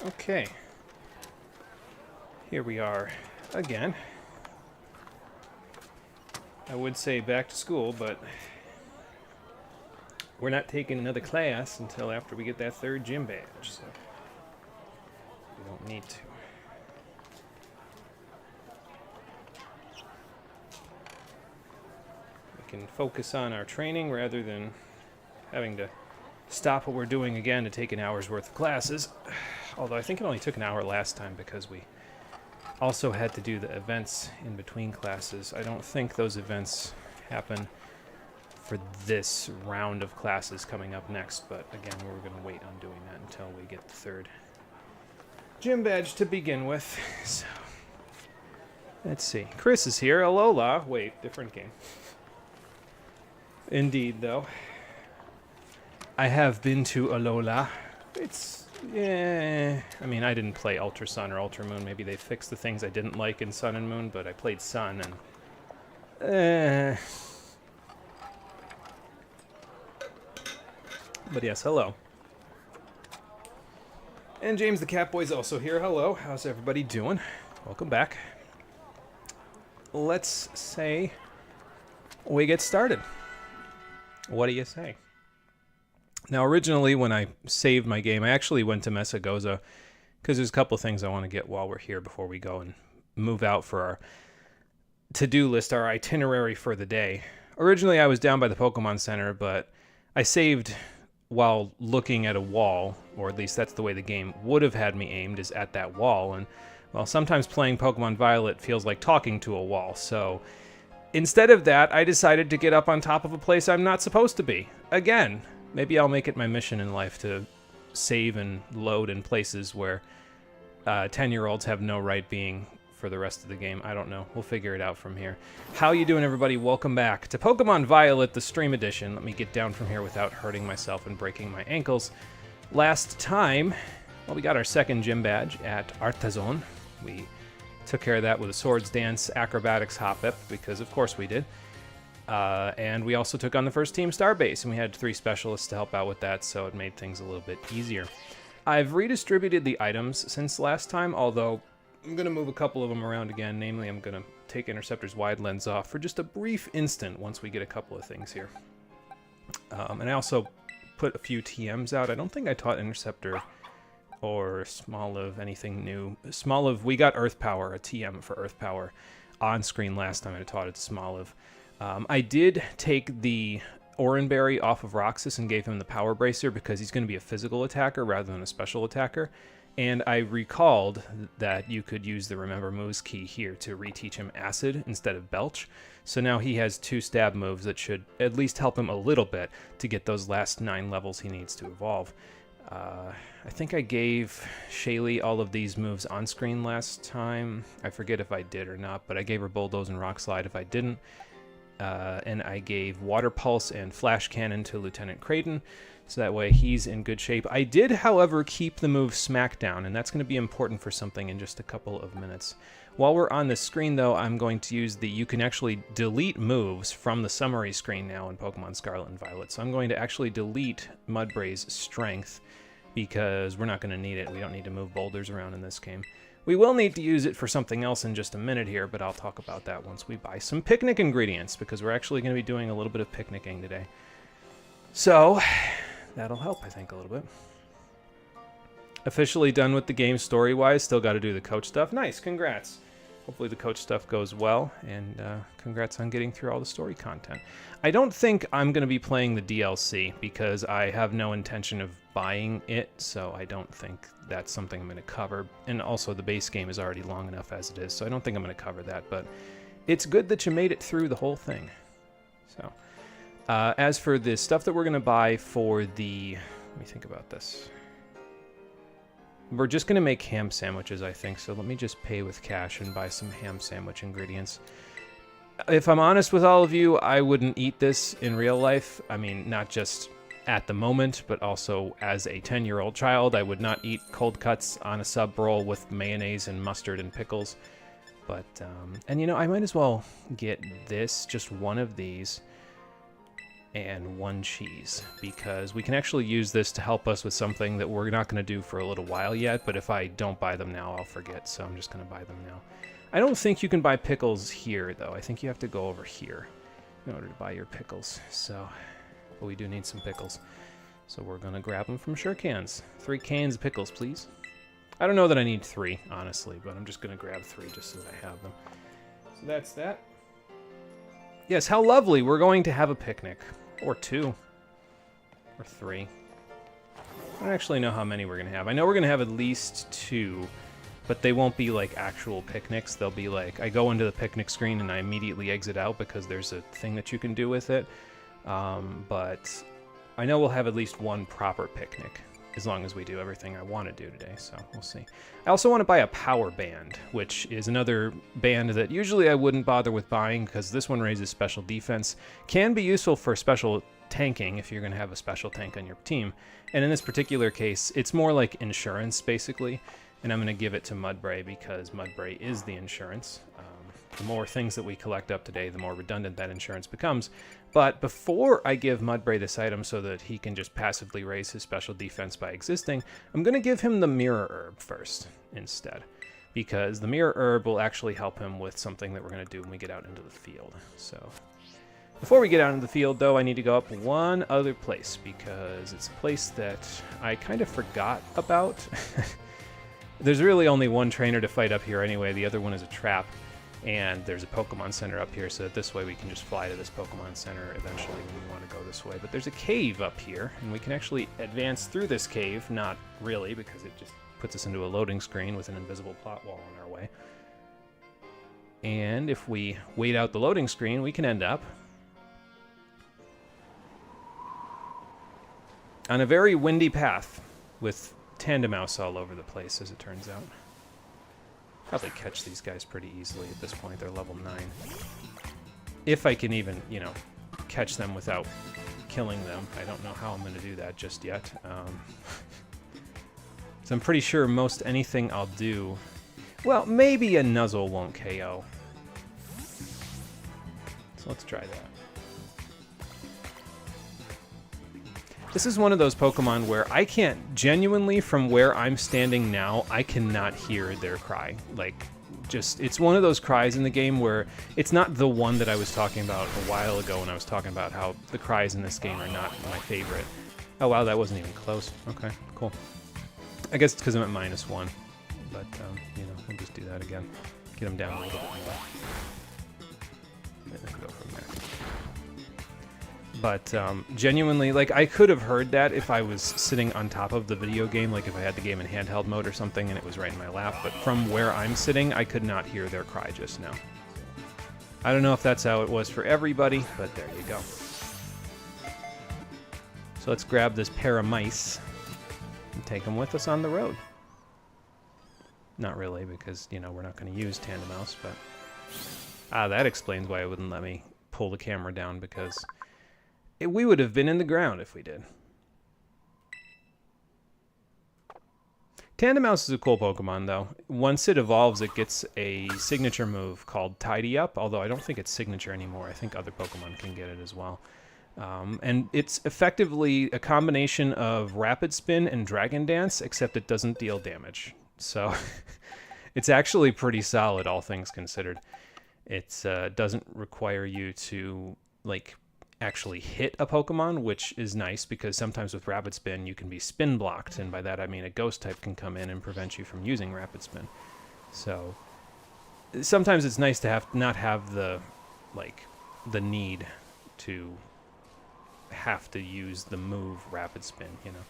Okay. Here we are again. I would say back to school, but we're not taking another class until after we get that third gym badge, so we don't need to. We can focus on our training rather than having to stop what we're doing again to take an hour's worth of classes. Although I think it only took an hour last time because we also had to do the events in between classes. I don't think those events happen for this round of classes coming up next, but again, we're going to wait on doing that until we get the third gym badge to begin with. So, let's see. Chris is here. Alola. Wait, different game. Indeed, though. I have been to Alola. It's, yeah, I mean, I didn't play Ultra Sun or Ultra Moon. Maybe they fixed the things I didn't like in Sun and Moon, but I played Sun, and but yes, hello. And James the Catboy's also here. Hello. How's everybody doing? Welcome back. Let's say we get started. What do you say? Now, originally, when I saved my game, I actually went to Mesagoza because there's a couple of things I want to get while we're here before we go and move out for our to-do list, our itinerary for the day. Originally, I was down by the Pokemon Center, but I saved while looking at a wall, or at least that's the way the game would have had me aimed, is at that wall. And, well, sometimes playing Pokemon Violet feels like talking to a wall, so instead of that, I decided to get up on top of a place I'm not supposed to be. Again. Maybe I'll make it my mission in life to save and load in places where 10-year-olds have no right being for the rest of the game. I don't know. We'll figure it out from here. How you doing, everybody? Welcome back to Pokemon Violet, the Stream Edition. Let me get down from here without hurting myself and breaking my ankles. Last time, well, we got our second gym badge at Artazon. We took care of that with a Swords Dance Acrobatics Hop-Up, because of course we did. And we also took on the first Team Starbase, and we had 3 specialists to help out with that, so it made things a little bit easier. I've redistributed the items since last time, although I'm going to move a couple of them around again. Namely, I'm going to take Interceptor's Wide Lens off for just a brief instant once we get a couple of things here. And I also put a few TMs out. I don't think I taught Interceptor or Smoliv anything new. Smoliv, we got Earth Power, a TM for Earth Power, on screen last time I taught it to Smoliv. I did take the Oranberry off of Roxas and gave him the Power Bracer because he's going to be a physical attacker rather than a special attacker. And I recalled that you could use the Remember Moves key here to reteach him Acid instead of Belch. So now he has 2 stab moves that should at least help him a little bit to get those last 9 levels he needs to evolve. I think I gave Shaylee all of these moves on screen last time. I forget if I did or not, but I gave her Bulldoze and Rock Slide if I didn't. And I gave Water Pulse and Flash Cannon to Lieutenant Creighton, so that way he's in good shape. I did, however, keep the move Smackdown, and that's going to be important for something in just a couple of minutes. While we're on the screen, though, I'm going to use the you can actually delete moves from the summary screen now in Pokemon Scarlet and Violet. So I'm going to actually delete Mudbray's Strength, because we're not going to need it. We don't need to move boulders around in this game. We will need to use it for something else in just a minute here, but I'll talk about that once we buy some picnic ingredients, because we're actually going to be doing a little bit of picnicking today. So, that'll help, I think, a little bit. Officially done with the game story-wise. Still got to do the coach stuff. Nice, congrats. Hopefully the coach stuff goes well, and congrats on getting through all the story content. I don't think I'm going to be playing the DLC, because I have no intention of buying it, so I don't think that's something I'm going to cover. And also, the base game is already long enough as it is, so I don't think I'm going to cover that, but it's good that you made it through the whole thing. So, as for the stuff that we're going to buy for the... Let me think about this. We're just going to make ham sandwiches, I think, so let me just pay with cash and buy some ham sandwich ingredients. If I'm honest with all of you, I wouldn't eat this in real life. I mean, not just at the moment, but also as a 10-year-old child. I would not eat cold cuts on a sub roll with mayonnaise and mustard and pickles. But, and you know, I might as well get this, just one of these. and 1 cheese, because we can actually use this to help us with something that we're not going to do for a little while yet, but if I don't buy them now, I'll forget, so I'm just going to buy them now. I don't think you can buy pickles here, though. I think you have to go over here in order to buy your pickles, so... But we do need some pickles. So we're going to grab them from Sure Cans. 3 cans of pickles, please. I don't know that I need 3, honestly, but I'm just going to grab 3 just so that I have them. So that's that. Yes, how lovely. We're going to have a picnic. Or 2. Or 3. I don't actually know how many we're going to have. I know we're going to have at least 2, but they won't be like actual picnics. They'll be like, I go into the picnic screen and I immediately exit out because there's a thing that you can do with it. But I know we'll have at least 1 proper picnic, as long as we do everything I want to do today, so we'll see. I also want to buy a power band, which is another band that usually I wouldn't bother with buying, because this one raises special defense. Can be useful for special tanking if you're going to have a special tank on your team, and in this particular case, it's more like insurance, basically, and I'm going to give it to Mudbray, because Mudbray is the insurance. The more things that we collect up today, the more redundant that insurance becomes. But before I give Mudbray this item so that he can just passively raise his special defense by existing, I'm going to give him the Mirror Herb first instead, because the Mirror Herb will actually help him with something that we're going to do when we get out into the field. So before we get out into the field, though, I need to go up one other place, because it's a place that I kind of forgot about. There's really only 1 trainer to fight up here anyway. The other one is a trap. And there's a Pokemon Center up here, so that this way we can just fly to this Pokemon Center eventually when we want to go this way. But there's a cave up here, and we can actually advance through this cave. Not really, because it just puts us into a loading screen with an invisible plot wall in our way. And if we wait out the loading screen, we can end up on a very windy path with Tandemaus all over the place, as it turns out. Probably catch these guys pretty easily at this point. They're level 9. If I can even, you know, catch them without killing them. I don't know how I'm going to do that just yet. So I'm pretty sure most anything I'll do... Well, maybe a Nuzzle won't KO. So let's try that. This is one of those Pokemon where I can't, genuinely, from where I'm standing now, I cannot hear their cry. Like, just, it's one of those cries in the game where it's not the one that I was talking about a while ago when I was talking about how the cries in this game are not my favorite. Oh wow, that wasn't even close. Okay, cool. I guess it's because I'm at -1. But, you know, we'll just do that again. Get them down a little bit more. And then go from there. But genuinely, like, I could have heard that if I was sitting on top of the video game, like if I had the game in handheld mode or something and it was right in my lap, but from where I'm sitting, I could not hear their cry just now. I don't know if that's how it was for everybody, but there you go. So let's grab this pair of mice and take them with us on the road. Not really, because, you know, we're not going to use Tandemaus, but... that explains why it wouldn't let me pull the camera down, because... we would have been in the ground if we did. Tandemaus is a cool Pokemon, though. Once it evolves, it gets a signature move called Tidy Up, although I don't think it's signature anymore. I think other Pokemon can get it as well. And it's effectively a combination of Rapid Spin and Dragon Dance, except it doesn't deal damage. So it's actually pretty solid, all things considered. It doesn't require you to, like... actually hit a Pokemon, which is nice because sometimes with Rapid Spin you can be spin blocked, and by that I mean a ghost type can come in and prevent you from using Rapid Spin. So sometimes it's nice to not have the need to have to use the move Rapid Spin, you know.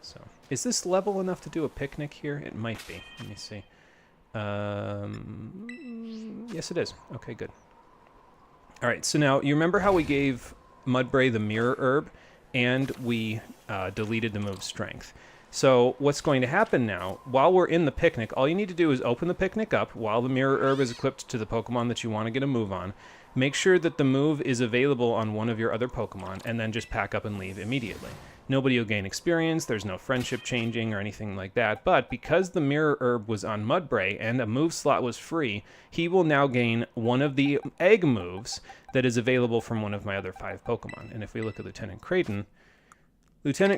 So is this level enough to do a picnic here? It might be. Let me see. Yes, it is. Okay, good. All right, so now you remember how we gave Mudbray the Mirror Herb, and we deleted the move Strength. So what's going to happen now, while we're in the picnic, all you need to do is open the picnic up while the Mirror Herb is equipped to the Pokemon that you want to get a move on. Make sure that the move is available on one of your other Pokemon, and then just pack up and leave immediately. Nobody will gain experience, there's no friendship changing or anything like that, but because the Mirror Herb was on Mudbray and a move slot was free, he will now gain one of the egg moves that is available from one of my other 5 Pokemon. And if we look at Lieutenant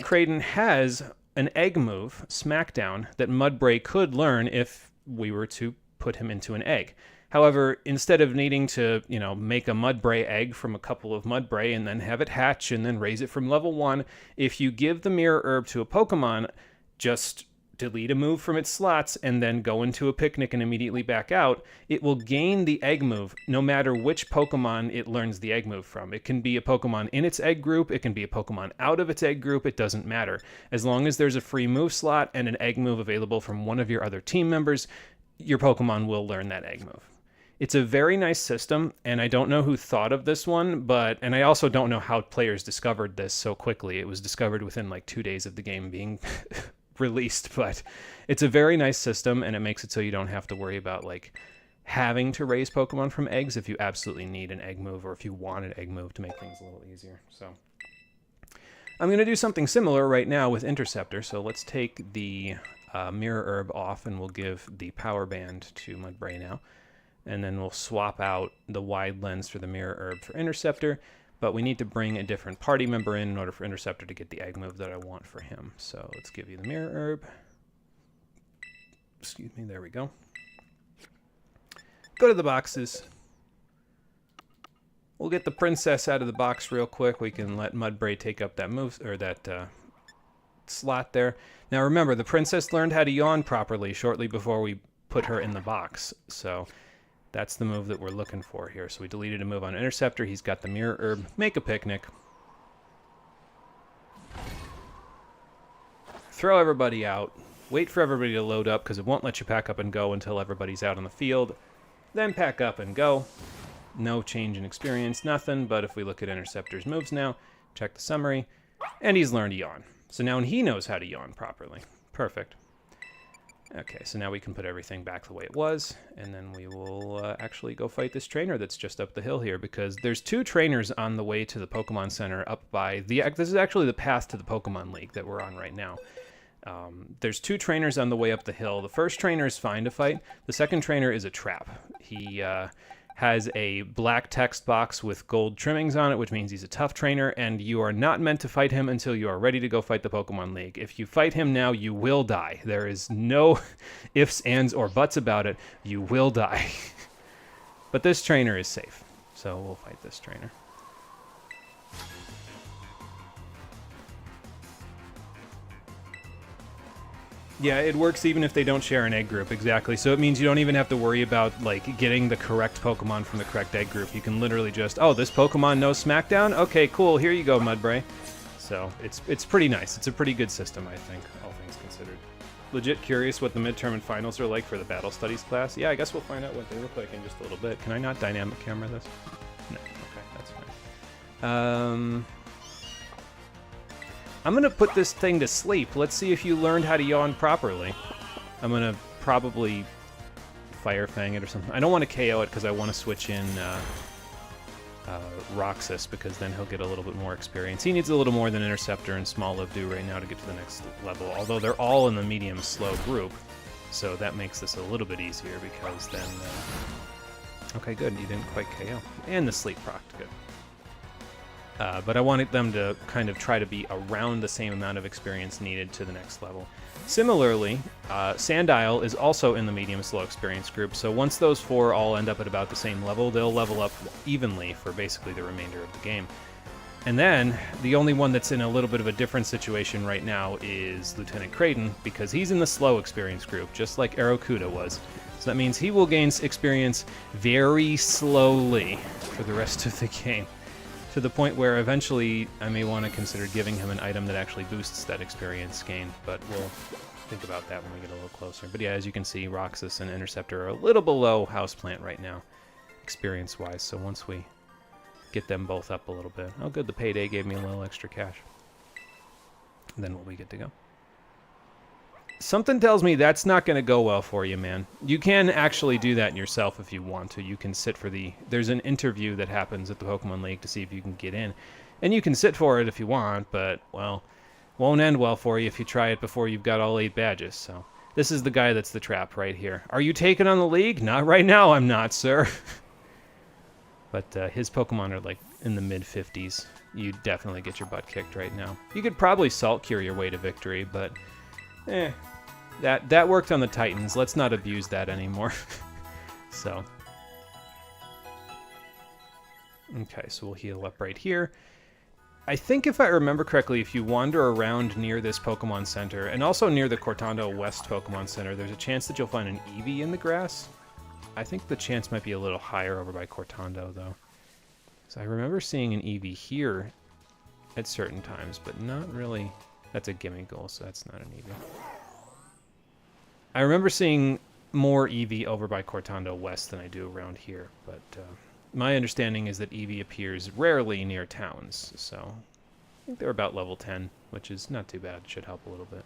Creighton has an egg move, Smackdown, that Mudbray could learn if we were to put him into an egg. However, instead of needing to, make a Mudbray egg from a couple of Mudbray and then have it hatch and then raise it from level 1, if you give the Mirror Herb to a Pokemon, just delete a move from its slots and then go into a picnic and immediately back out, it will gain the egg move no matter which Pokemon it learns the egg move from. It can be a Pokemon in its egg group, it can be a Pokemon out of its egg group, it doesn't matter. As long as there's a free move slot and an egg move available from one of your other team members, your Pokemon will learn that egg move. It's a very nice system, and I don't know who thought of this one, and I also don't know how players discovered this so quickly. It was discovered within like 2 days of the game being released, but it's a very nice system, and it makes it so you don't have to worry about like having to raise Pokemon from eggs if you absolutely need an egg move or if you want an egg move to make things a little easier. So I'm going to do something similar right now with Interceptor, so let's take the Mirror Herb off, and we'll give the Power Band to Mudbray now. And then we'll swap out the wide lens for the Mirror Herb for Interceptor, but we need to bring a different party member in order for Interceptor to get the egg move that I want for him. So let's give you the Mirror Herb. Excuse me, there we go. Go to the boxes. We'll get the princess out of the box real quick. We can let Mudbray take up that move, or that slot there. Now remember, the princess learned how to yawn properly shortly before we put her in the box, so that's the move that we're looking for here. So we deleted a move on Interceptor. He's got the Mirror Herb. Make a picnic. Throw everybody out. Wait for everybody to load up, because it won't let you pack up and go until everybody's out on the field. Then pack up and go. No change in experience, nothing. But if we look at Interceptor's moves now, check the summary, and he's learned to yawn. So now he knows how to yawn properly. Perfect. Okay, so now we can put everything back the way it was, and then we will actually go fight this trainer that's just up the hill here, because there's 2 trainers on the way to the Pokemon Center up by the... This is actually the path to the Pokemon League that we're on right now. There's 2 trainers on the way up the hill. The first trainer is fine to fight. The second trainer is a trap. He has a black text box with gold trimmings on it, which means he's a tough trainer, and you are not meant to fight him until you are ready to go fight the Pokemon League. If you fight him now, you will die. There is no ifs, ands, or buts about it. You will die. But this trainer is safe, so we'll fight this trainer. Yeah, it works even if they don't share an egg group, exactly. So it means you don't even have to worry about, like, getting the correct Pokemon from the correct egg group. You can literally just, oh, this Pokemon knows Smackdown? Okay, cool, here you go, Mudbray. So it's pretty nice. It's a pretty good system, I think, all things considered. Legit curious what the midterm and finals are like for the Battle Studies class. Yeah, I guess we'll find out what they look like in just a little bit. Can I not dynamic camera this? No, okay, that's fine. I'm going to put this thing to sleep. Let's see if you learned how to yawn properly. I'm going to probably Fire Fang it or something. I don't want to KO it because I want to switch in Roxas, because then he'll get a little bit more experience. He needs a little more than Interceptor and Small Live Do right now to get to the next level, although they're all in the medium slow group, so that makes this a little bit easier, because then... Okay, good. You didn't quite KO. And the sleep proc, good. But I wanted them to kind of try to be around the same amount of experience needed to the next level. Similarly, Sandile is also in the medium slow experience group, so once those 4 all end up at about the same level, they'll level up evenly for basically the remainder of the game. And then, the only one that's in a little bit of a different situation right now is Lieutenant Creighton, because he's in the slow experience group, just like Arakuda was. So that means he will gain experience very slowly for the rest of the game, to the point where eventually I may want to consider giving him an item that actually boosts that experience gain, but we'll think about that when we get a little closer. But yeah, as you can see, Roxas and Interceptor are a little below Houseplant right now, experience-wise, so once we get them both up a little bit... Oh good, the payday gave me a little extra cash. And then we'll be good to go. Something tells me that's not going to go well for you, man. You can actually do that yourself if you want to. You can sit for the... There's an interview that happens at the Pokemon League to see if you can get in. And you can sit for it if you want, but, well, Won't end well for you if you try it before you've got all 8 badges, so... This is the guy that's the trap right here. Are you taking on the league? Not right now, I'm not, sir. But his Pokemon are, like, in the mid-50s. You definitely get your butt kicked right now. You could probably Salt Cure your way to victory, but... That worked on the Titans. Let's not abuse that anymore. So... Okay, so we'll heal up right here. I think if I remember correctly, if you wander around near this Pokemon Center, and also near the Cortando West Pokemon Center, there's a chance that you'll find an Eevee in the grass. I think the chance might be a little higher over by Cortando, though. So I remember seeing an Eevee here at certain times, but not really... That's a gimme goal, so that's not an Eevee. I remember seeing more Eevee over by Cortando West than I do around here, but... my understanding is that Eevee appears rarely near towns, so I think they're about level 10, which is not too bad. Should help a little bit.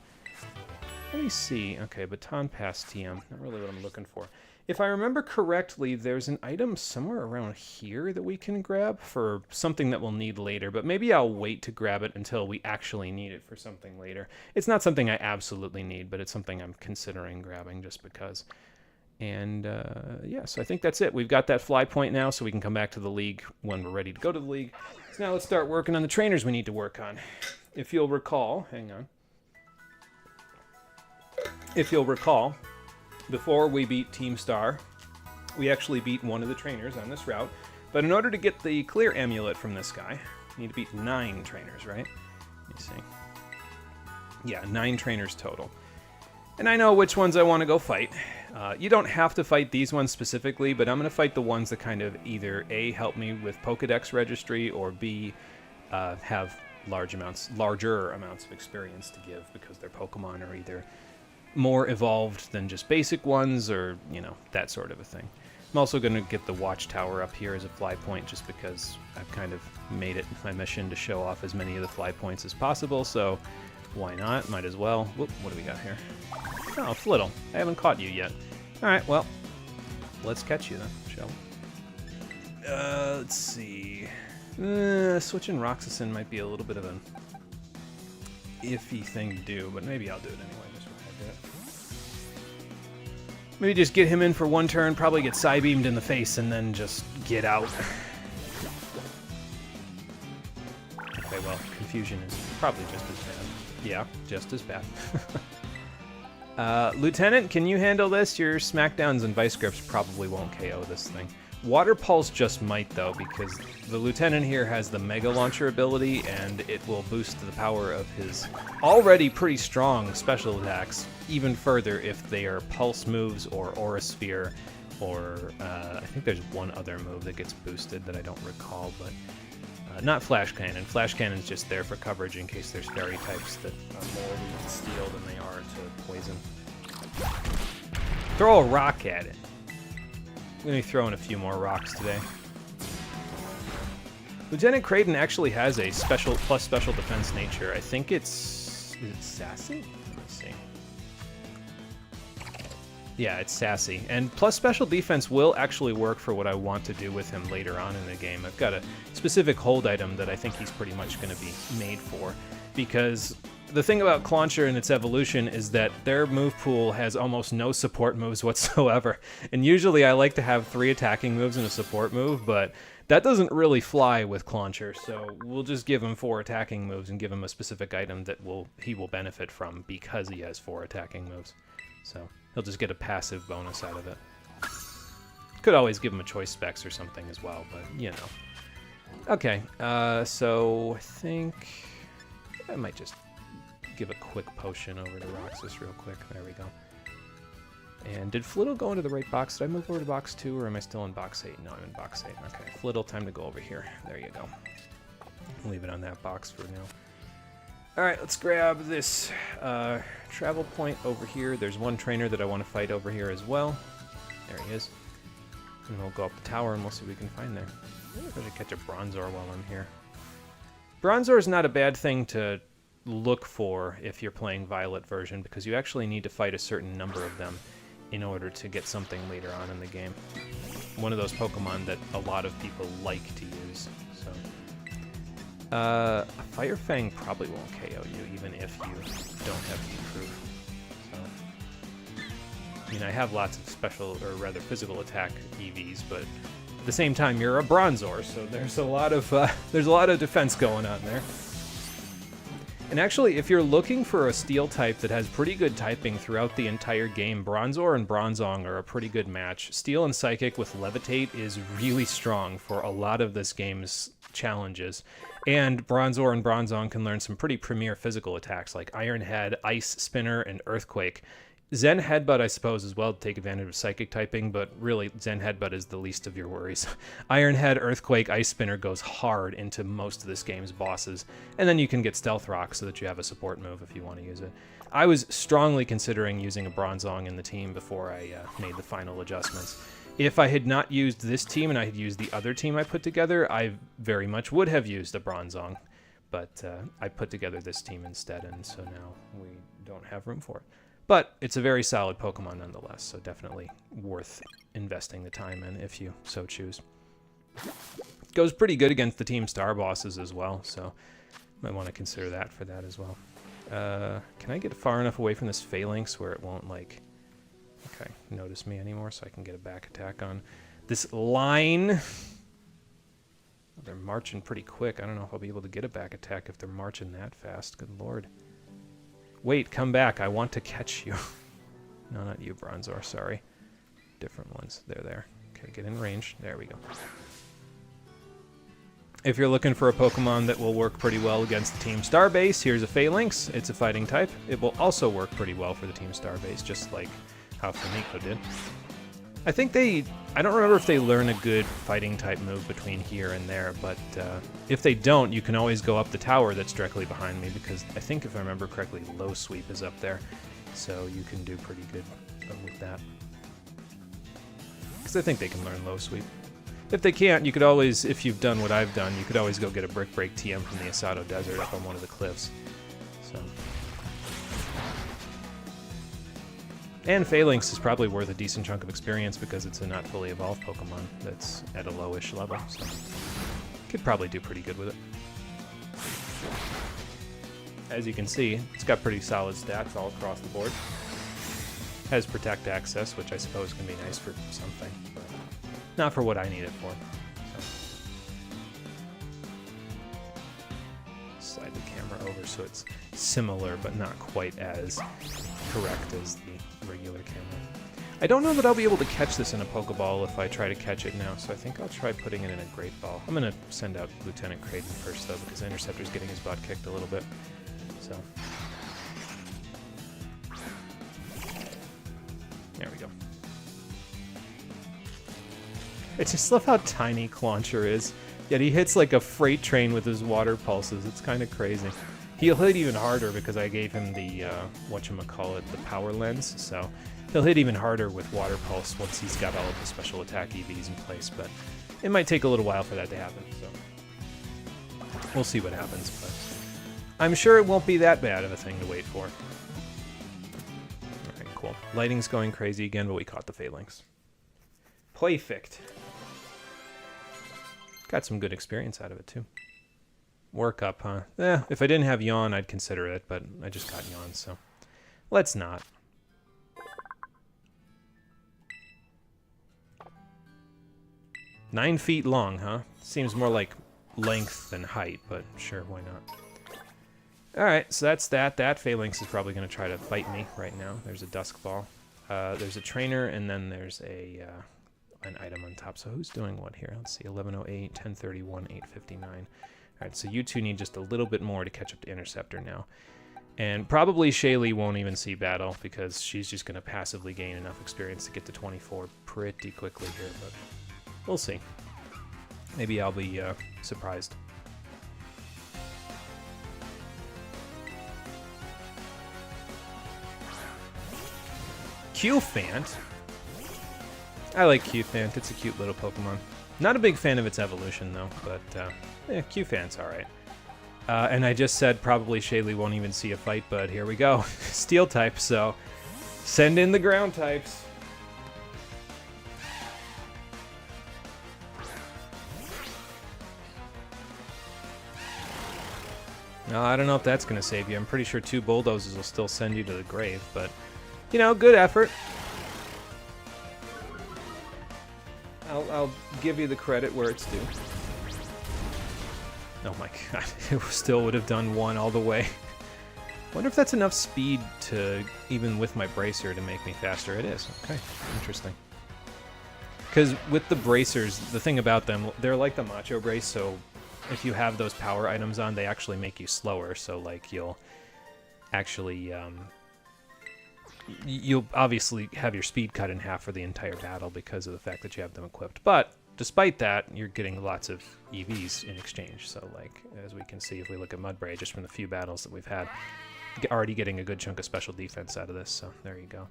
Let me see. Okay, Baton Pass TM. Not really what I'm looking for. If I remember correctly, there's an item somewhere around here that we can grab for something that we'll need later, but maybe I'll wait to grab it until we actually need it for something later. It's not something I absolutely need, but it's something I'm considering grabbing just because. And, yeah, so I think that's it. We've got that fly point now, so we can come back to the league when we're ready to go to the league. So now let's start working on the trainers we need to work on. If you'll recall, hang on. If you'll recall, before we beat Team Star, we actually beat one of the trainers on this route. But in order to get the clear amulet from this guy, you need to beat 9 trainers, right? Let me see. Yeah, 9 trainers total. And I know which ones I want to go fight. You don't have to fight these ones specifically, but I'm going to fight the ones that kind of either A, help me with Pokedex registry, or B, have larger amounts of experience to give because their Pokemon are either more evolved than just basic ones, or, you know, that sort of a thing. I'm also going to get the Watchtower up here as a fly point just because I've kind of made it my mission to show off as many of the fly points as possible, so why not? Might as well. Whoop, what do we got here? Oh, Flittle. I haven't caught you yet. Alright, well, let's catch you then, shall we? Let's see. Switching Roxasin might be a little bit of an iffy thing to do, but maybe I'll do it anyway, just when I do it. Maybe just get him in for one turn, probably get Psybeamed in the face, and then just get out. Okay, well, Confusion is probably just as bad. Yeah, just as bad. Lieutenant, can you handle this? Your Smackdowns and Vice Grips probably won't KO this thing. Water Pulse just might, though, because the Lieutenant here has the Mega Launcher ability, and it will boost the power of his already pretty strong special attacks even further if they are Pulse moves or Aura Sphere, or I think there's one other move that gets boosted that I don't recall, but not Flash Cannon. Flash Cannon's just there for coverage in case there's fairy types that are more weak to steel than they are to poison. Throw a rock at it. I'm going to be throwing a few more rocks today. Lieutenant Creighton actually has a special defense nature. I think it's... is it Sassy? Let me see. Yeah, it's Sassy. And plus special defense will actually work for what I want to do with him later on in the game. I've got a specific hold item that I think he's pretty much going to be made for. Because the thing about Clauncher and its evolution is that their move pool has almost no support moves whatsoever. And usually I like to have 3 attacking moves and a support move, but that doesn't really fly with Clauncher, so we'll just give him 4 attacking moves and give him a specific item that he will benefit from because he has 4 attacking moves. So he'll just get a passive bonus out of it. Could always give him a choice specs or something as well, but you know. Okay, so I think I might just give a quick potion over to Roxas real quick. There we go. And did Flittle go into the right box? Did I move over to box 2, or am I still in box 8? No, I'm in box 8. Okay, Flittle, time to go over here. There you go. Leave it on that box for now. Alright, let's grab this travel point over here. There's one trainer that I want to fight over here as well. There he is. And we'll go up the tower and we'll see what we can find there. I wonder if I should catch a Bronzor while I'm here. Bronzor is not a bad thing to look for if you're playing Violet version, because you actually need to fight a certain number of them in order to get something later on in the game. One of those Pokemon that a lot of people like to use. So A Fire Fang probably won't KO you, even if you don't have heat-proof. So, I mean, I have lots of special, or rather physical attack EVs, but at the same time, you're a Bronzor, so there's a lot of defense going on there. And actually, if you're looking for a steel type that has pretty good typing throughout the entire game, Bronzor and Bronzong are a pretty good match. Steel and Psychic with Levitate is really strong for a lot of this game's challenges. And Bronzor and Bronzong can learn some pretty premier physical attacks like Iron Head, Ice Spinner, and Earthquake. Zen Headbutt, I suppose, as well to take advantage of Psychic typing, but really, Zen Headbutt is the least of your worries. Iron Head, Earthquake, Ice Spinner goes hard into most of this game's bosses, and then you can get Stealth Rock so that you have a support move if you want to use it. I was strongly considering using a Bronzong in the team before I made the final adjustments. If I had not used this team and I had used the other team I put together, I very much would have used a Bronzong, but I put together this team instead, and so now we don't have room for it. But it's a very solid Pokemon nonetheless, so definitely worth investing the time in if you so choose. Goes pretty good against the Team Star bosses as well, so might want to consider that for that as well. Can I get far enough away from this Phalanx where it won't, like, okay, notice me anymore so I can get a back attack on this line? They're marching pretty quick. I don't know if I'll be able to get a back attack if they're marching that fast. Good lord. Wait, come back. I want to catch you. No, not you, Bronzor. Sorry. Different ones. They're there. Okay, get in range. There we go. If you're looking for a Pokemon that will work pretty well against the Team Star base, here's a Phalanx. It's a fighting type. It will also work pretty well for the Team Star base, just like how Flamico did. I think I don't remember if they learn a good fighting type move between here and there, but if they don't, you can always go up the tower that's directly behind me, because I think if I remember correctly, Low Sweep is up there, so you can do pretty good with that. Because I think they can learn Low Sweep. If they can't, you could always, if you've done what I've done, you could always go get a Brick Break TM from the Asado Desert up on one of the cliffs. So. And Phalanx is probably worth a decent chunk of experience because it's a not fully evolved Pokemon that's at a lowish level, so could probably do pretty good with it. As you can see, it's got pretty solid stats all across the board. Has Protect Access, which I suppose can be nice for something, but not for what I need it for. So. Slide the camera over so it's similar but not quite as correct as the regular camera. I don't know that I'll be able to catch this in a Pokeball if I try to catch it now, so I think I'll try putting it in a Great Ball. I'm going to send out Lieutenant Creighton first, though, because Interceptor's getting his butt kicked a little bit. So. There we go. I just love how tiny Clauncher is, yet he hits like a freight train with his water pulses. It's kind of crazy. He'll hit even harder because I gave him the, whatchamacallit, the Power Lens, so he'll hit even harder with Water Pulse once he's got all of the special attack EVs in place, but it might take a little while for that to happen, so we'll see what happens, but I'm sure it won't be that bad of a thing to wait for. Alright, cool. Lighting's going crazy again, but we caught the Phalanx. Perfect. Got some good experience out of it, too. Work up, huh? If I didn't have Yawn, I'd consider it, but I just got Yawn, so let's not. "9 feet long, huh? Seems more like length than height, but sure, why not? Alright, so that's that. That Phalanx is probably going to try to fight me right now. There's a Dusk Ball. There's a trainer, and then there's a an item on top. So who's doing what here? Let's see, 1108, 1031, 859. Alright, so you two need just a little bit more to catch up to Interceptor now. And probably Shaylee won't even see battle because she's just going to passively gain enough experience to get to 24 pretty quickly here, but we'll see. Maybe I'll be surprised. Qfant? I like Qfant. It's a cute little Pokemon. Not a big fan of its evolution, though, but Qfant's alright. And I just said probably Shaylee won't even see a fight, but here we go. Steel type, so send in the ground types. I don't know if that's going to save you. I'm pretty sure 2 bulldozers will still send you to the grave, but, you know, good effort. I'll give you the credit where it's due. Oh my god, it still would have done 1 all the way. Wonder if that's enough speed to, even with my bracer, to make me faster. It is. Okay, interesting. Because with the bracers, the thing about them, they're like the Macho Brace, so if you have those power items on, they actually make you slower. So, like, you'll actually, you'll obviously have your speed cut in half for the entire battle because of the fact that you have them equipped. But despite that, you're getting lots of EVs in exchange. So, like, as we can see, if we look at Mudbray, just from the few battles that we've had, already getting a good chunk of special defense out of this. So, there you go.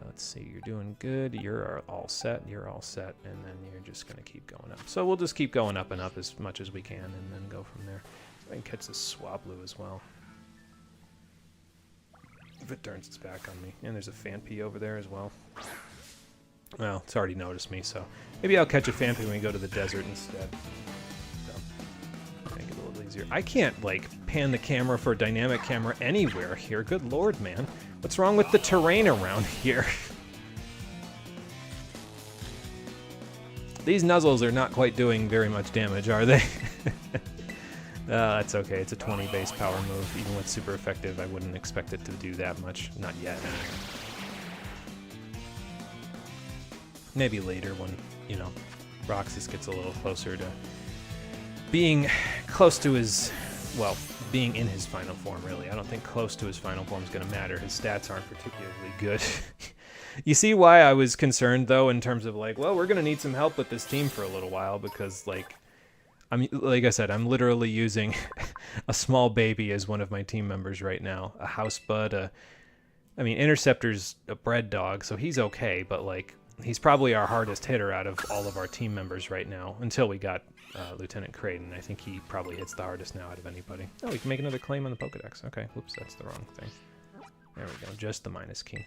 Let's see, you're doing good, you're all set, and then you're just going to keep going up. So we'll just keep going up and up as much as we can, and then go from there. I can catch this Swablu as well. If it turns its back on me. And there's a Phanpy over there as well. Well, it's already noticed me, so maybe I'll catch a Phanpy when we go to the desert instead. So, make it a little easier. I can't, like, pan the camera for a dynamic camera anywhere here. Good lord, man. What's wrong with the terrain around here? These nuzzles are not quite doing very much damage, are they? That's okay. It's a 20 base power move. Even with super effective, I wouldn't expect it to do that much. Not yet. Maybe later when, you know, Roxas gets a little closer to being close to his, well, being in his final form, really. I don't think close to his final form is going to matter. His stats aren't particularly good. You see why I was concerned, though, in terms of, like, well, we're going to need some help with this team for a little while, because, like I said, I'm literally using a small baby as one of my team members right now. A house bud, I mean, Interceptor's a bred dog, so he's okay, but, like, he's probably our hardest hitter out of all of our team members right now, until we got Lieutenant Creighton. I think he probably hits the hardest now out of anybody. Oh, we can make another claim on the Pokedex. Okay, whoops, that's the wrong thing. There we go, just the minus key.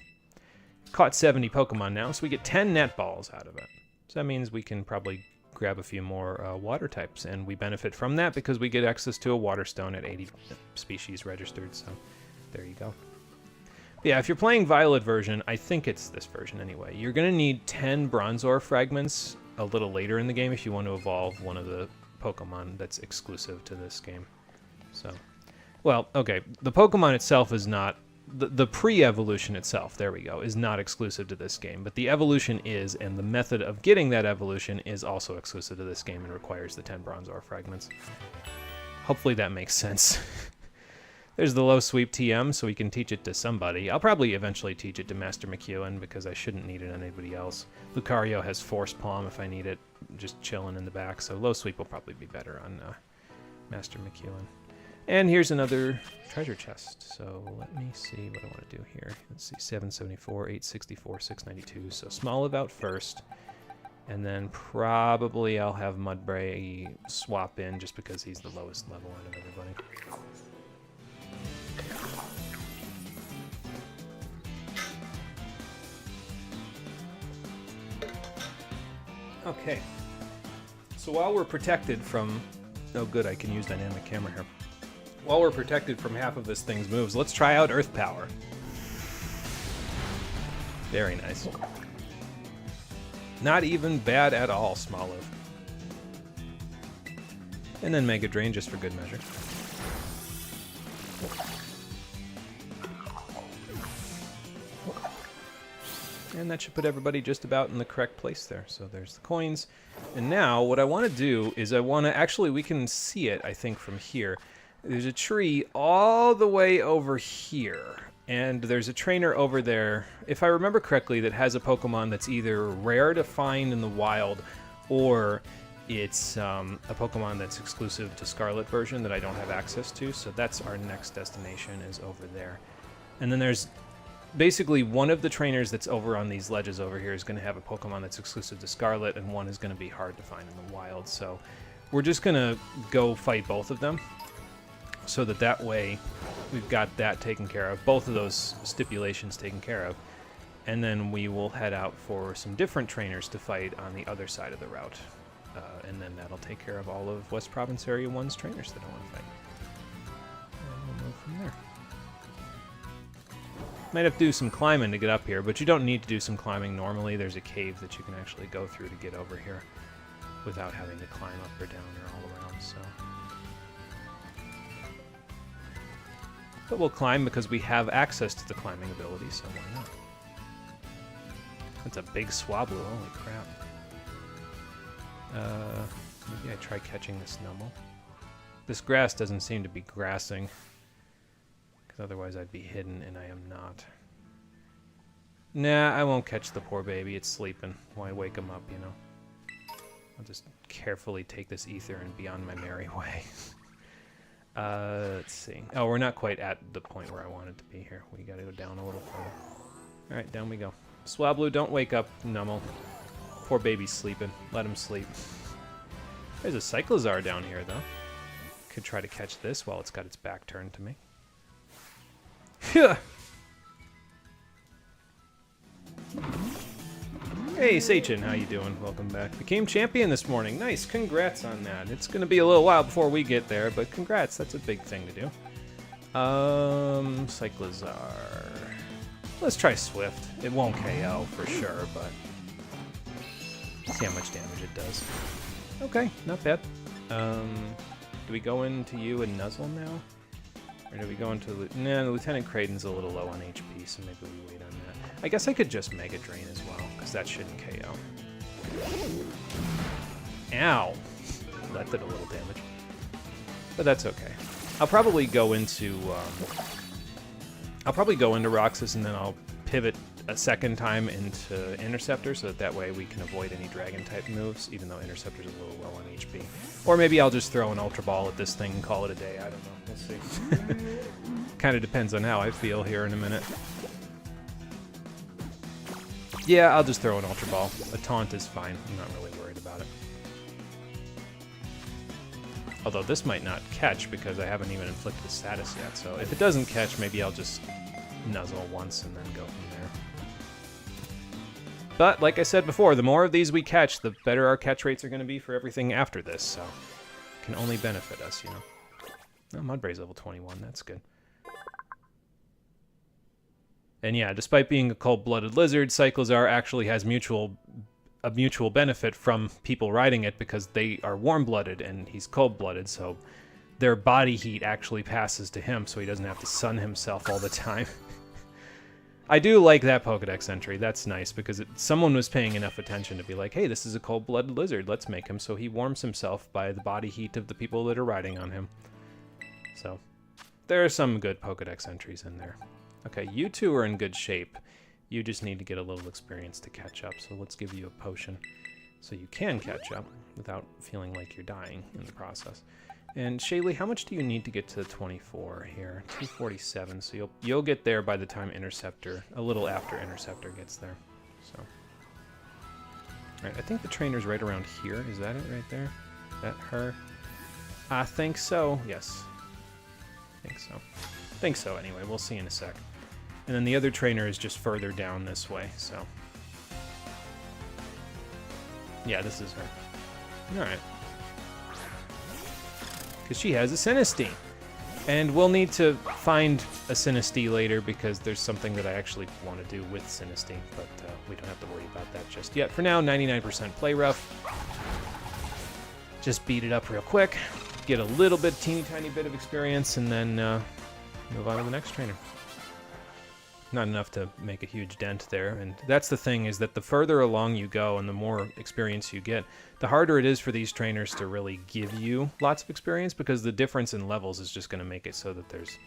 Caught 70 Pokemon now, so we get 10 net balls out of it. So that means we can probably grab a few more water types, and we benefit from that because we get access to a water stone at 80 species registered, so there you go. Yeah, if you're playing Violet version, I think it's this version anyway, you're going to need 10 Bronzor fragments a little later in the game if you want to evolve one of the Pokemon that's exclusive to this game. So, well, okay, the Pokemon itself is not, the pre-evolution itself, there we go, is not exclusive to this game, but the evolution is, and the method of getting that evolution is also exclusive to this game and requires the 10 Bronzor fragments. Hopefully that makes sense. There's the low sweep TM, so we can teach it to somebody. I'll probably eventually teach it to Master McEwen, because I shouldn't need it on anybody else. Lucario has Force Palm if I need it, just chilling in the back, so low sweep will probably be better on Master McEwen. And here's another treasure chest, so let me see what I want to do here. Let's see, 774, 864, 692, so Smoliv out first. And then probably I'll have Mudbray swap in, just because he's the lowest level out of everybody. Okay, so while we're protected from, oh good, I can use dynamic camera here. While we're protected from half of this thing's moves, let's try out Earth Power. Very nice. Not even bad at all, Smoliv. And then Mega Drain just for good measure. And that should put everybody just about in the correct place there. So there's the coins. And now what I want to do is I want to, actually we can see it, I think, from here. There's a tree all the way over here. And there's a trainer over there, if I remember correctly, that has a Pokemon that's either rare to find in the wild, or it's a Pokemon that's exclusive to Scarlet version that I don't have access to. So that's our next destination, is over there. And then there's basically one of the trainers that's over on these ledges over here is going to have a Pokemon that's exclusive to Scarlet, and one is going to be hard to find in the wild. So we're just going to go fight both of them, so that way we've got that taken care of, both of those stipulations taken care of, and then we will head out for some different trainers to fight on the other side of the route, and then that'll take care of all of West Province Area 1's trainers that I want to fight. There. Might have to do some climbing to get up here, but you don't need to do some climbing normally. There's a cave that you can actually go through to get over here without having to climb up or down or all around, so. But we'll climb because we have access to the climbing ability, so why not? That's a big Swablu, holy crap. Maybe I try catching this Numble. This grass doesn't seem to be grassing, because otherwise I'd be hidden, and I am not. Nah, I won't catch the poor baby, it's sleeping. Why wake him up, you know? I'll just carefully take this ether and be on my merry way. Let's see. Oh, we're not quite at the point where I wanted to be here. We gotta go down a little further. Alright, down we go. Swablu, don't wake up, Nummel. Poor baby's sleeping. Let him sleep. There's a Cyclizar down here, though. Could try to catch this while it's got its back turned to me. Hey, Seichin, how you doing? Welcome back. Became champion this morning. Nice, congrats on that. It's going to be a little while before we get there, but congrats. That's a big thing to do. Cyclizar. Let's try Swift. It won't KO for sure, but see how much damage it does. Okay, not bad. Do we go into you and Nuzzle now? Or do we go into... Nah, Lieutenant Kraden's a little low on HP, so maybe we wait on that. I guess I could just Mega Drain as well, because that shouldn't KO. Ow! That did a little damage. But that's okay. I'll probably go into... Roxas, and then I'll pivot a second time into Interceptor, so that way we can avoid any Dragon-type moves, even though Interceptor's a little low on HP. Or maybe I'll just throw an Ultra Ball at this thing and call it a day. I don't know. We'll see. Kind of depends on how I feel here in a minute. Yeah, I'll just throw an Ultra Ball. A taunt is fine. I'm not really worried about it. Although this might not catch because I haven't even inflicted a status yet, so if it doesn't catch, maybe I'll just Nuzzle once and then go from there. But, like I said before, the more of these we catch, the better our catch rates are going to be for everything after this, so it can only benefit us, you know. Oh, Mudbray's level 21, that's good. And yeah, despite being a cold-blooded lizard, Cyclizar actually has a mutual benefit from people riding it because they are warm-blooded and he's cold-blooded, so their body heat actually passes to him, so he doesn't have to sun himself all the time. I do like that Pokedex entry. That's nice, because someone was paying enough attention to be like, hey, this is a cold-blooded lizard. Let's make him so he warms himself by the body heat of the people that are riding on him. So, there are some good Pokedex entries in there. Okay, you two are in good shape. You just need to get a little experience to catch up, so let's give you a potion so you can catch up without feeling like you're dying in the process. And Shaylee, how much do you need to get to 24 here? 247, so you'll get there by the time Interceptor, a little after Interceptor gets there. So, alright, I think the trainer's right around here. Is that it right there? Is that her? I think so, yes. I think so. I think so anyway, we'll see in a sec. And then the other trainer is just further down this way, so. Yeah, this is her. Alright. Because she has a Sinistee. And we'll need to find a Sinistee later because there's something that I actually want to do with Sinistee, but we don't have to worry about that just yet. For now, 99% play rough. Just beat it up real quick, get a little bit, teeny tiny bit of experience, and then move on to the next trainer. Not enough to make a huge dent there, and that's the thing, is that the further along you go and the more experience you get, the harder it is for these trainers to really give you lots of experience, because the difference in levels is just going to make it so that there's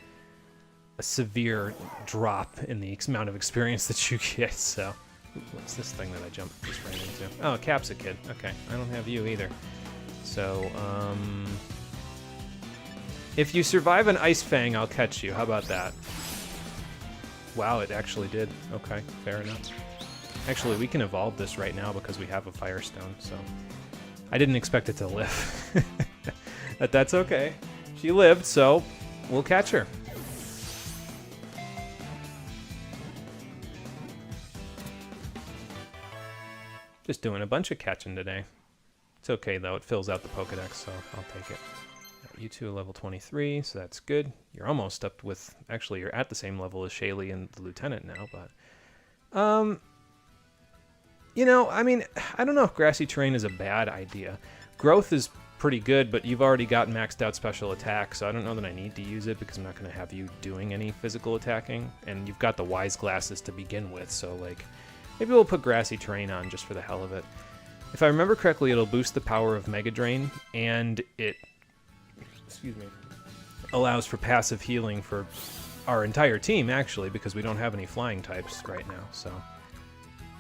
a severe drop in the amount of experience that you get. So, what's this thing that I just ran into? Oh, Capsicid. Okay, I don't have you either. So, if you survive an Ice Fang, I'll catch you. How about that? Wow, it actually did. Okay, fair enough. Actually, we can evolve this right now because we have a Firestone, so I didn't expect it to live. But that's okay. She lived, so we'll catch her. Just doing a bunch of catching today. It's okay, though. It fills out the Pokedex, so I'll take it. You two are level 23, so that's good. You're almost up with... Actually, you're at the same level as Shaylee and the Lieutenant now, but... You know, I mean, I don't know if grassy terrain is a bad idea. Growth is pretty good, but you've already got maxed out special attack, so I don't know that I need to use it because I'm not going to have you doing any physical attacking. And you've got the wise glasses to begin with, so, like, maybe we'll put grassy terrain on just for the hell of it. If I remember correctly, it'll boost the power of Mega Drain, and it... Excuse me. Allows for passive healing for our entire team, actually, because we don't have any flying types right now, so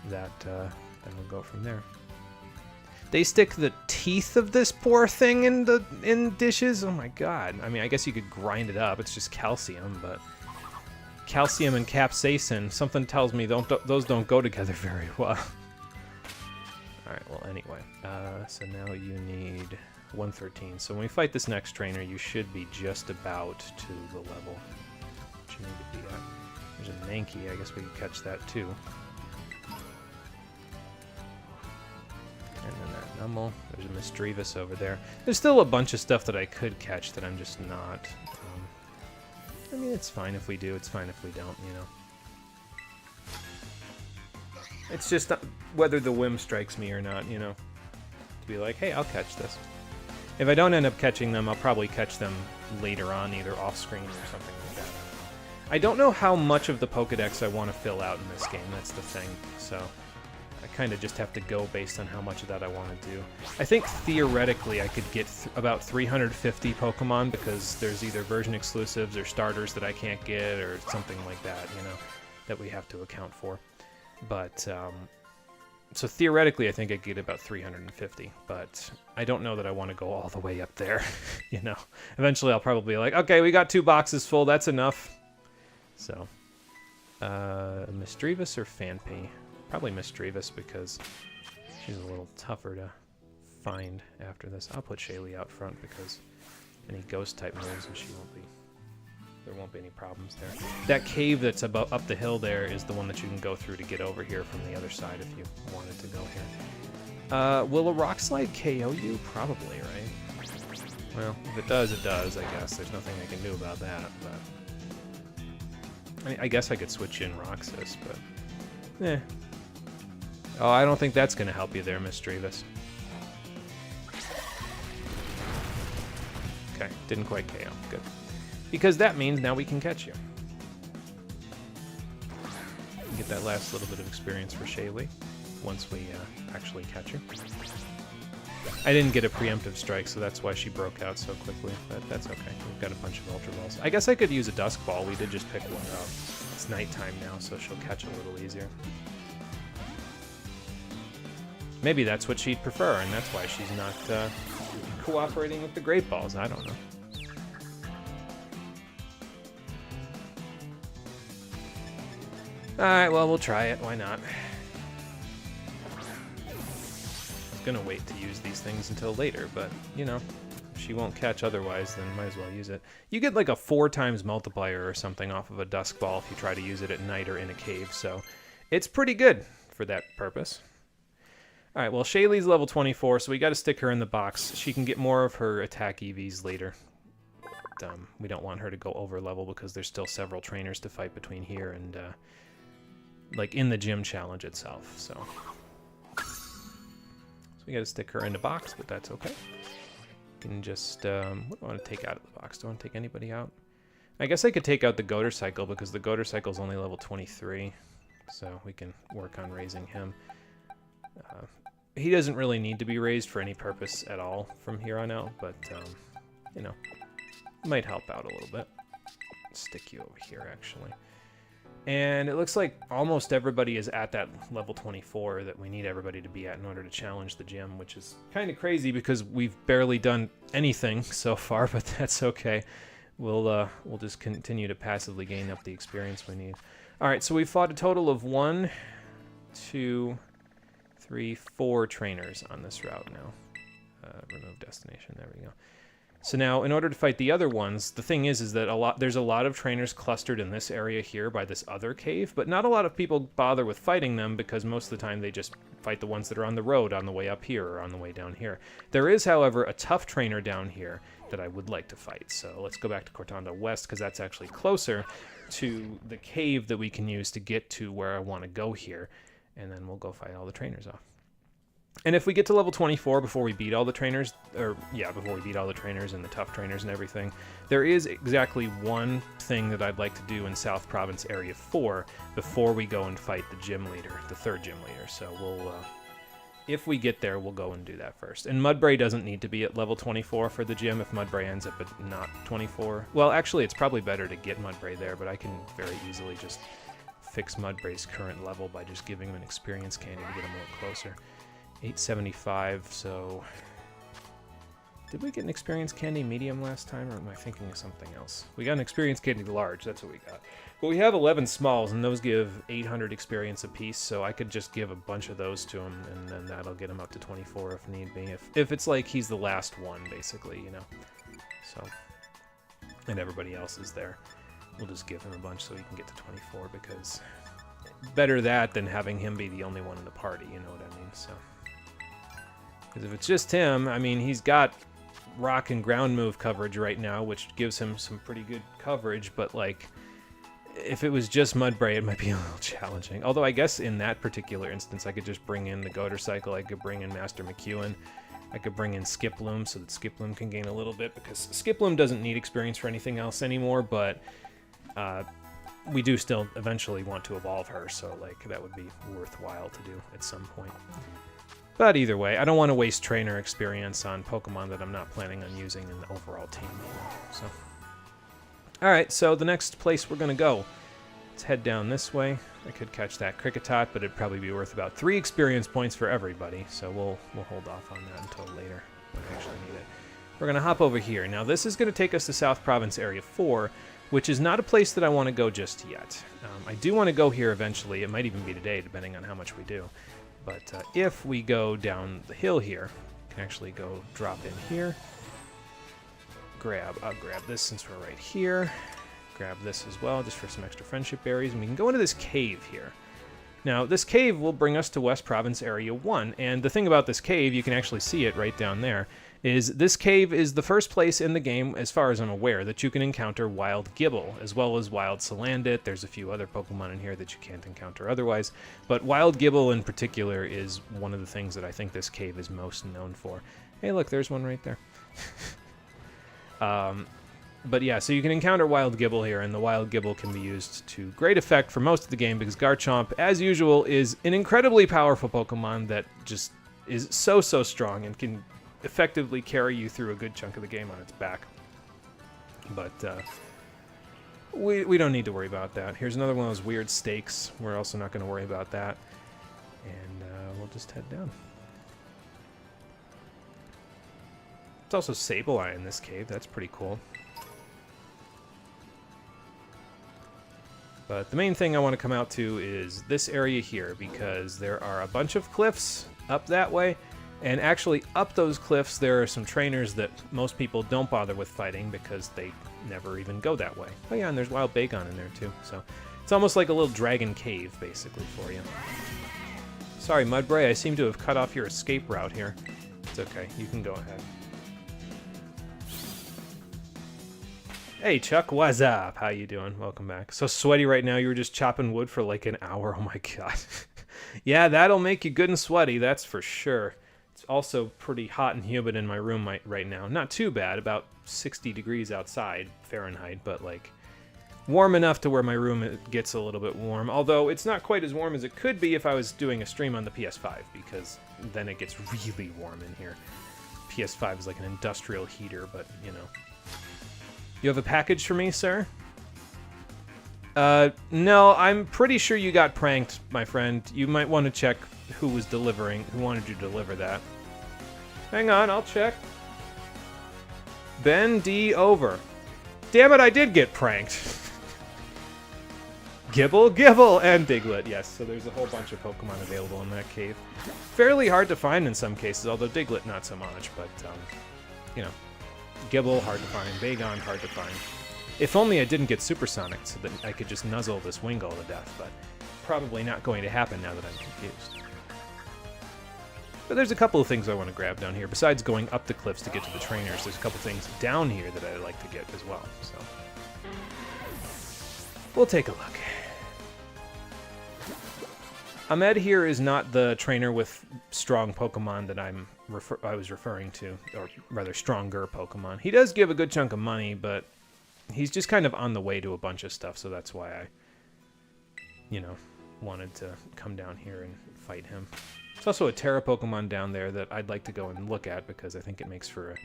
that then we'll go from there. They stick the teeth of this poor thing in dishes? Oh my god. I mean, I guess you could grind it up. It's just calcium, but calcium and capsaicin, something tells me those don't go together very well. Alright, well, anyway. So now you need 113. So when we fight this next trainer, you should be just about to the level that you need to be at. There's a Mankey. I guess we could catch that too. And then that Numble. There's a Misdreavus over there. There's still a bunch of stuff that I could catch that I'm just not. I mean, it's fine if we do. It's fine if we don't, you know. It's just whether the whim strikes me or not, you know. To be like, hey, I'll catch this. If I don't end up catching them, I'll probably catch them later on, either off-screen or something like that. I don't know how much of the Pokedex I want to fill out in this game. That's the thing. So I kind of just have to go based on how much of that I want to do. I think theoretically I could get about 350 Pokemon because there's either version exclusives or starters that I can't get or something like that, you know, that we have to account for. But, so theoretically I think I get about 350, but I don't know that I want to go all the way up there, you know. Eventually I'll probably be like, okay, we got 2 boxes full, that's enough. So, Misdreavus or Phanpy? Probably Misdreavus because she's a little tougher to find after this. I'll put Shaylee out front because any ghost type moves and there won't be any problems there. That cave that's up the hill there is the one that you can go through to get over here from the other side if you wanted to go here. Will a rock slide KO you? Probably, right? Well, if it does, it does, I guess. There's nothing I can do about that, but... I guess I could switch in Roxas, but... Eh. Oh, I don't think that's going to help you there, Misdreavus. Okay, didn't quite KO. Good. Because that means now we can catch you. Get that last little bit of experience for Shaylee once we actually catch her. I didn't get a preemptive strike, so that's why she broke out so quickly, but that's okay. We've got a bunch of Ultra Balls. I guess I could use a Dusk Ball. We did just pick one up. It's nighttime now, so she'll catch a little easier. Maybe that's what she'd prefer, and that's why she's not cooperating with the Great Balls. I don't know. Alright, well, we'll try it. Why not? I was gonna wait to use these things until later, but, you know, if she won't catch otherwise, then might as well use it. You get like a 4 times multiplier or something off of a Dusk Ball if you try to use it at night or in a cave, so it's pretty good for that purpose. Alright, well, Shaylee's level 24, so we gotta stick her in the box. She can get more of her attack EVs later. But, we don't want her to go over level because there's still several trainers to fight between here and, like, in the gym challenge itself, so we gotta stick her in the box, but that's okay. You can just, what do I want to take out of the box? Do I want to take anybody out? I guess I could take out the Goater Cycle because the Goater Cycle's only level 23, so we can work on raising him. He doesn't really need to be raised for any purpose at all from here on out, but, you know, might help out a little bit. Stick you over here, actually. And it looks like almost everybody is at that level 24 that we need everybody to be at in order to challenge the gym, which is kind of crazy because we've barely done anything so far, but that's okay. We'll just continue to passively gain up the experience we need. All right, so we've fought a total of 1, 2, 3, 4 trainers on this route now. Remove destination, there we go. So now, in order to fight the other ones, the thing is that there's a lot of trainers clustered in this area here by this other cave, but not a lot of people bother with fighting them because most of the time they just fight the ones that are on the road on the way up here or on the way down here. There is, however, a tough trainer down here that I would like to fight. So let's go back to Cortanda West because that's actually closer to the cave that we can use to get to where I want to go here, and then we'll go fight all the trainers off. And if we get to level 24 before we beat all the trainers, before we beat all the trainers and the tough trainers and everything, there is exactly one thing that I'd like to do in South Province Area 4 before we go and fight the gym leader, the third gym leader. So we'll, if we get there, we'll go and do that first. And Mudbray doesn't need to be at level 24 for the gym if Mudbray ends up at not 24. Well, actually, it's probably better to get Mudbray there, but I can very easily just fix Mudbray's current level by just giving him an experience candy to get him a little closer. 875, so... Did we get an experience candy medium last time, or am I thinking of something else? We got an experience candy large, that's what we got. But we have 11 smalls, and those give 800 experience apiece, so I could just give a bunch of those to him, and then that'll get him up to 24 if need be. If it's like he's the last one, basically, you know. So, and everybody else is there. We'll just give him a bunch so he can get to 24, because better that than having him be the only one in the party, you know what I mean, so... Because if it's just him, I mean, he's got rock and ground move coverage right now, which gives him some pretty good coverage, but, like, if it was just Mudbray, it might be a little challenging. Although I guess in that particular instance, I could just bring in the Goater Cycle, I could bring in Master McEwen, I could bring in Skiploom so that Skiploom can gain a little bit, because Skiploom doesn't need experience for anything else anymore, but we do still eventually want to evolve her, so, like, that would be worthwhile to do at some point. But either way, I don't want to waste trainer experience on Pokemon that I'm not planning on using in the overall team. So, alright, so the next place we're going to go. Let's head down this way. I could catch that Kricketot, but it'd probably be worth about 3 experience points for everybody. So we'll hold off on that until later when I actually need it. We're going to hop over here. Now this is going to take us to South Province Area 4, which is not a place that I want to go just yet. I do want to go here eventually. It might even be today, depending on how much we do. But if we go down the hill here, we can actually go drop in here. I'll grab this since we're right here. Grab this as well, just for some extra friendship berries. And we can go into this cave here. Now, this cave will bring us to West Province Area 1. And the thing about this cave, you can actually see it right down there, is this cave is the first place in the game, as far as I'm aware, that you can encounter Wild Gibble, as well as Wild Salandit. There's a few other Pokemon in here that you can't encounter otherwise, but Wild Gibble in particular is one of the things that I think this cave is most known for. Hey, look, there's one right there. But yeah, so you can encounter Wild Gibble here, and the Wild Gibble can be used to great effect for most of the game, because Garchomp, as usual, is an incredibly powerful Pokemon that just is so strong and can effectively carry you through a good chunk of the game on its back. But we don't need to worry about that. Here's another one of those weird stakes. We're also not going to worry about that. And we'll just head down. It's also Sableye in this cave. That's pretty cool. But the main thing I want to come out to is this area here, because there are a bunch of cliffs up that way. And actually, up those cliffs, there are some trainers that most people don't bother with fighting because they never even go that way. Oh yeah, and there's Wild Bagon in there too. So it's almost like a little dragon cave, basically, for you. Sorry, Mudbray, I seem to have cut off your escape route here. It's okay, you can go ahead. Hey, Chuck, what's up? How you doing? Welcome back. So sweaty right now, you were just chopping wood for like an hour. Oh my god. Yeah, that'll make you good and sweaty, that's for sure. It's also pretty hot and humid in my room right now. Not too bad, about 60 degrees outside Fahrenheit, but like warm enough to where my room gets a little bit warm. Although it's not quite as warm as it could be if I was doing a stream on the PS5, because then it gets really warm in here. PS5 is like an industrial heater, but you know. You have a package for me, sir? No, I'm pretty sure you got pranked, my friend. You might want to check who was delivering, who wanted you to deliver that. Hang on, I'll check. Ben D. Over. Damn it, I did get pranked. Gibble, Gibble, and Diglett, yes. So there's a whole bunch of Pokemon available in that cave. Fairly hard to find in some cases, although Diglett not so much, but, you know. Gibble, hard to find. Bagon, hard to find. If only I didn't get supersonic so that I could just nuzzle this Wingull to death, but probably not going to happen now that I'm confused. But there's a couple of things I want to grab down here. Besides going up the cliffs to get to the trainers, there's a couple things down here that I'd like to get as well. So we'll take a look. Ahmed here is not the trainer with strong Pokemon that I was referring to, or rather stronger Pokemon. He does give a good chunk of money, but he's just kind of on the way to a bunch of stuff, so that's why I, you know, wanted to come down here and fight him. There's also a Terra Pokemon down there that I'd like to go and look at because I think it makes for a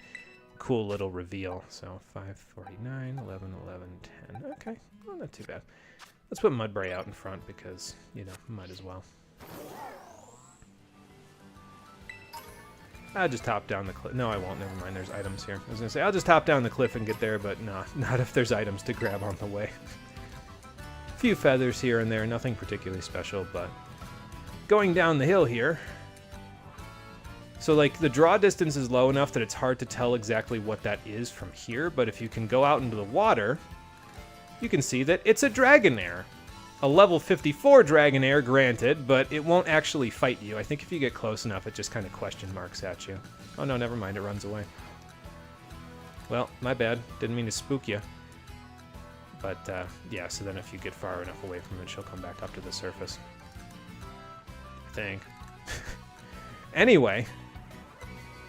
cool little reveal. So 549, 11, 11, 10. Okay, well, not too bad. Let's put Mudbray out in front because, you know, might as well. I'll just hop down the cliff. No, I won't. Never mind. There's items here. I was going to say, I'll just hop down the cliff and get there, but no, not if there's items to grab on the way. A few feathers here and there. Nothing particularly special, but going down the hill here. So, like, the draw distance is low enough that it's hard to tell exactly what that is from here, but if you can go out into the water, you can see that it's a Dragonair. A level 54 Dragonair, granted, but it won't actually fight you. I think if you get close enough, it just kind of question marks at you. Oh no, never mind, it runs away. Well, my bad. Didn't mean to spook you. But, yeah, so then if you get far enough away from it, she'll come back up to the surface. I think. Anyway,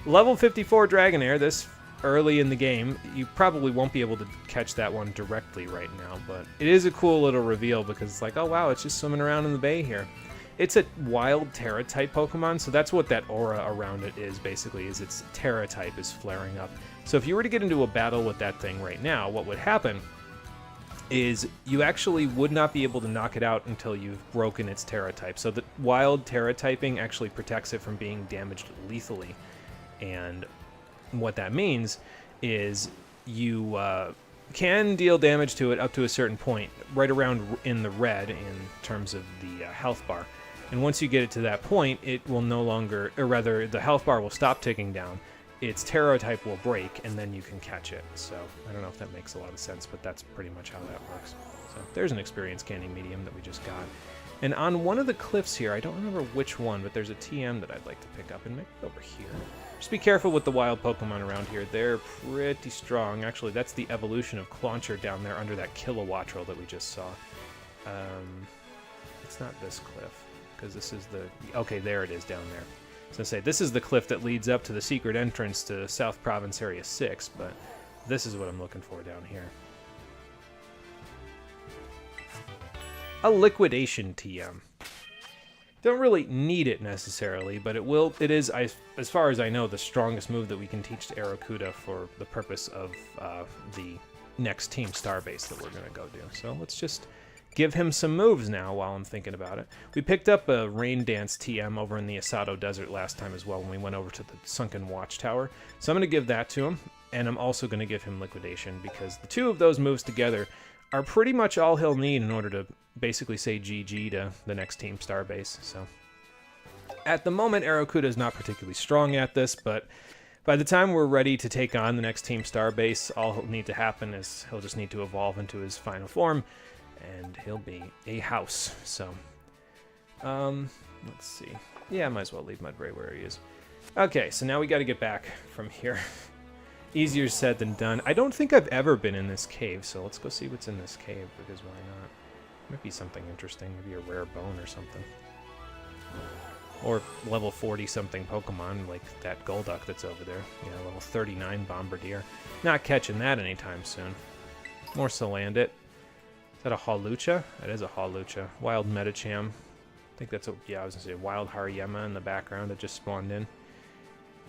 level 54 Dragonair, this early in the game, you probably won't be able to catch that one directly right now, but it is a cool little reveal because it's like, oh wow, it's just swimming around in the bay here. It's a wild Terra type Pokemon, so that's what that aura around it is basically, is its Terra type is flaring up. So if you were to get into a battle with that thing right now, what would happen is you actually would not be able to knock it out until you've broken its Terra type. So the wild Terra typing actually protects it from being damaged lethally, and what that means is you can deal damage to it up to a certain point, right around in the red in terms of the health bar. And once you get it to that point, it will no longer, or rather, the health bar will stop ticking down. Its Terra type will break, and then you can catch it. So I don't know if that makes a lot of sense, but that's pretty much how that works. So there's an experience candy medium that we just got. And on one of the cliffs here, I don't remember which one, but there's a TM that I'd like to pick up, and maybe over here. Just be careful with the wild Pokemon around here. They're pretty strong. Actually, that's the evolution of Clauncher down there under that Kilowattrel that we just saw. It's not this cliff, because this is the... Okay, there it is down there. I was going to say, this is the cliff that leads up to the secret entrance to South Province Area 6, but this is what I'm looking for down here. A Liquidation TM. Don't really need it necessarily, but it is, as far as I know, the strongest move that we can teach to Arrokuda for the purpose of the next Team Starbase that we're going to go do. So let's just give him some moves now while I'm thinking about it. We picked up a Rain Dance TM over in the Asado Desert last time as well when we went over to the Sunken Watchtower. So I'm going to give that to him, and I'm also going to give him Liquidation because the two of those moves together are pretty much all he'll need in order to basically say GG to the next Team Starbase. So at the moment, Arrokuda is not particularly strong at this, but by the time we're ready to take on the next Team Starbase, all he'll need to happen is he'll just need to evolve into his final form, and he'll be a house. So, let's see. Yeah, I might as well leave Mudbray where he is. Okay, so now we got to get back from here. Easier said than done. I don't think I've ever been in this cave, so let's go see what's in this cave, because why not? Might be something interesting, maybe a rare bone or something. Or level 40-something Pokemon, like that Golduck that's over there. Yeah, level 39 Bombardier. Not catching that anytime soon. More Salandit. Is that a Hawlucha? That is a Hawlucha. Wild Medicham. I think that's a, yeah, I was going to say Wild Hariyama in the background that just spawned in.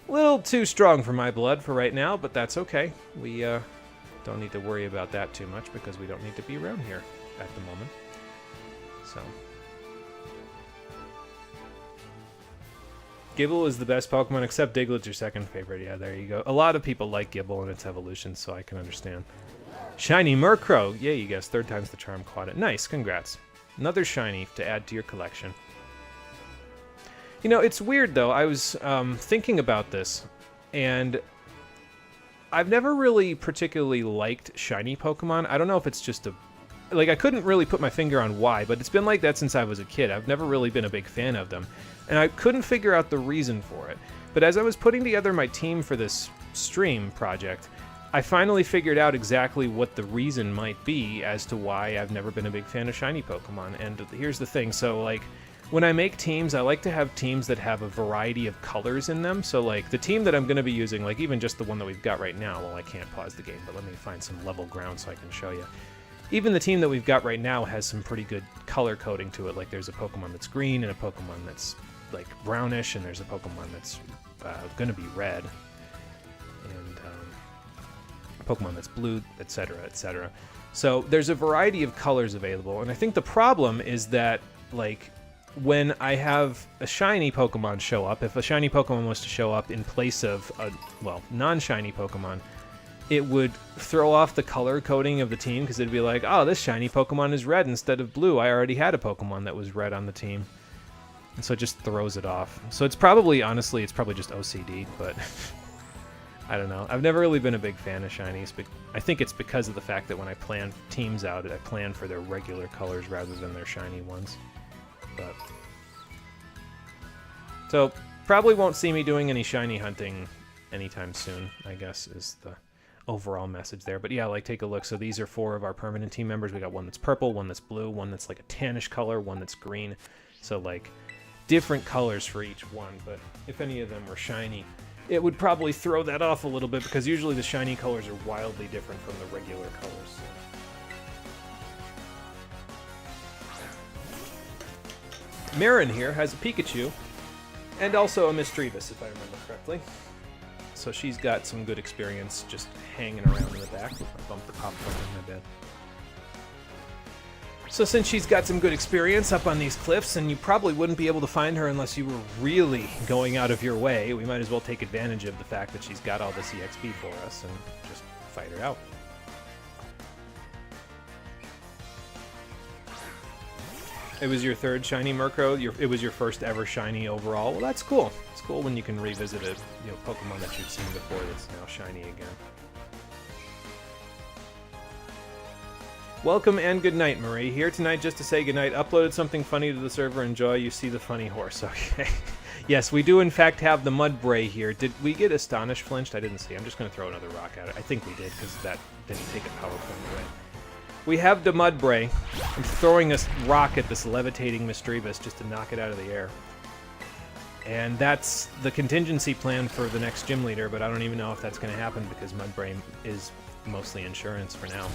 A little too strong for my blood for right now, but that's okay. We don't need to worry about that too much because we don't need to be around here at the moment. So, Gibble is the best Pokemon, except Diglett's your second favorite. Yeah, there you go. A lot of people like Gibble and its evolution, so I can understand. Shiny Murkrow! Yeah, you guessed. Third time's the charm. Caught it. Nice, congrats. Another shiny to add to your collection. You know, it's weird, though. I was thinking about this, and I've never really particularly liked shiny Pokemon. I don't know if it's just a... Like, I couldn't really put my finger on why, but it's been like that since I was a kid. I've never really been a big fan of them. And I couldn't figure out the reason for it. But as I was putting together my team for this stream project, I finally figured out exactly what the reason might be as to why I've never been a big fan of shiny Pokemon. And here's the thing. So, like, when I make teams, I like to have teams that have a variety of colors in them. So, like, the team that I'm going to be using, like, even just the one that we've got right now, well, I can't pause the game, but let me find some level ground so I can show you. Even the team that we've got right now has some pretty good color coding to it. Like, there's a Pokemon that's green and a Pokemon that's, like, brownish, and there's a Pokemon that's going to be red. And a Pokemon that's blue, etc., etc. So there's a variety of colors available, and I think the problem is that, like, when I have a shiny Pokemon show up, if a shiny Pokemon was to show up in place of a, well, non-shiny Pokemon, it would throw off the color coding of the team, because it'd be like, oh, this shiny Pokemon is red instead of blue. I already had a Pokemon that was red on the team. And so it just throws it off. So it's probably, honestly, it's probably just OCD, but I don't know. I've never really been a big fan of shinies, but I think it's because of the fact that when I plan teams out, I plan for their regular colors rather than their shiny ones. But so probably won't see me doing any shiny hunting anytime soon, I guess, is the overall message there. But yeah, like, take a look. So these are 4 of our permanent team members. We got one that's purple, one that's blue, one that's like a tannish color, one that's green. So, like, different colors for each one. But if any of them were shiny, it would probably throw that off a little bit, because usually the shiny colors are wildly different from the regular colors. Marin here has a Pikachu and also a Misdreavus, if I remember correctly. So she's got some good experience just hanging around in the back. I bumped the popcorn in my bed. So since she's got some good experience up on these cliffs, and you probably wouldn't be able to find her unless you were really going out of your way, we might as well take advantage of the fact that she's got all this EXP for us and just fight her out. It was your 3rd shiny Murkrow. It was your first ever shiny overall. Well, that's cool. It's cool when you can revisit a Pokemon that you've seen before that's now shiny again. Welcome and good night, Marie. Here tonight just to say goodnight. Uploaded something funny to the server. Enjoy. You see the funny horse. Okay. Yes, we do in fact have the Mudbray here. Did we get Astonished Flinched? I didn't see. I'm just going to throw another rock at it. I think we did, because that didn't take a power point away. We have the Mudbray. I'm throwing a rock at this levitating Misdreavus just to knock it out of the air. And that's the contingency plan for the next gym leader, but I don't even know if that's going to happen, because Mudbray is mostly insurance for now.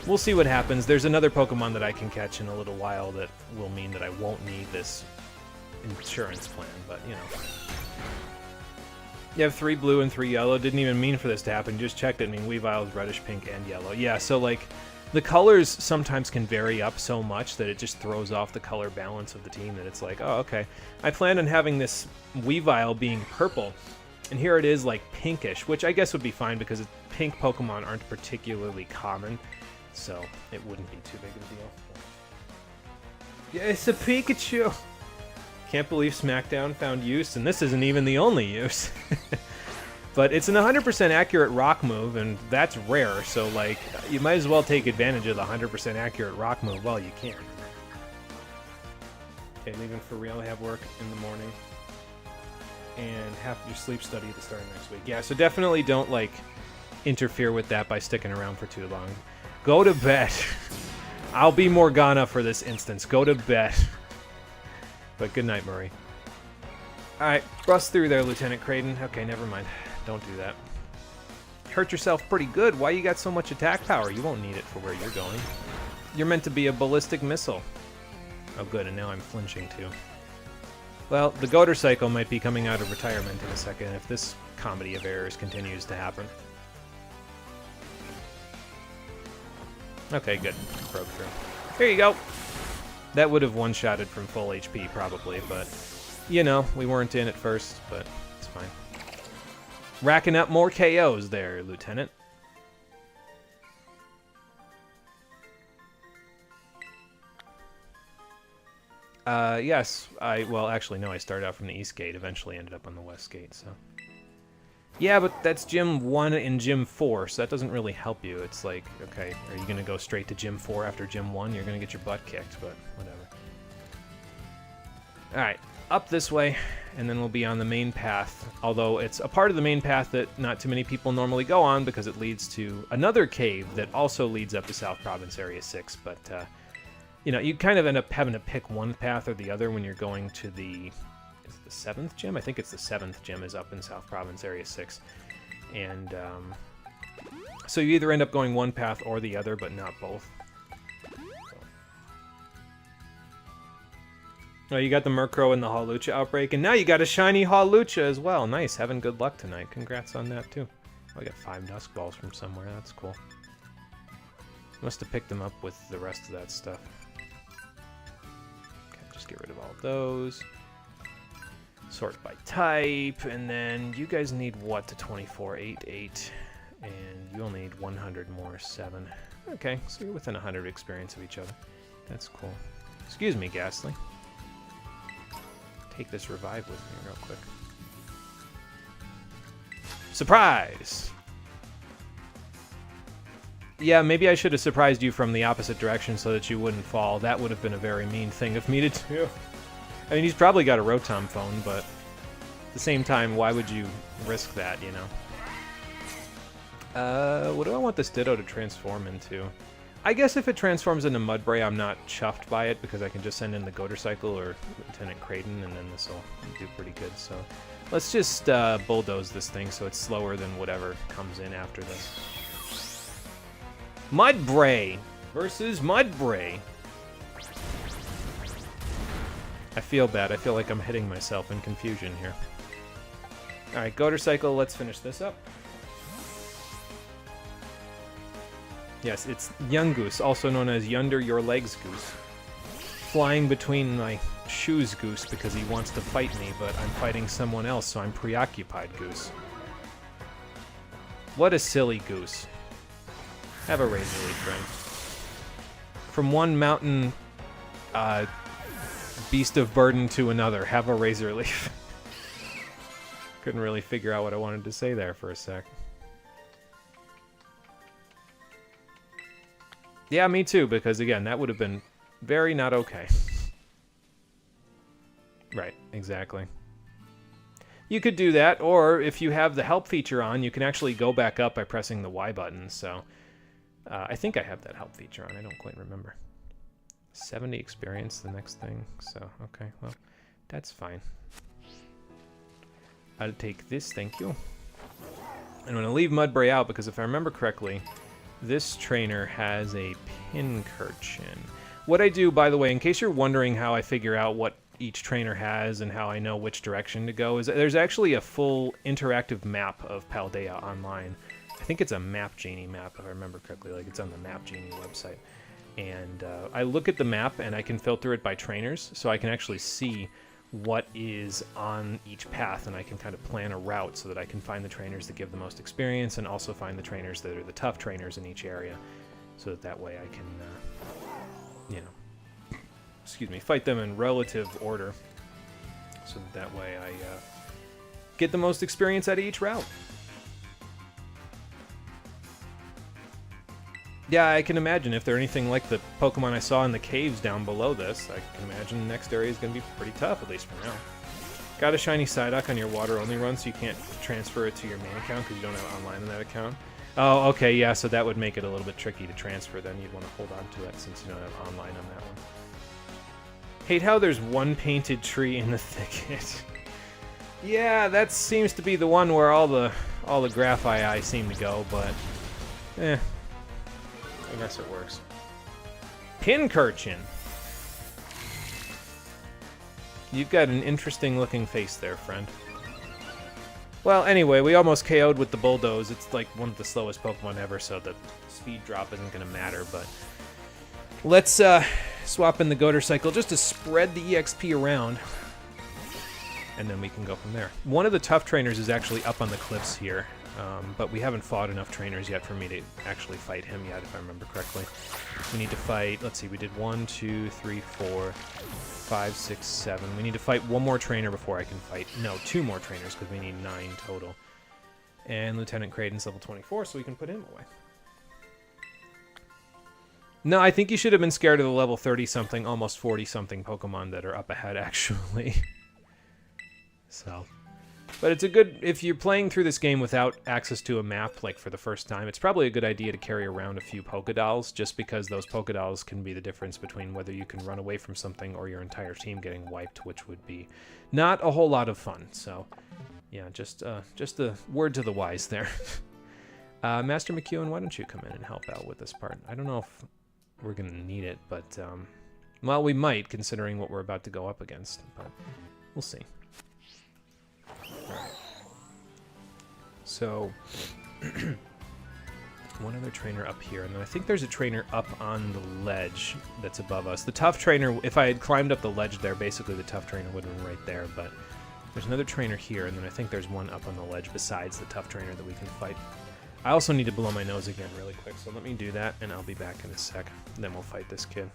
We'll see what happens. There's another Pokemon that I can catch in a little while that will mean that I won't need this insurance plan, but, you know. You have 3 blue and 3 yellow. Didn't even mean for this to happen. Just checked it. I mean, Weavile is reddish pink and yellow. Yeah, so, like, the colors sometimes can vary up so much that it just throws off the color balance of the team, that it's like, oh, okay. I planned on having this Weavile being purple, and here it is, like, pinkish, which I guess would be fine, because pink Pokemon aren't particularly common, so it wouldn't be too big of a deal. Yeah, it's a Pikachu! Can't believe SmackDown found use, and this isn't even the only use. But it's an 100% accurate rock move, and that's rare, so, like, you might as well take advantage of the 100% accurate rock move while you can. Okay, leaving for real. I have work in the morning. And have to do sleep study at the start of next week. Yeah, so definitely don't, like, interfere with that by sticking around for too long. Go to bed. I'll be Morgana for this instance. Go to bed. But good night, Murray. Alright, bust through there, Lieutenant Creighton. Okay, never mind. Don't do that. Hurt yourself pretty good. Why you got so much attack power? You won't need it for where you're going. You're meant to be a ballistic missile. Oh good, and now I'm flinching too. Well, the Goater Cycle might be coming out of retirement in a second if this comedy of errors continues to happen. Okay, good. Broke through. Here you go. That would have one-shotted from full HP probably, but, you know, we weren't in at first, but it's fine. Racking up more KOs there, Lieutenant. Yes, well, actually, no, I started out from the East Gate, eventually ended up on the West Gate, so. Yeah, but that's Gym 1 and Gym 4, so that doesn't really help you. It's like, okay, are you going to go straight to Gym 4 after Gym 1? You're going to get your butt kicked, but whatever. Alright, up this way, and then we'll be on the main path. Although it's a part of the main path that not too many people normally go on because it leads to another cave that also leads up to South Province Area 6. But, you know, you kind of end up having to pick one path or the other when you're going to the... Is it the 7th gym? I think it's the 7th gym is up in South Province Area 6. And, so you either end up going one path or the other, but not both. Oh, you got the Murkrow and the Hawlucha outbreak, and now you got a shiny Hawlucha as well. Nice, having good luck tonight. Congrats on that, too. Oh, I got 5 Dusk Balls from somewhere. That's cool. Must have picked them up with the rest of that stuff. Okay, just get rid of all those. Sort by type, and then you guys need what to 24? 8, 8, and you only need 100 more, 7. Okay, so you're within 100 experience of each other. That's cool. Excuse me, Ghastly. Take this revive with me real quick. Surprise! Yeah, maybe I should have surprised you from the opposite direction so that you wouldn't fall. That would have been a very mean thing of me to do. I mean, he's probably got a Rotom phone, but at the same time, why would you risk that, you know? What do I want this Ditto to transform into? I guess if it transforms into Mudbray, I'm not chuffed by it because I can just send in the Goater Cycle or Lieutenant Kraden, and then this will do pretty good. So let's just bulldoze this thing so it's slower than whatever comes in after this. Mudbray versus Mudbray. I feel bad. I feel like I'm hitting myself in confusion here. Alright, Goater Cycle, let's finish this up. Yes, it's Yungoos, also known as Yunder Your Legs Goose. Flying between my shoes Goose because he wants to fight me, but I'm fighting someone else, so I'm preoccupied Goose. What a silly Goose. Have a Razor Leaf, friend. From one mountain beast of burden to another, have a Razor Leaf. Couldn't really figure out what I wanted to say there for a sec. Yeah, me too, because again, that would have been very not okay. Right, exactly. You could do that, or if you have the help feature on, you can actually go back up by pressing the Y button, so... I think I have that help feature on, I don't quite remember. 70 experience, the next thing, so, okay, well, that's fine. I'll take this, thank you. I'm going to leave Mudbray out, because if I remember correctly... This trainer has a Pincurchin. What I do, by the way, in case you're wondering how I figure out what each trainer has and how I know which direction to go, is there's actually a full interactive map of Paldea online. I think it's a Map Genie map, if I remember correctly. Like, it's on the Map Genie website. And I look at the map, and I can filter it by trainers, so I can actually see what is on each path, and I can kind of plan a route so that I can find the trainers that give the most experience and also find the trainers that are the tough trainers in each area, so that way I can, you know, excuse me, fight them in relative order, so that way I get the most experience out of each route. Yeah, I can imagine if they're anything like the Pokemon I saw in the caves down below this, I can imagine the next area is going to be pretty tough, at least for now. Got a shiny Psyduck on your water-only run, so you can't transfer it to your main account because you don't have online on that account. Oh, okay, yeah, so that would make it a little bit tricky to transfer, then you'd want to hold on to it since you don't have online on that one. Hate how there's one painted tree in the thicket. Yeah, that seems to be the one where all the Graphii seem to go, but I guess it works. Pincurchin. You've got an interesting looking face there, friend. Well, anyway, we almost KO'd with the Bulldoze. It's like one of the slowest Pokemon ever, so the speed drop isn't going to matter, but let's swap in the Goater Cycle just to spread the EXP around, and then we can go from there. One of the tough trainers is actually up on the cliffs here. But we haven't fought enough trainers yet for me to actually fight him yet, if I remember correctly. We need to fight, let's see, we did 1, 2, 3, 4, 5, 6, 7. We need to fight one more trainer before I can fight, no, 2 more trainers, because we need 9 total. And Lieutenant Creighton's level 24, so we can put him away. No, I think you should have been scared of the level 30-something, almost 40-something Pokemon that are up ahead, actually. So... But it's a good, if you're playing through this game without access to a map, like for the first time, it's probably a good idea to carry around a few Pokédolls, just because those Pokédolls can be the difference between whether you can run away from something or your entire team getting wiped, which would be not a whole lot of fun. So, yeah, just a word to the wise there. Master McEwen, why don't you come in and help out with this part? I don't know if we're going to need it, but, well, we might, considering what we're about to go up against, but we'll see. Alright. So, one other trainer up here, and then I think there's a trainer up on the ledge that's above us. The tough trainer, if I had climbed up the ledge there, basically the tough trainer would have been right there, but there's another trainer here, and then I think there's one up on the ledge besides the tough trainer that we can fight. I also need to blow my nose again really quick, so let me do that, and I'll be back in a sec. Then we'll fight this kid.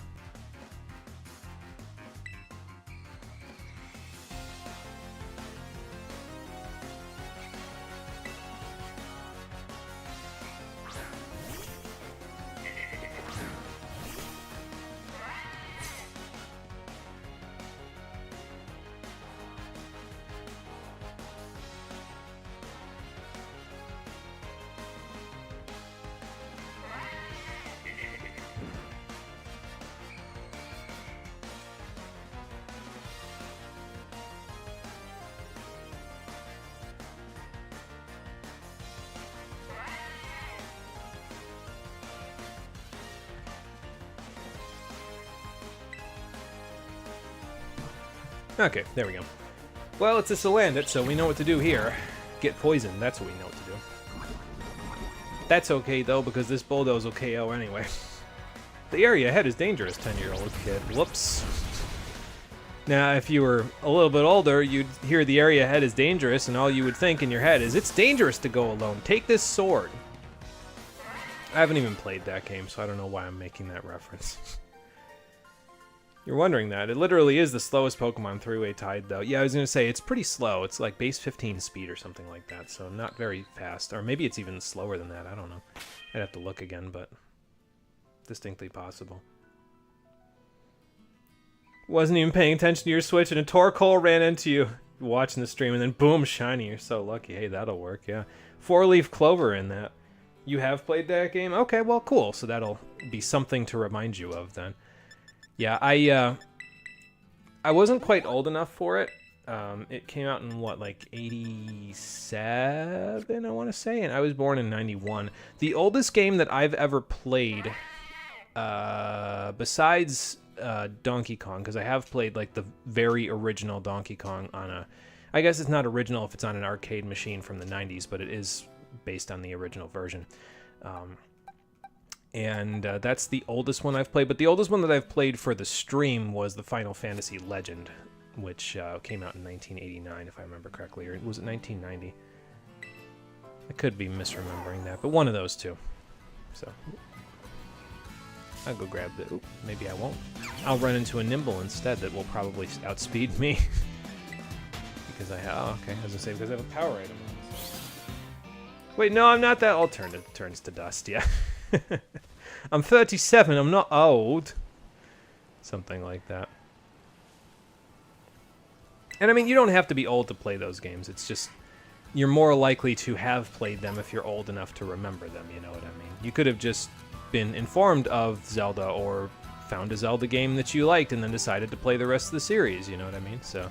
Okay, there we go. Well, it's a Salandit, so we know what to do here. Get poisoned, that's what we know what to do. That's okay, though, because this Bulldoze will KO anyway. The area ahead is dangerous, 10-year-old kid. Whoops. Now, if you were a little bit older, you'd hear the area ahead is dangerous, and all you would think in your head is, it's dangerous to go alone. Take this sword. I haven't even played that game, so I don't know why I'm making that reference. You're wondering that. It literally is the slowest Pokemon three-way tied, though. Yeah, I was going to say, it's pretty slow. It's like base 15 speed or something like that, so not very fast. Or maybe it's even slower than that. I don't know. I'd have to look again, but distinctly possible. Wasn't even paying attention to your Switch, and a Torkoal ran into you watching the stream, and then boom, shiny. You're so lucky. Hey, that'll work, yeah. 4-leaf clover in that. You have played that game? Okay, well, cool. So that'll be something to remind you of, then. Yeah, I wasn't quite old enough for it. It came out in, what, like 87, I want to say? And I was born in 91. The oldest game that I've ever played, besides Donkey Kong, because I have played, like, the very original Donkey Kong on a... I guess it's not original if it's on an arcade machine from the 90s, but it is based on the original version. And that's the oldest one I've played. But the oldest one that I've played for the stream was the Final Fantasy Legend, which came out in 1989, if I remember correctly. Or was it 1990? I could be misremembering that, but one of those two. So I'll go grab the... Oop, maybe I won't. I'll run into a Nimble instead that will probably outspeed me. Because I have... Oh, okay. I was going to say, because I have a power item. Wait, no, I'm not that... I'll turn it turns to dust, yeah. I'm 37, I'm not old. Something like that. And I mean, you don't have to be old to play those games. It's just, you're more likely to have played them if you're old enough to remember them, you know what I mean? You could have just been informed of Zelda or found a Zelda game that you liked and then decided to play the rest of the series, you know what I mean? So,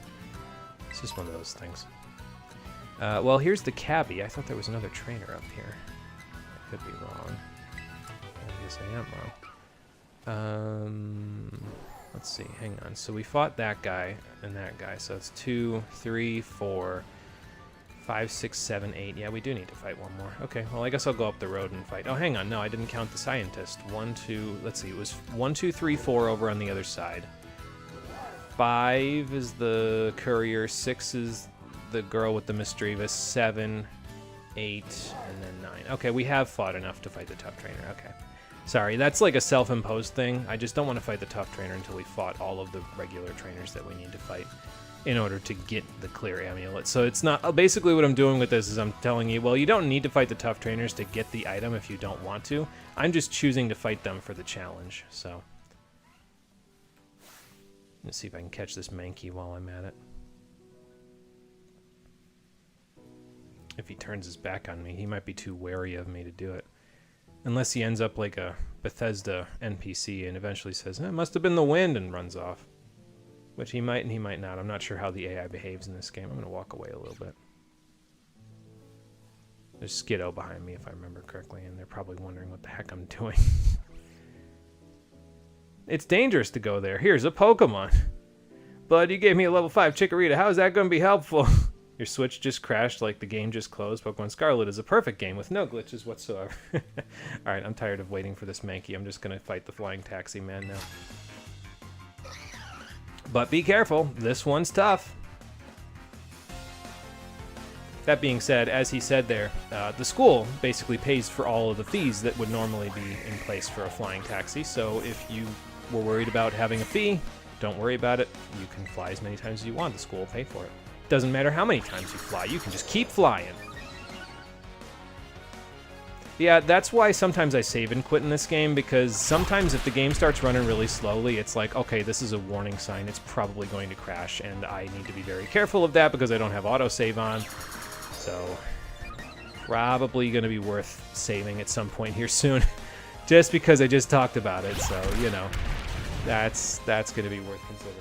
it's just one of those things. Well, here's the cabbie. I thought there was another trainer up here. I could be wrong. I guess I am wrong. Let's see, hang on. So we fought that guy and that guy. So it's 2, 3, 4, 5, 6, 7, 8. Yeah, we do need to fight one more. Okay, well, I guess I'll go up the road and fight. Oh, hang on. No, I didn't count the scientist. 1, 2, let's see. It was 1, 2, 3, 4 over on the other side. 5 is the courier. 6 is the girl with the mischievous. 7, 8, and then 9. Okay, we have fought enough to fight the tough trainer. Okay. Sorry, that's like a self-imposed thing. I just don't want to fight the tough trainer until we fought all of the regular trainers that we need to fight. in order to get the clear amulet. So it's not... Basically what I'm doing with this is I'm telling you, well, you don't need to fight the tough trainers to get the item if you don't want to. I'm just choosing to fight them for the challenge, so... Let's see if I can catch this Mankey while I'm at it. If he turns his back on me, he might be too wary of me to do it. Unless he ends up like a Bethesda NPC and eventually says, it must have been the wind, and runs off. Which he might and he might not. I'm not sure how the AI behaves in this game. I'm going to walk away a little bit. There's Skiddo behind me, if I remember correctly, and they're probably wondering what the heck I'm doing. It's dangerous to go there. Here's a Pokemon. Bud, you gave me a level 5 Chikorita. How is that going to be helpful? Your Switch just crashed like the game just closed. Pokemon Scarlet is a perfect game with no glitches whatsoever. Alright, I'm tired of waiting for this Mankey. I'm just going to fight the Flying Taxi Man now. But be careful. This one's tough. That being said, as he said there, the school basically pays for all of the fees that would normally be in place for a flying taxi. So if you were worried about having a fee, don't worry about it. You can fly as many times as you want. The school will pay for it. Doesn't matter how many times you fly. You can just keep flying. Yeah, that's why sometimes I save and quit in this game, because sometimes if the game starts running really slowly, it's like, okay, this is a warning sign. It's probably going to crash, and I need to be very careful of that because I don't have autosave on. So, probably going to be worth saving at some point here soon, just because I just talked about it. So, you know, that's going to be worth considering.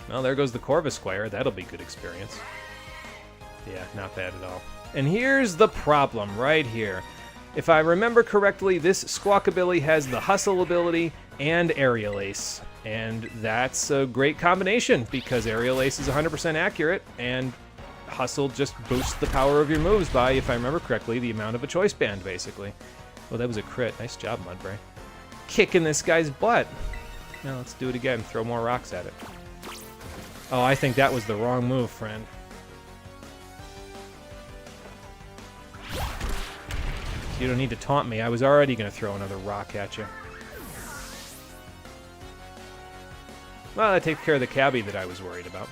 Well, there goes the Corvisquire. That'll be good experience. Yeah, not bad at all. And here's the problem right here. If I remember correctly, this Squawkabilly has the Hustle ability and Aerial Ace. And that's a great combination because Aerial Ace is 100% accurate and Hustle just boosts the power of your moves by, if I remember correctly, the amount of a choice band, basically. Oh, that was a crit. Nice job, Mudbray. Kicking this guy's butt. Now let's do it again. Throw more rocks at it. Oh, I think that was the wrong move, friend. You don't need to taunt me. I was already going to throw another rock at you. Well, that takes care of the cabbie that I was worried about.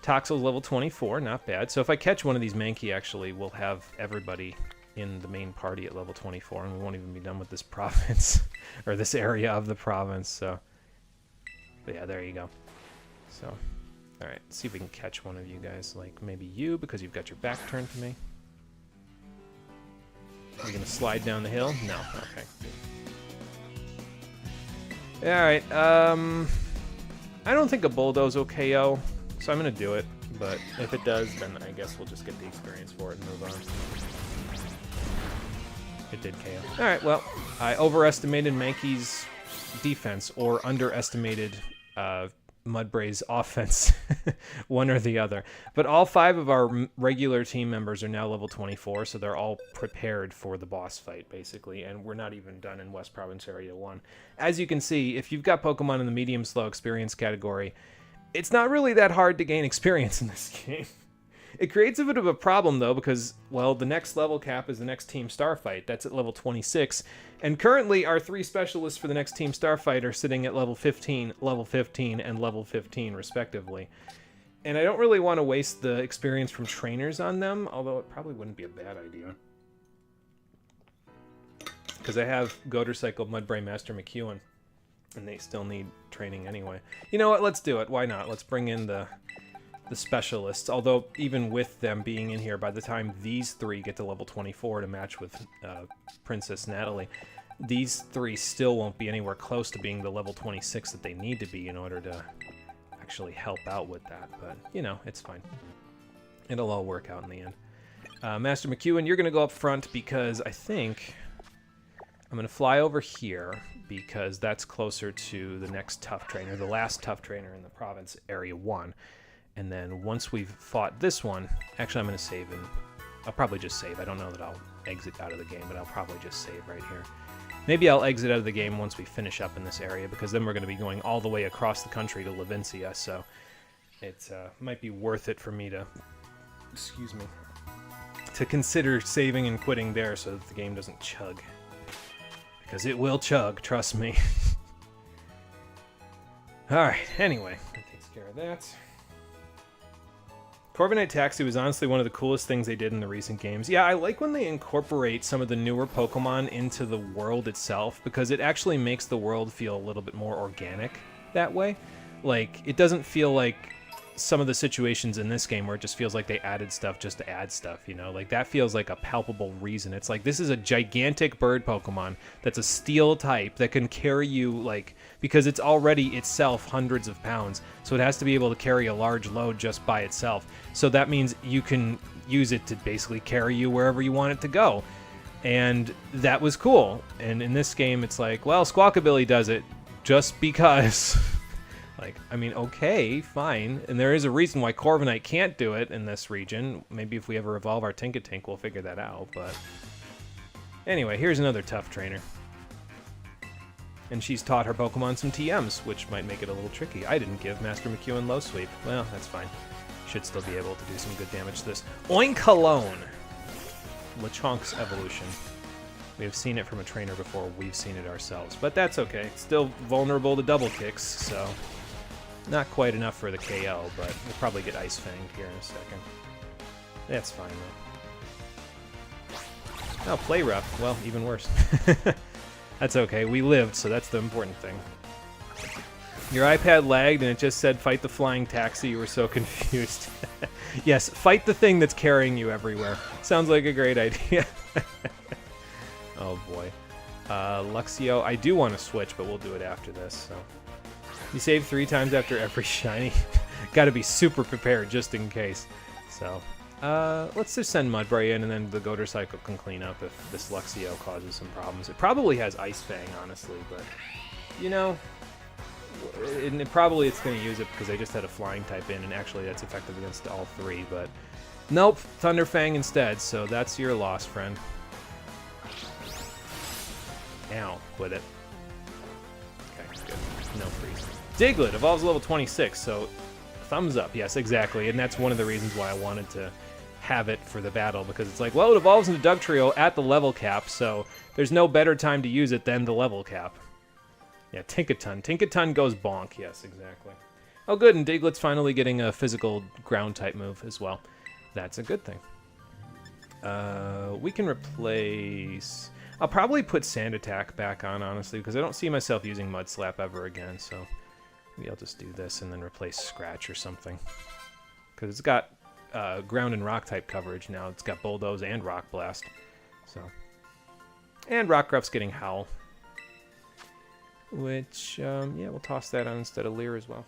Toxel's level 24, not bad. So if I catch one of these Mankey, actually, we'll have everybody in the main party at level 24, and we won't even be done with this province, or this area of the province, so... But yeah, there you go. So, alright, let's see if we can catch one of you guys, like maybe you, because you've got your back turned to me. Are you going to slide down the hill? No, okay. Alright, I don't think a Bulldoze will KO, so I'm going to do it, but if it does, then I guess we'll just get the experience for it and move on. It did KO. Alright, well, I overestimated Mankey's defense, or underestimated Mudbray's offense, one or the other. But all 5 of our regular team members are now level 24, so they're all prepared for the boss fight, basically, and we're not even done in West Province Area 1. As you can see, if you've got Pokemon in the medium-slow experience category, it's not really that hard to gain experience in this game. It creates a bit of a problem, though, because, well, the next level cap is the next Team Starfight. That's at level 26. And currently, our 3 specialists for the next Team Starfight are sitting at level 15, and level 15, respectively. And I don't really want to waste the experience from trainers on them, although it probably wouldn't be a bad idea. Because I have Goatercycle, Mudbray, Master McEwen, and they still need training anyway. You know what? Let's do it. Why not? Let's bring in the specialists, although even with them being in here, by the time these 3 get to level 24 to match with Princess Natalie, these 3 still won't be anywhere close to being the level 26 that they need to be in order to actually help out with that, but, you know, it's fine. It'll all work out in the end. Master McEwen, you're going to go up front because I think I'm going to fly over here because that's closer to the next tough trainer, the last tough trainer in the province, Area 1. And then once we've fought this one, actually I'm going to save, and I'll probably just save. I don't know that I'll exit out of the game, but I'll probably just save right here. Maybe I'll exit out of the game once we finish up in this area, because then we're going to be going all the way across the country to Levincia, so it might be worth it for me to, excuse me, to consider saving and quitting there so that the game doesn't chug. Because it will chug, trust me. Alright, anyway, care of that. Corviknight Taxi was honestly one of the coolest things they did in the recent games. Yeah, I like when they incorporate some of the newer Pokemon into the world itself, because it actually makes the world feel a little bit more organic that way. Like, it doesn't feel like some of the situations in this game where it just feels like they added stuff just to add stuff, you know? Like, that feels like a palpable reason. It's like, this is a gigantic bird Pokemon that's a steel type that can carry you, like, because it's already itself hundreds of pounds, so it has to be able to carry a large load just by itself. So that means you can use it to basically carry you wherever you want it to go. And that was cool. And in this game, it's like, well, Squawkabilly does it just because... Like, I mean, okay, fine. And there is a reason why Corviknight can't do it in this region. Maybe if we ever evolve our Tinkatink, we'll figure that out, but... Anyway, here's another tough trainer. And she's taught her Pokemon some TMs, which might make it a little tricky. I didn't give Master McEwen Low Sweep. Well, that's fine. Should still be able to do some good damage to this. Oinkologne! Lechonk's evolution. We have seen it from a trainer before, we've seen it ourselves. But that's okay. It's still vulnerable to double kicks, so... Not quite enough for the KO, but we'll probably get Ice Fanged here in a second. That's fine, though. Oh, Play Rough. Well, even worse. That's okay. We lived, so that's the important thing. Your iPad lagged, and it just said, fight the flying taxi. You were so confused. Yes, fight the thing that's carrying you everywhere. Sounds like a great idea. Oh, boy. Luxio. I do want to switch, but we'll do it after this, so... You save 3 times after every shiny. Gotta be super prepared just in case. So, let's just send Mudbray in, and then the Goater Cycle can clean up if this Luxio causes some problems. It probably has Ice Fang, honestly, but, you know, probably it's going to use it because they just had a Flying type in, and actually that's effective against all 3, but nope, Thunder Fang instead, so that's your loss, friend. Ow, quit it. Okay, good. No freeze. Diglett evolves level 26, so thumbs up. Yes, exactly, and that's one of the reasons why I wanted to have it for the battle, because it's like, well, it evolves into Dugtrio at the level cap, so there's no better time to use it than the level cap. Yeah, Tinkaton. Tinkaton goes bonk. Yes, exactly. Oh, good, and Diglett's finally getting a physical ground-type move as well. That's a good thing. We can replace... I'll probably put Sand Attack back on, honestly, because I don't see myself using Mud Slap ever again, so maybe I'll just do this and then replace Scratch or something. Because it's got ground and rock type coverage now. It's got Bulldoze and Rock Blast. So, and Rockruff's getting Howl. Which, yeah, we'll toss that on instead of Leer as well.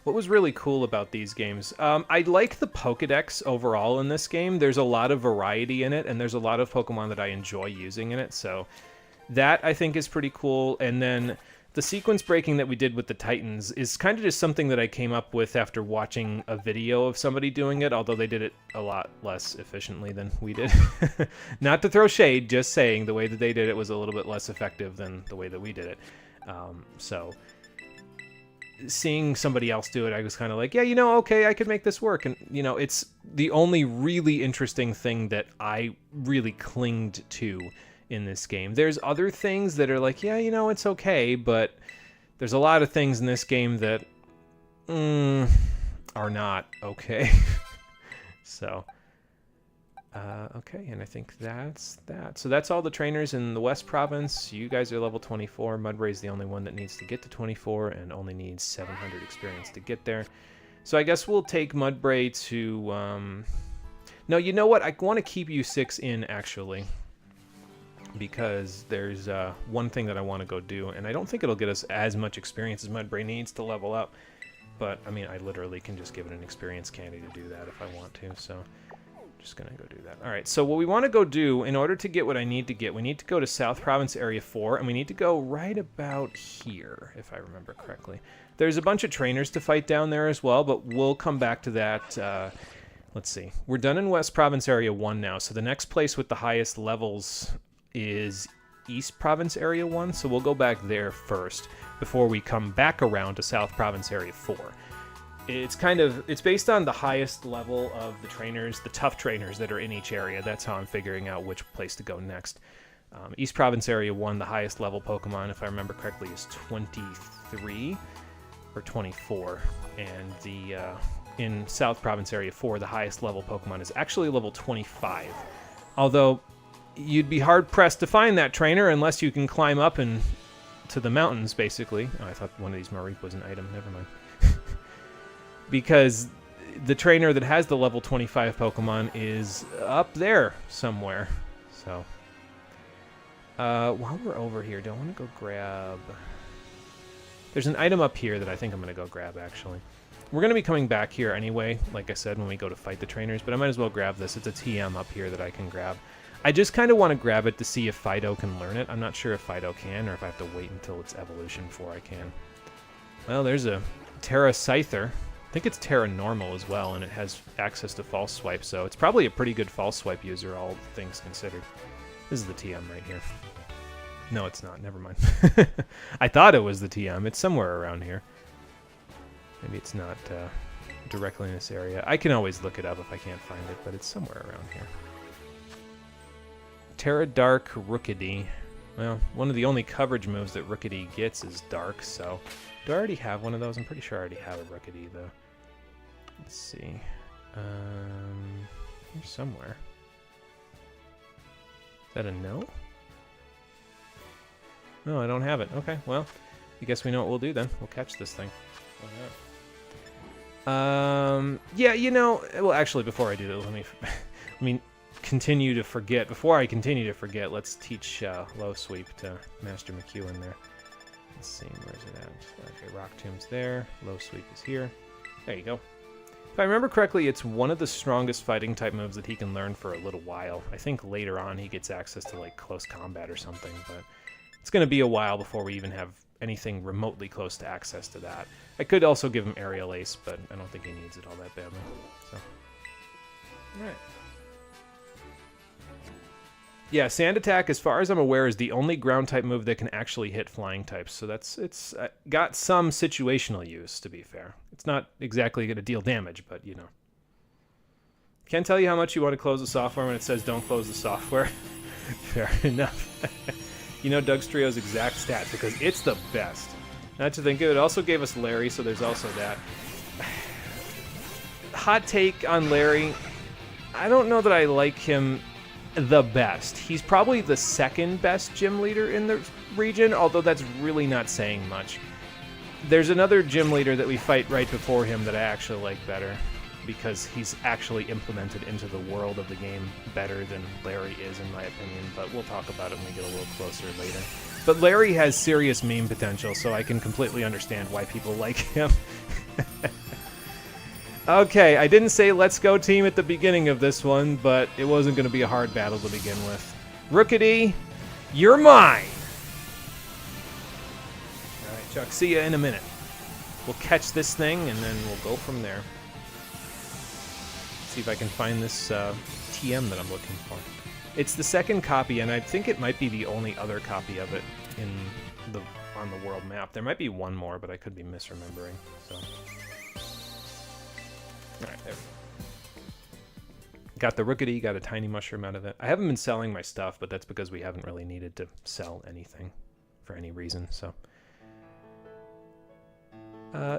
What was really cool about these games, I like the Pokedex overall in this game. There's a lot of variety in it, and there's a lot of Pokemon that I enjoy using in it, so that I think is pretty cool. And then the sequence breaking that we did with the Titans is kind of just something that I came up with after watching a video of somebody doing it, although they did it a lot less efficiently than we did. Not to throw shade, just saying the way that they did it was a little bit less effective than the way that we did it. So... seeing somebody else do it, I was kind of like, yeah, you know, okay, I could make this work. And, you know, it's the only really interesting thing that I really clinged to in this game. There's other things that are like, yeah, you know, it's okay, but there's a lot of things in this game that are not okay. So, okay, and I think that's that. So that's all the trainers in the West Province. You guys are level 24. Mudbray's the only one that needs to get to 24 and only needs 700 experience to get there. So I guess we'll take Mudbray to... No, you know what? I want to keep you 6 in, actually, because there's one thing that I want to go do, and I don't think it'll get us as much experience as Mudbray needs to level up. But, I mean, I literally can just give it an experience candy to do that if I want to, so... just gonna go do that. All right, so what we want to go do in order to get what I need to get, we need to go to South Province Area 4, and we need to go right about here, if I remember correctly. There's a bunch of trainers to fight down there as well, but we'll come back to that. Let's see. We're done in West Province Area 1 now, so the next place with the highest levels is East Province Area 1, so we'll go back there first before we come back around to South Province Area 4. It's based on the highest level of the trainers, the tough trainers that are in each area. That's how I'm figuring out which place to go next. East Province Area 1, the highest level Pokemon, if I remember correctly, is 23 or 24. And in South Province Area 4, the highest level Pokemon is actually level 25. Although, you'd be hard-pressed to find that trainer unless you can climb up and to the mountains, basically. Oh, I thought one of these Mareep was an item. Never mind. Because the trainer that has the level 25 Pokemon is up there somewhere. So, while we're over here, do I want to go grab... There's an item up here that I think I'm going to go grab, actually. We're going to be coming back here anyway, like I said, when we go to fight the trainers, but I might as well grab this. It's a TM up here that I can grab. I just kind of want to grab it to see if Fido can learn it. I'm not sure if Fido can, or if I have to wait until its evolution before I can. Well, there's a Terra Scyther. I think it's Terra Normal as well, and it has access to False Swipe, so it's probably a pretty good False Swipe user, all things considered. This is the TM right here. No, it's not. Never mind. I thought it was the TM. It's somewhere around here. Maybe it's not directly in this area. I can always look it up if I can't find it, but it's somewhere around here. Terra Dark Rookidee. Well, one of the only coverage moves that Rookidee gets is Dark, so... Do I already have one of those? I'm pretty sure I already have a Rookidee, though. Let's see. Here somewhere. Is that a no? No, I don't have it. Okay, well, I guess we know what we'll do then. We'll catch this thing. Yeah, you know, well, actually, before I do that, let me continue to forget. Before I continue to forget, let's teach Low Sweep to Master McEwen there. Let's see, where's it at? Okay, Rock Tomb's there. Low Sweep is here. There you go. If I remember correctly, it's one of the strongest fighting type moves that he can learn for a little while. I think later on he gets access to like close combat or something, but it's going to be a while before we even have anything remotely close to access to that. I could also give him Aerial Ace, but I don't think he needs it all that badly. So, all right. Yeah, Sand Attack, as far as I'm aware, is the only ground-type move that can actually hit flying types. So it's got some situational use, to be fair. It's not exactly going to deal damage, but, you know. Can't tell you how much you want to close the software when it says don't close the software. Fair enough. You know Doug Strio's exact stats, because it's the best. Not to think of it, also gave us Larry, so there's also that. Hot take on Larry. I don't know that I like him the best. He's probably the second best gym leader in the region, although that's really not saying much. There's another gym leader that we fight right before him that I actually like better, because he's actually implemented into the world of the game better than Larry is, in my opinion, but we'll talk about it when we get a little closer later. But Larry has serious meme potential, so I can completely understand why people like him. Okay, I didn't say let's go team at the beginning of this one, but it wasn't going to be a hard battle to begin with. Rookidee, you're mine! Alright, Chuck, see ya in a minute. We'll catch this thing, and then we'll go from there. See if I can find this TM that I'm looking for. It's the second copy, and I think it might be the only other copy of it on the world map. There might be one more, but I could be misremembering, so... Alright, there we go. Got the Rookidee, got a tiny mushroom out of it. I haven't been selling my stuff, but that's because we haven't really needed to sell anything for any reason, so...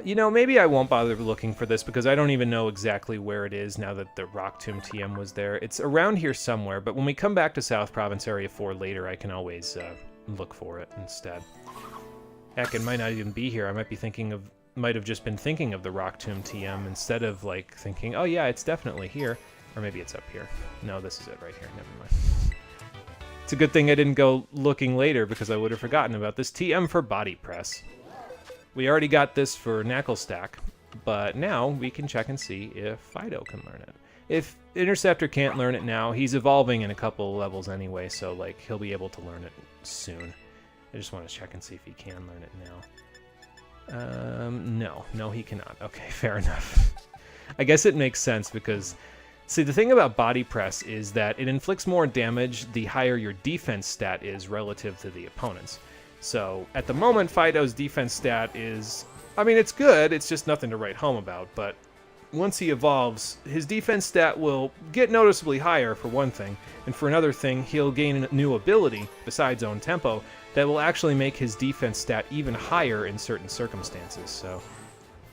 you know, maybe I won't bother looking for this because I don't even know exactly where it is now that the Rock Tomb TM was there. It's around here somewhere, but when we come back to South Province Area 4 later, I can always look for it instead. Heck, it might not even be here. I might have just been thinking of the Rock Tomb TM instead of, like, thinking, oh yeah, it's definitely here. Or maybe it's up here. No, this is it right here. Never mind. It's a good thing I didn't go looking later because I would have forgotten about this TM for Body Press. We already got this for Knuckle Stack, but now we can check and see if Fido can learn it. If Interceptor can't learn it now, he's evolving in a couple levels anyway, so like he'll be able to learn it soon. I just want to check and see if he can learn it now. No, he cannot. Okay, fair enough. I guess it makes sense because, see, the thing about Body Press is that it inflicts more damage the higher your defense stat is relative to the opponent's. So, at the moment, Fido's defense stat is... I mean, it's good, it's just nothing to write home about, but once he evolves, his defense stat will get noticeably higher, for one thing, and for another thing, he'll gain a new ability, besides own tempo, that will actually make his defense stat even higher in certain circumstances, so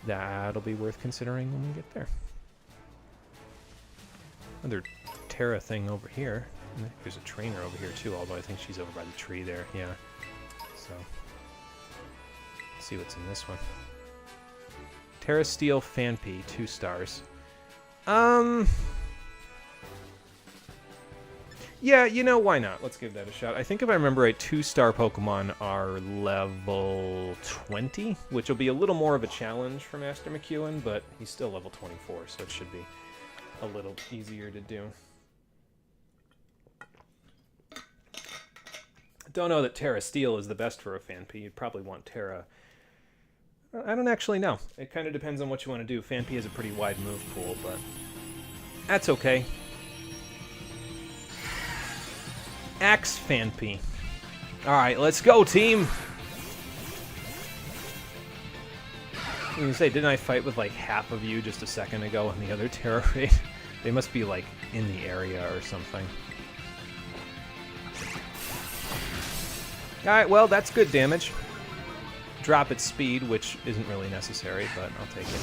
that'll be worth considering when we get there. Another Terra thing over here. There's a trainer over here too, although I think she's over by the tree there, yeah. So, let's see what's in this one. Terra Steel Fanpy, 2 stars. Yeah, you know, why not? Let's give that a shot. I think if I remember right, 2-star Pokemon are level 20, which will be a little more of a challenge for Master McEwen, but he's still level 24, so it should be a little easier to do. Don't know that Terra Steel is the best for a Fanpy. You'd probably want Terra... I don't actually know. It kind of depends on what you want to do. Fanpy has a pretty wide move pool, but that's okay. Axe Fanpy. Alright, let's go, team! I was gonna say, didn't I fight with like half of you just a second ago in the other Terra raid? They must be like in the area or something. Alright, well, that's good damage. Drop its speed, which isn't really necessary, but I'll take it.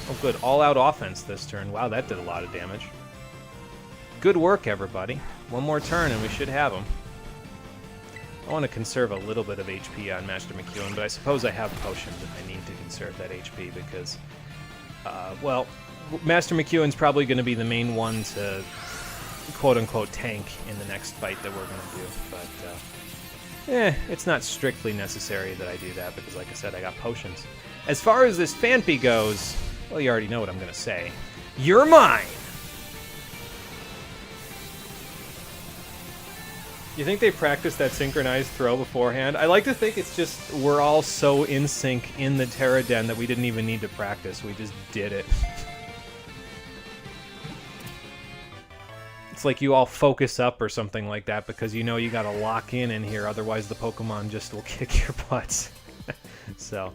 Oh, good. All-out offense this turn. Wow, that did a lot of damage. Good work, everybody. One more turn, and we should have him. I want to conserve a little bit of HP on Master McEwen, but I suppose I have potions if I need to conserve that HP, because, well, Master McEwen's probably going to be the main one to quote-unquote tank in the next fight that we're going to do, but it's not strictly necessary that I do that because, like I said, I got potions. As far as this Fanpy goes, well, you already know what I'm going to say. You're mine! You think they practiced that synchronized throw beforehand? I like to think it's just we're all so in sync in the Terra Den that we didn't even need to practice. We just did it. It's like you all focus up or something like that because you know you gotta lock in here, otherwise the Pokemon just will kick your butts. So,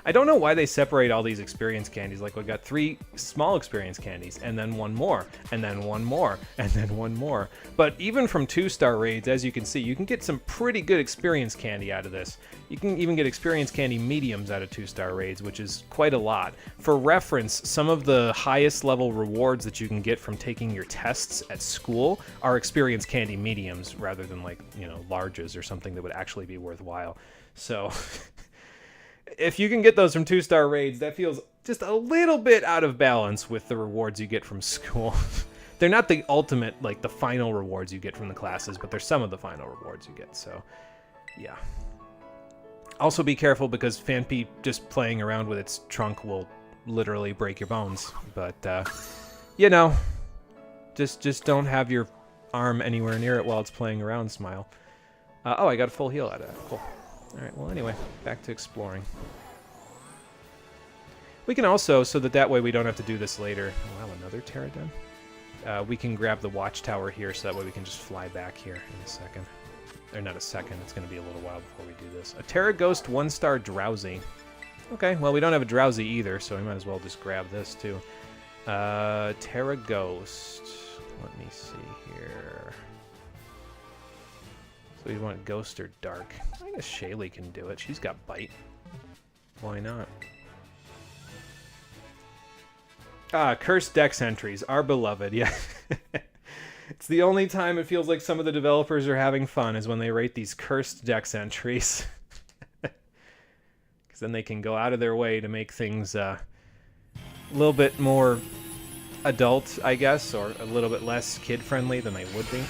I don't know why they separate all these experience candies. Like, we got 3 small experience candies, and then 1 more, and then 1 more, and then 1 more. But even from 2-star raids, as you can see, you can get some pretty good experience candy out of this. You can even get experience candy mediums out of 2-star raids, which is quite a lot. For reference, some of the highest level rewards that you can get from taking your tests at school are experience candy mediums, rather than, like, you know, larges or something that would actually be worthwhile. So... if you can get those from 2-star raids, that feels just a little bit out of balance with the rewards you get from school. They're not the ultimate, like, the final rewards you get from the classes, but they're some of the final rewards you get, so, yeah. Also be careful, because Fanpy just playing around with its trunk will literally break your bones, but, you know, just don't have your arm anywhere near it while it's playing around, Smile. Oh, I got a full heal out of that, cool. Alright, well anyway, back to exploring. We can also, so that way we don't have to do this later... Wow, another Pterodon? We can grab the watchtower here, so that way we can just fly back here in a second. Or not a second, it's going to be a little while before we do this. A Terra Ghost 1-star Drowsy. Okay, well we don't have a Drowsy either, so we might as well just grab this too. Terra Ghost. Let me see here... So you want Ghost or Dark? I guess Shaylee can do it. She's got Bite. Why not? Ah, Cursed Dex entries. Our beloved, yeah. It's the only time it feels like some of the developers are having fun is when they rate these Cursed Dex entries. Because then they can go out of their way to make things a little bit more adult, I guess, or a little bit less kid-friendly than they would be.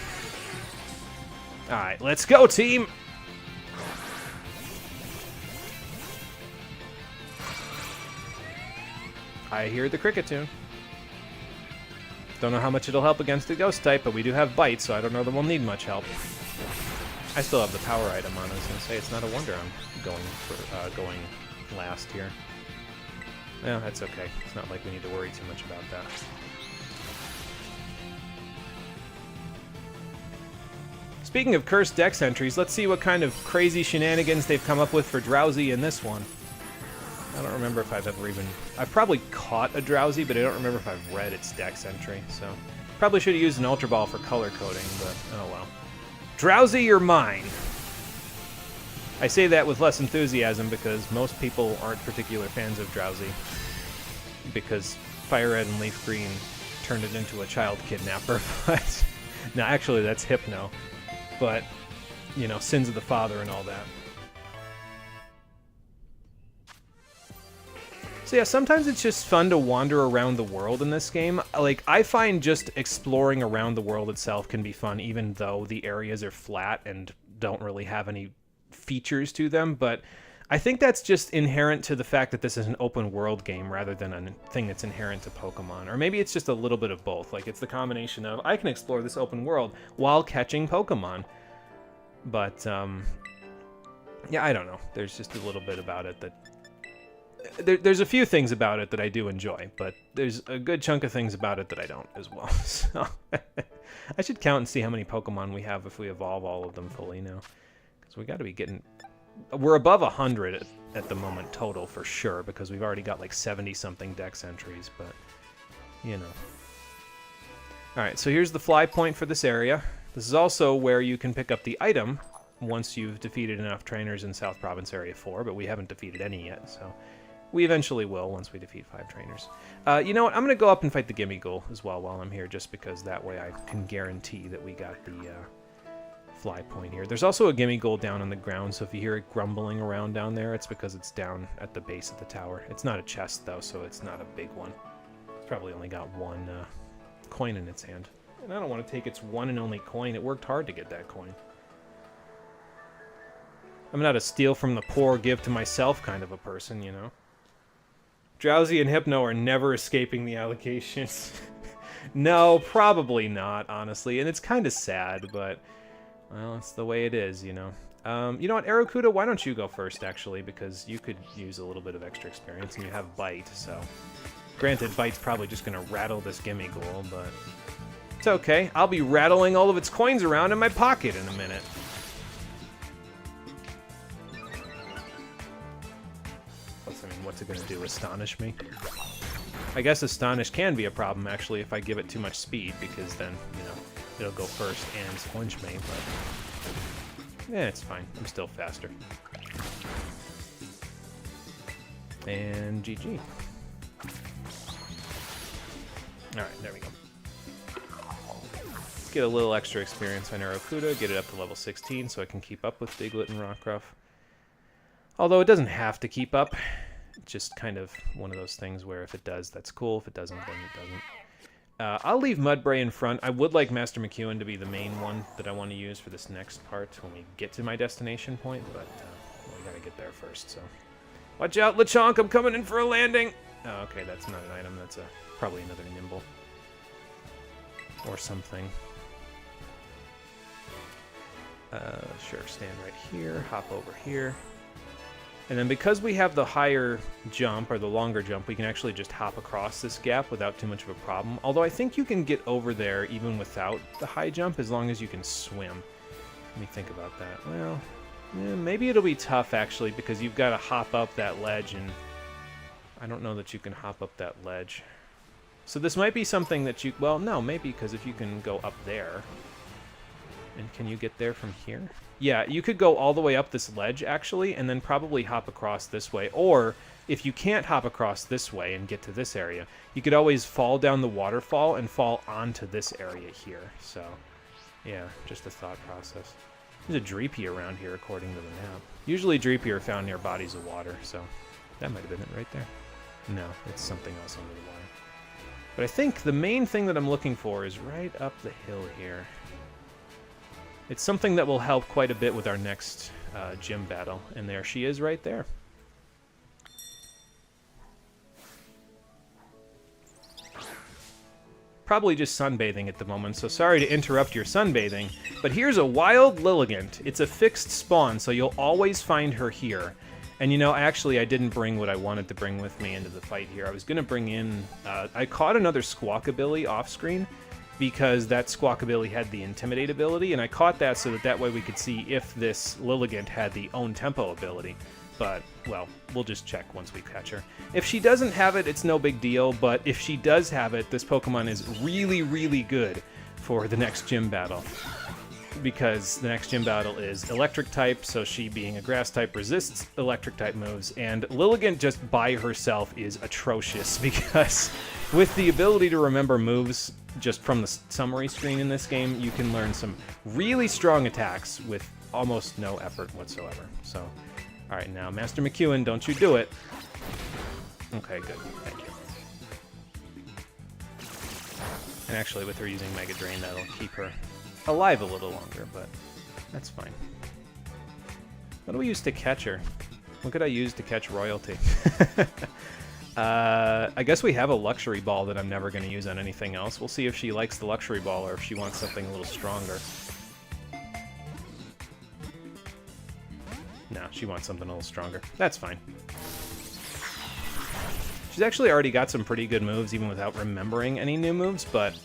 Alright, let's go, team! I hear the cricket tune. Don't know how much it'll help against the ghost type, but we do have Bite, so I don't know that we'll need much help. I still have the power item on. I was going to say, it's not a wonder I'm going last here. Yeah, that's okay. It's not like we need to worry too much about that. Speaking of cursed dex entries, let's see what kind of crazy shenanigans they've come up with for Drowsy in this one. I don't remember if I've ever even... I've probably caught a Drowsy, but I don't remember if I've read its dex entry, so... Probably should have used an Ultra Ball for color coding, but oh well. Drowsy, you're mine! I say that with less enthusiasm because most people aren't particular fans of Drowsy. Because Fire Red and Leaf Green turned it into a child kidnapper, but... No, actually, that's Hypno. But, you know, Sins of the Father and all that. So yeah, sometimes it's just fun to wander around the world in this game. Like, I find just exploring around the world itself can be fun, even though the areas are flat and don't really have any features to them. But I think that's just inherent to the fact that this is an open world game rather than a thing that's inherent to Pokemon. Or maybe it's just a little bit of both. Like, it's the combination of, I can explore this open world while catching Pokemon. But, yeah, I don't know. There's just a little bit about it that... There's a few things about it that I do enjoy, but there's a good chunk of things about it that I don't as well. So, I should count and see how many Pokemon we have if we evolve all of them fully now. Because we got to be getting... We're above 100 at the moment total for sure, because we've already got like 70-something dex entries, but, you know. Alright, so here's the fly point for this area. This is also where you can pick up the item once you've defeated enough trainers in South Province Area 4, but we haven't defeated any yet, so we eventually will once we defeat 5 trainers. You know what? I'm going to go up and fight the Gimmighoul as well while I'm here, just because that way I can guarantee that we got the fly point here. There's also a Gimmighoul down on the ground, so if you hear it grumbling around down there, it's because it's down at the base of the tower. It's not a chest, though, so it's not a big one. It's probably only got one coin in its hand. And I don't want to take its one and only coin. It worked hard to get that coin. I'm not a steal from the poor, give to myself kind of a person, you know. Drowsy and Hypno are never escaping the allegations. No, probably not, honestly. And it's kind of sad, but... Well, it's the way it is, you know. You know what, Aracuda, why don't you go first, actually, because you could use a little bit of extra experience, and you have Bite, so... Granted, Bite's probably just going to rattle this Gimmighoul, but... It's okay. I'll be rattling all of its coins around in my pocket in a minute. What's it going to do? Astonish me? I guess Astonish can be a problem, actually, if I give it too much speed, because then, you know, it'll go first and Flinch me, but... Yeah, it's fine. I'm still faster. And GG. Alright, there we go. Let's get a little extra experience on Aracuda, get it up to level 16 so I can keep up with Diglett and Rockruff. Although it doesn't have to keep up. It's just kind of one of those things where if it does, that's cool. If it doesn't, then it doesn't. I'll leave Mudbray in front. I would like Master McEwen to be the main one that I want to use for this next part when we get to my destination point, but well, we gotta get there first, so... Watch out, Lechonk! I'm coming in for a landing! Oh, okay, that's not an item. That's probably another Nimble. Or something. Sure, stand right here, hop over here. And then because we have the higher jump, or the longer jump, we can actually just hop across this gap without too much of a problem. Although I think you can get over there even without the high jump, as long as you can swim. Let me think about that. Well, yeah, maybe it'll be tough, actually, because you've got to hop up that ledge, and I don't know that you can hop up that ledge. So this might be something that you... Well, no, maybe, because if you can go up there... And can you get there from here? Yeah, you could go all the way up this ledge, actually, and then probably hop across this way. Or, if you can't hop across this way and get to this area, you could always fall down the waterfall and fall onto this area here. So, yeah, just a thought process. There's a Dreepy around here, according to the map. Usually Dreepy are found near bodies of water, so that might have been it right there. No, it's something else under the water. But I think the main thing that I'm looking for is right up the hill here. It's something that will help quite a bit with our next gym battle. And there she is right there. Probably just sunbathing at the moment, so sorry to interrupt your sunbathing. But here's a wild Lilligant. It's a fixed spawn, so you'll always find her here. And you know, actually I didn't bring what I wanted to bring with me into the fight here. I was going to bring in... I caught another Squawkabilly off screen. because that Squawkabilly had the Intimidate ability, and I caught that so that way we could see if this Lilligant had the Own Tempo ability. But, well, we'll just check once we catch her. If she doesn't have it, it's no big deal, but if she does have it, this Pokemon is really, really good for the next gym battle. Because the next gym battle is Electric type, so she being a Grass type resists Electric type moves, and Lilligant just by herself is atrocious because with the ability to remember moves just from the summary screen in this game, you can learn some really strong attacks with almost no effort whatsoever. So, alright, now Master McEwen, don't you do it. Okay, good, thank you. And actually with her using Mega Drain, that'll keep her alive a little longer, but that's fine. What do we use to catch her? What could I use to catch Royalty? I guess we have a Luxury Ball that I'm never going to use on anything else. We'll see if she likes the Luxury Ball or if she wants something a little stronger. No, she wants something a little stronger. That's fine. She's actually already got some pretty good moves even without remembering any new moves, but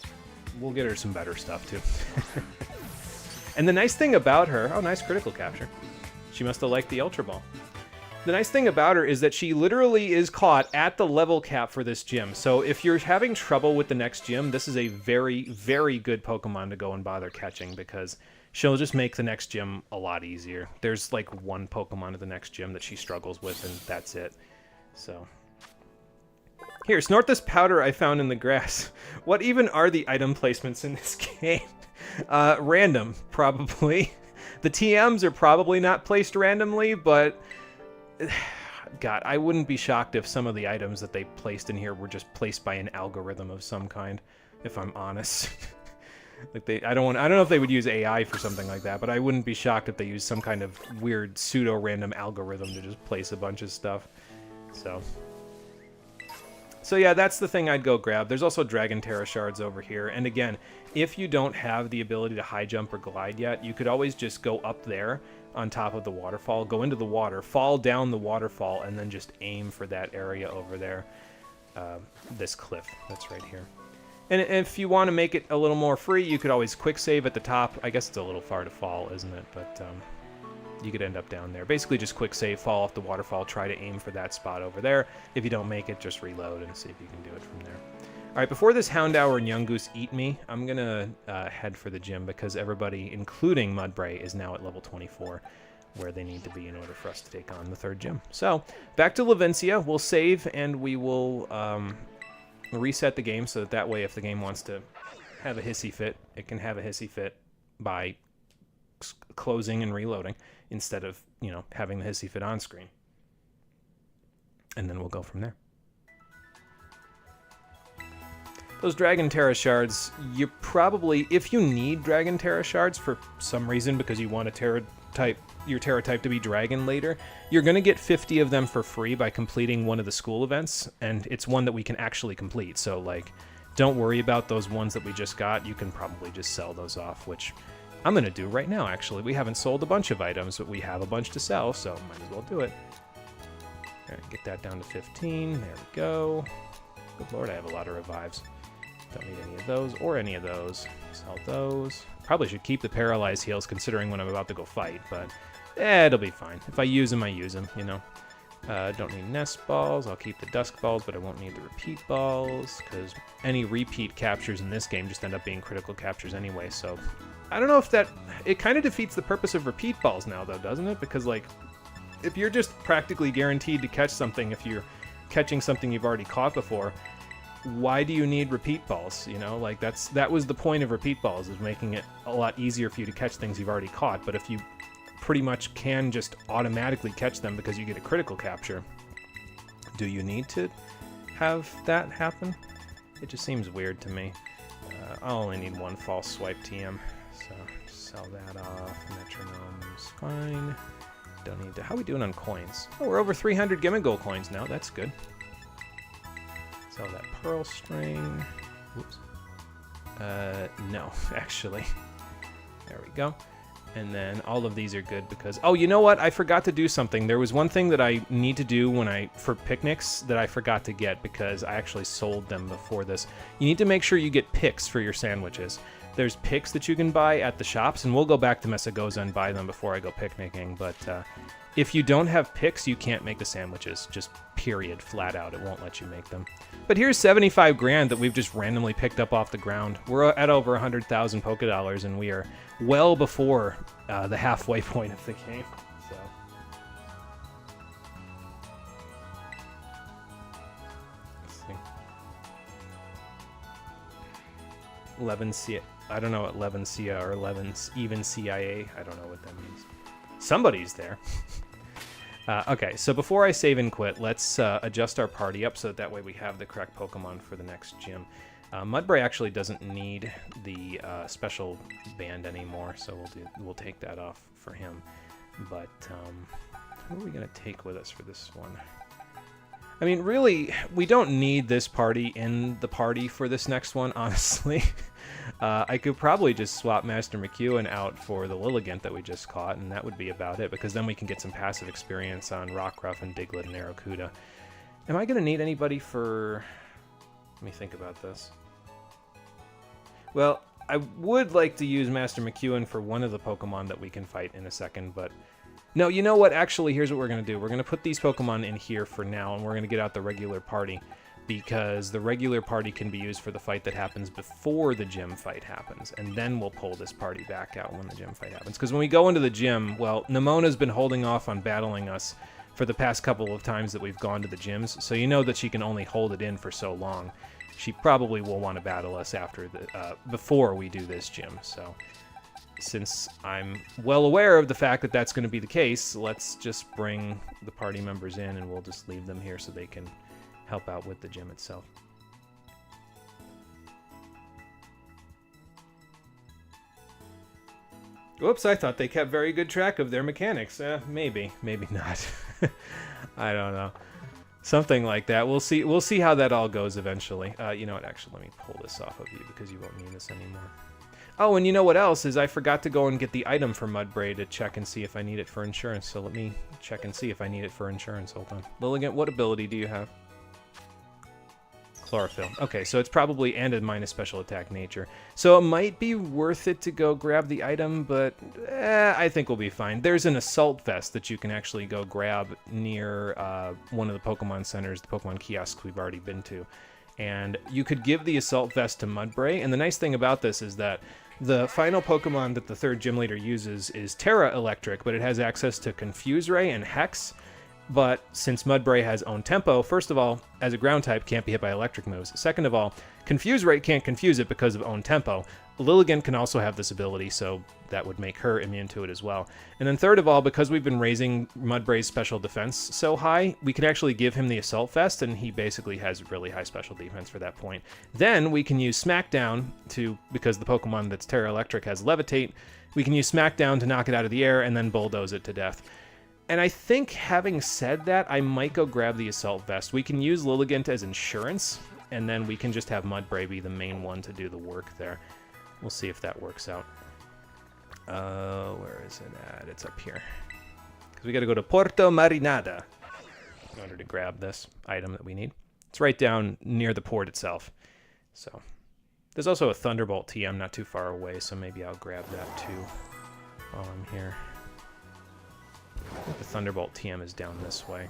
we'll get her some better stuff too. And the nice thing about her... Oh, nice critical capture. She must have liked the Ultra Ball. The nice thing about her is that she literally is caught at the level cap for this gym. So if you're having trouble with the next gym, this is a very, very good Pokemon to go and bother catching because she'll just make the next gym a lot easier. There's like one Pokemon at the next gym that she struggles with, and that's it. So... Here, snort this powder I found in the grass. What even are the item placements in this game? Random, probably. The TMs are probably not placed randomly, but... God, I wouldn't be shocked if some of the items that they placed in here were just placed by an algorithm of some kind, if I'm honest. Like I don't know if they would use AI for something like that, but I wouldn't be shocked if they used some kind of weird pseudo-random algorithm to just place a bunch of stuff. So yeah, that's the thing I'd go grab. There's also Dragon Terra Shards over here. And again, if you don't have the ability to high jump or glide yet, you could always just go up there on top of the waterfall, go into the water, fall down the waterfall, and then just aim for that area over there. This cliff that's right here. And if you want to make it a little more free, you could always quick save at the top. I guess it's a little far to fall, isn't it? But you could end up down there. Basically just quick save, fall off the waterfall, try to aim for that spot over there. If you don't make it, just reload and see if you can do it from there. Alright, before this Houndour and Yungoos eat me, I'm gonna head for the gym because everybody, including Mudbray, is now at level 24, where they need to be in order for us to take on the third gym. So, back to Levincia, we'll save and we will reset the game so that way if the game wants to have a hissy fit, it can have a hissy fit by closing and reloading instead of, you know, having the hissy fit on screen. And then we'll go from there. Those Dragon Terra Shards, you probably, if you need Dragon Terra Shards for some reason because you want your Terra type to be Dragon later, you're going to get 50 of them for free by completing one of the school events, and it's one that we can actually complete. So, like, don't worry about those ones that we just got. You can probably just sell those off, which I'm going to do right now, actually. We haven't sold a bunch of items, but we have a bunch to sell, so might as well do it. All right, get that down to 15. There we go. Good lord, I have a lot of revives. Don't need any of those or any of those. Sell those. Probably should keep the paralyzed heals considering when I'm about to go fight, but it'll be fine. If I use them, I use them, you know. Don't need nest balls. I'll keep the dusk balls, but I won't need the repeat balls because any repeat captures in this game just end up being critical captures anyway, so I don't know if that... It kind of defeats the purpose of repeat balls now, though, doesn't it? Because, like, if you're just practically guaranteed to catch something if you're catching something you've already caught before, why do you need repeat balls? You know, like, that was the point of repeat balls, is making it a lot easier for you to catch things you've already caught. But if you pretty much can just automatically catch them because you get a critical capture, do you need to have that happen? It just seems weird to me. I'll only need one false swipe TM, so sell that off. Metronome's fine. Don't need to... How are we doing on coins? Oh, we're over 300 Gimmighoul coins now. That's good. Sell that pearl string. Oops. No, actually. There we go. And then all of these are good because... Oh, you know what? I forgot to do something. There was one thing that I need to do for picnics that I forgot to get because I actually sold them before this. You need to make sure you get picks for your sandwiches. There's picks that you can buy at the shops, and we'll go back to Mesagoza and buy them before I go picnicking. But if you don't have picks, you can't make the sandwiches. Just period, flat out. It won't let you make them. But here's 75 grand that we've just randomly picked up off the ground. We're at over 100,000 Poké Dollars, and we are well before the halfway point of the game. So, let's see. Levincia. I don't know what Levincia or even CIA. I don't know what that means. Somebody's there. Okay, so before I save and quit, let's adjust our party up so that way we have the correct Pokemon for the next gym. Mudbray actually doesn't need the special band anymore, so we'll take that off for him. But who are we going to take with us for this one? I mean, really, we don't need this party in the party for this next one, honestly. I could probably just swap Master McEwen out for the Lilligant that we just caught, and that would be about it, because then we can get some passive experience on Rockruff and Diglett and Arrokuda. Am I going to need anybody for... Let me think about this. Well, I would like to use Master McEwen for one of the Pokemon that we can fight in a second, but... No, you know what? Actually, here's what we're going to do. We're going to put these Pokemon in here for now, and we're going to get out the regular party, because the regular party can be used for the fight that happens before the gym fight happens, and then we'll pull this party back out when the gym fight happens. Because when we go into the gym, well, Nemona's been holding off on battling us for the past couple of times that we've gone to the gyms, so you know that she can only hold it in for so long. She probably will want to battle us after before we do this gym, so... Since I'm well aware of the fact that that's going to be the case, let's just bring the party members in and we'll just leave them here so they can help out with the gym itself. Whoops, I thought they kept very good track of their mechanics. Maybe not. I don't know. Something like that. We'll see how that all goes eventually. You know what? Actually, let me pull this off of you because you won't need this anymore. Oh, and you know what else is I forgot to go and get the item for Mudbray to check and see if I need it for insurance. So let me check and see if I need it for insurance. Hold on. Lilligant, what ability do you have? Chlorophyll. Okay, so it's probably and a minus special attack nature. So it might be worth it to go grab the item, but I think we'll be fine. There's an assault vest that you can actually go grab near one of the Pokemon centers, the Pokemon kiosks we've already been to. And you could give the assault vest to Mudbray, and the nice thing about this is that the final Pokemon that the third gym leader uses is Terra Electric, but it has access to Confuse Ray and Hex. But since Mudbray has own tempo, first of all, as a ground type, can't be hit by electric moves. Second of all, Confuse Ray can't confuse it because of own tempo. Lilligant can also have this ability, so that would make her immune to it as well. And then third of all, because we've been raising Mudbray's special defense so high, we can actually give him the Assault Vest, and he basically has really high special defense for that point. Then we can use Smackdown because the Pokemon that's Terra Electric has Levitate, we can use Smackdown to knock it out of the air and then bulldoze it to death. And I think, having said that, I might go grab the Assault Vest. We can use Lilligant as insurance, and then we can just have Mudbray be the main one to do the work there. We'll see if that works out. Where is it at? It's up here. Because we got to go to Porto Marinada in order to grab this item that we need. It's right down near the port itself. So there's also a Thunderbolt TM not too far away, so maybe I'll grab that too while I'm here. I think the Thunderbolt TM is down this way.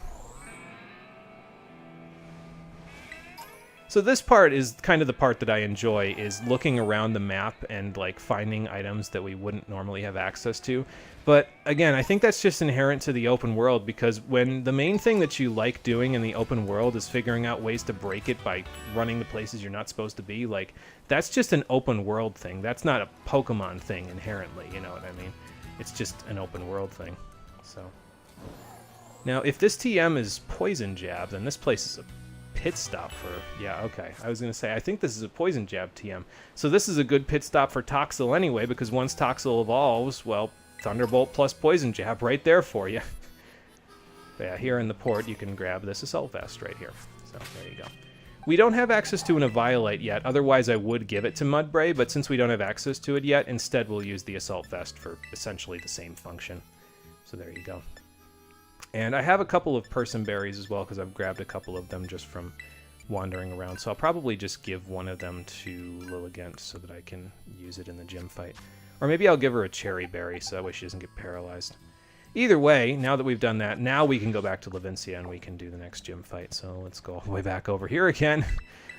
So this part is kind of the part that I enjoy, is looking around the map and like finding items that we wouldn't normally have access to. But again, I think that's just inherent to the open world, because when the main thing that you like doing in the open world is figuring out ways to break it by running to places you're not supposed to be, like, that's just an open world thing. That's not a Pokemon thing inherently, you know what I mean? It's just an open world thing. So now, if this TM is Poison Jab, then this place is a pit stop for... Yeah, okay. I was going to say, I think this is a Poison Jab TM. So this is a good pit stop for Toxel anyway, because once Toxel evolves, well, Thunderbolt plus Poison Jab right there for you. But yeah, here in the port, you can grab this Assault Vest right here. So there you go. We don't have access to an Eviolite yet, otherwise I would give it to Mudbray, but since we don't have access to it yet, instead we'll use the Assault Vest for essentially the same function. So there you go. And I have a couple of Person Berries as well, because I've grabbed a couple of them just from wandering around, so I'll probably just give one of them to Lilligant so that I can use it in the gym fight. Or maybe I'll give her a Cherry Berry so that way she doesn't get paralyzed. Either way, now that we've done that, now we can go back to Levincia and we can do the next gym fight. So let's go all the way back over here again.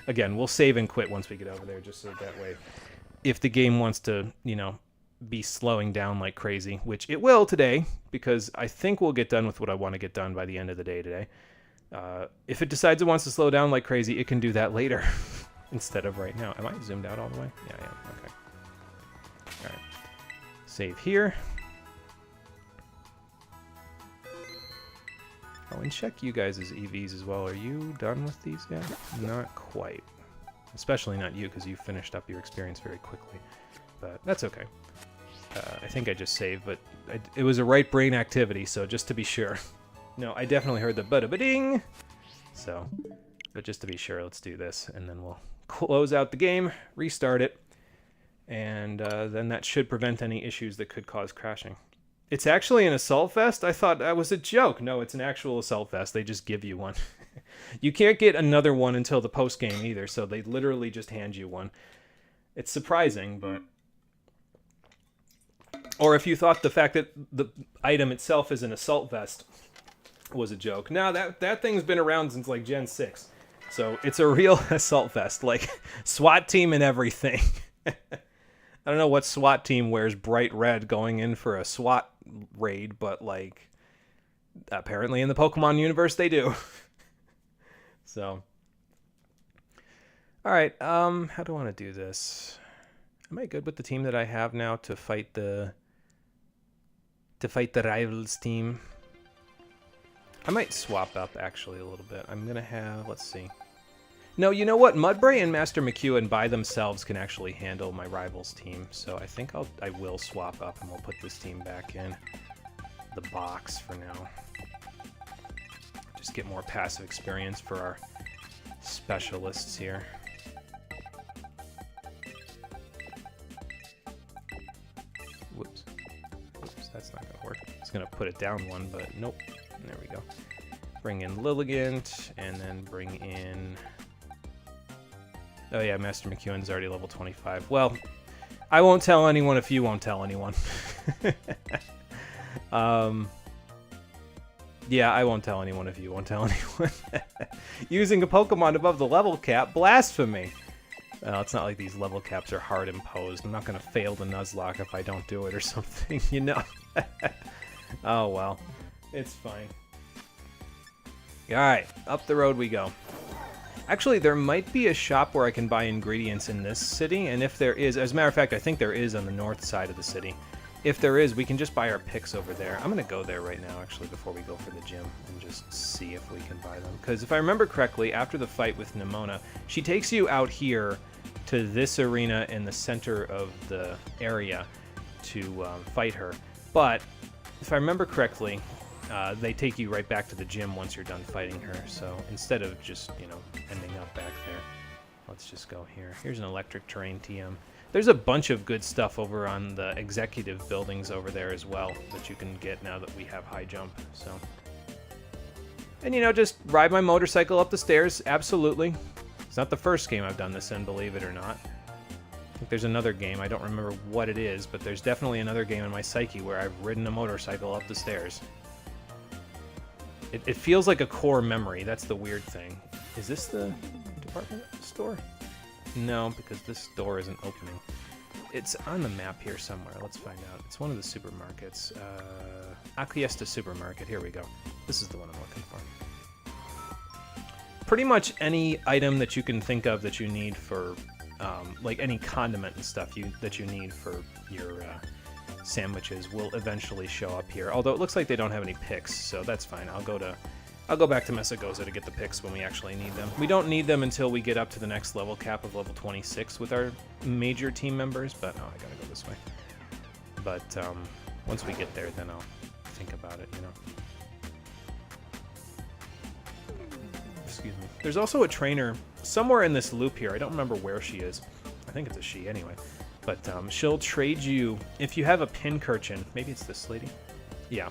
Again, we'll save and quit once we get over there, just so that way, if the game wants to, you know, be slowing down like crazy, which it will today, because I think we'll get done with what I want to get done by the end of the day today. If it decides it wants to slow down like crazy, it can do that later instead of right now. Am I zoomed out all the way? Yeah, I am. Okay. All right. Save here. Oh, and check you guys' EVs as well. Are you done with these yet? Not quite. Especially not you, because you finished up your experience very quickly. But that's okay. I think I just saved, but it was a right brain activity, so just to be sure. No, I definitely heard the bada-ba-ding! So, but just to be sure, let's do this, and then we'll close out the game, restart it, and then that should prevent any issues that could cause crashing. It's actually an Assault Vest? I thought that was a joke. No, it's an actual Assault Vest. They just give you one. You can't get another one until the post-game either, so they literally just hand you one. It's surprising, but... Or if you thought the fact that the item itself is an Assault Vest was a joke. No, that thing's been around since, like, Gen 6. So it's a real Assault Vest, like, SWAT team and everything. I don't know what SWAT team wears bright red going in for a SWAT raid, but, like, apparently in the Pokemon universe they do. So, all right, how do I want to do this? Am I good with the team that I have now to fight the rivals team? I might swap up actually a little bit. I'm gonna have, let's see. No, you know what? Mudbray and Master McEwen by themselves can actually handle my rivals team. So I think I will swap up and we'll put this team back in the box for now. Just get more passive experience for our specialists here. Whoops. Whoops, that's not gonna work. It's gonna put it down one, but nope. There we go. Bring in Lilligant, and then bring in... Oh yeah, Master McEwen's already level 25. Well, I won't tell anyone if you won't tell anyone. Yeah, I won't tell anyone if you won't tell anyone. Using a Pokemon above the level cap, blasphemy! Well, it's not like these level caps are hard imposed. I'm not going to fail the Nuzlocke if I don't do it or something, you know? Oh well, it's fine. Alright, up the road we go. Actually, there might be a shop where I can buy ingredients in this city, and if there is, as a matter of fact, I think there is on the north side of the city. If there is, we can just buy our picks over there. I'm going to go there right now, actually, before we go for the gym, and just see if we can buy them. Because if I remember correctly, after the fight with Nimona, she takes you out here to this arena in the center of the area to fight her. But, if I remember correctly, they take you right back to the gym once you're done fighting her. So, instead of just, you know, ending up back there, let's just go here. Here's an electric terrain TM. There's a bunch of good stuff over on the executive buildings over there as well that you can get now that we have high jump, so. And, you know, just ride my motorcycle up the stairs, absolutely. It's not the first game I've done this in, believe it or not. I think there's another game, I don't remember what it is, but there's definitely another game in my psyche where I've ridden a motorcycle up the stairs. It feels like a core memory, that's the weird thing. Is this the department store? No, because this door isn't opening. It's on the map here somewhere. Let's find out. It's one of the supermarkets. Acquiesce Supermarket. Here we go. This is the one I'm looking for. Pretty much any item that you can think of that you need for, like any condiment and stuff that you need for your sandwiches will eventually show up here. Although it looks like they don't have any picks, so that's fine. I'll go back to Mesagoza to get the picks when we actually need them. We don't need them until we get up to the next level cap of level 26 with our major team members, but oh, I gotta go this way. But once we get there, then I'll think about it, you know. Just Excuse me. There's also a trainer somewhere in this loop here. I don't remember where she is. I think it's a she anyway. But she'll trade you, if you have a Pincurchin, maybe it's this lady? Yeah.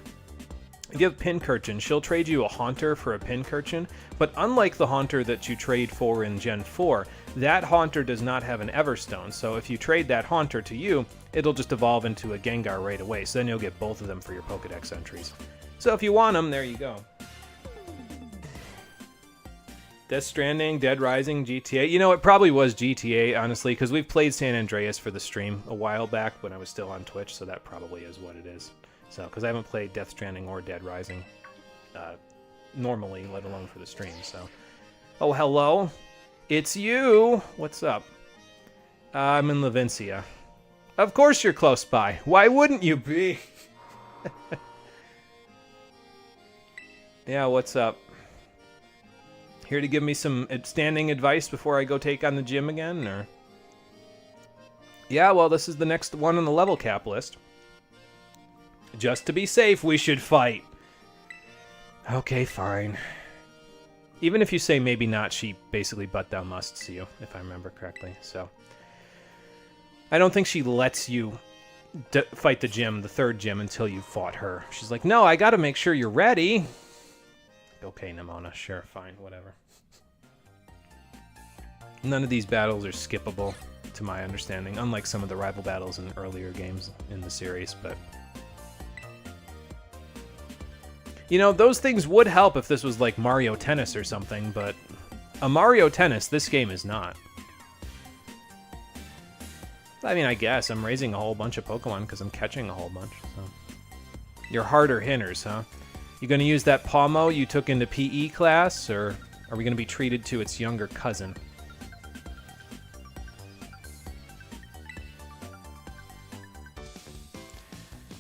If you have Pincurchin, she'll trade you a Haunter for a Pincurchin, but unlike the Haunter that you trade for in Gen 4, that Haunter does not have an Everstone, so if you trade that Haunter to you, it'll just evolve into a Gengar right away, so then you'll get both of them for your Pokedex entries. So if you want them, there you go. Death Stranding, Dead Rising, GTA. You know, it probably was GTA, honestly, because we've played San Andreas for the stream a while back when I was still on Twitch, so that probably is what it is. So, because I haven't played Death Stranding or Dead Rising normally, let alone for the stream, so. Oh, hello. It's you. What's up? I'm in Levincia. Of course you're close by. Why wouldn't you be? Yeah, what's up? Here to give me some standing advice before I go take on the gym again, or? Yeah, well, this is the next one on the level cap list. Just to be safe, we should fight. Okay, fine. Even if you say maybe not, she basically but thou musts you, if I remember correctly, so. I don't think she lets you fight the gym, the third gym, until you fought her. She's like, no, I gotta make sure you're ready. Okay, Nimona, sure, fine, whatever. None of these battles are skippable, to my understanding, unlike some of the rival battles in earlier games in the series, but... You know, those things would help if this was like Mario Tennis or something, but a Mario Tennis, this game is not. I mean, I guess I'm raising a whole bunch of Pokemon because I'm catching a whole bunch, so... You're harder hitters, huh? You gonna use that Pawmo you took into PE class, or are we gonna be treated to its younger cousin?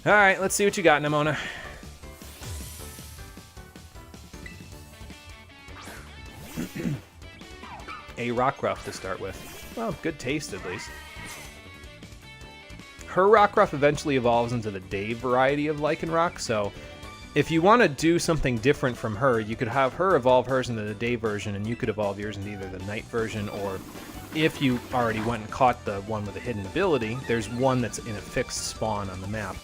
Alright, let's see what you got, Nimona. A Rockruff to start with. Well, good taste at least. Her Rockruff eventually evolves into the Dave variety of Lycanroc, so if you want to do something different from her, you could have her evolve hers into the day version, and you could evolve yours into either the night version, or if you already went and caught the one with a hidden ability, there's one that's in a fixed spawn on the map.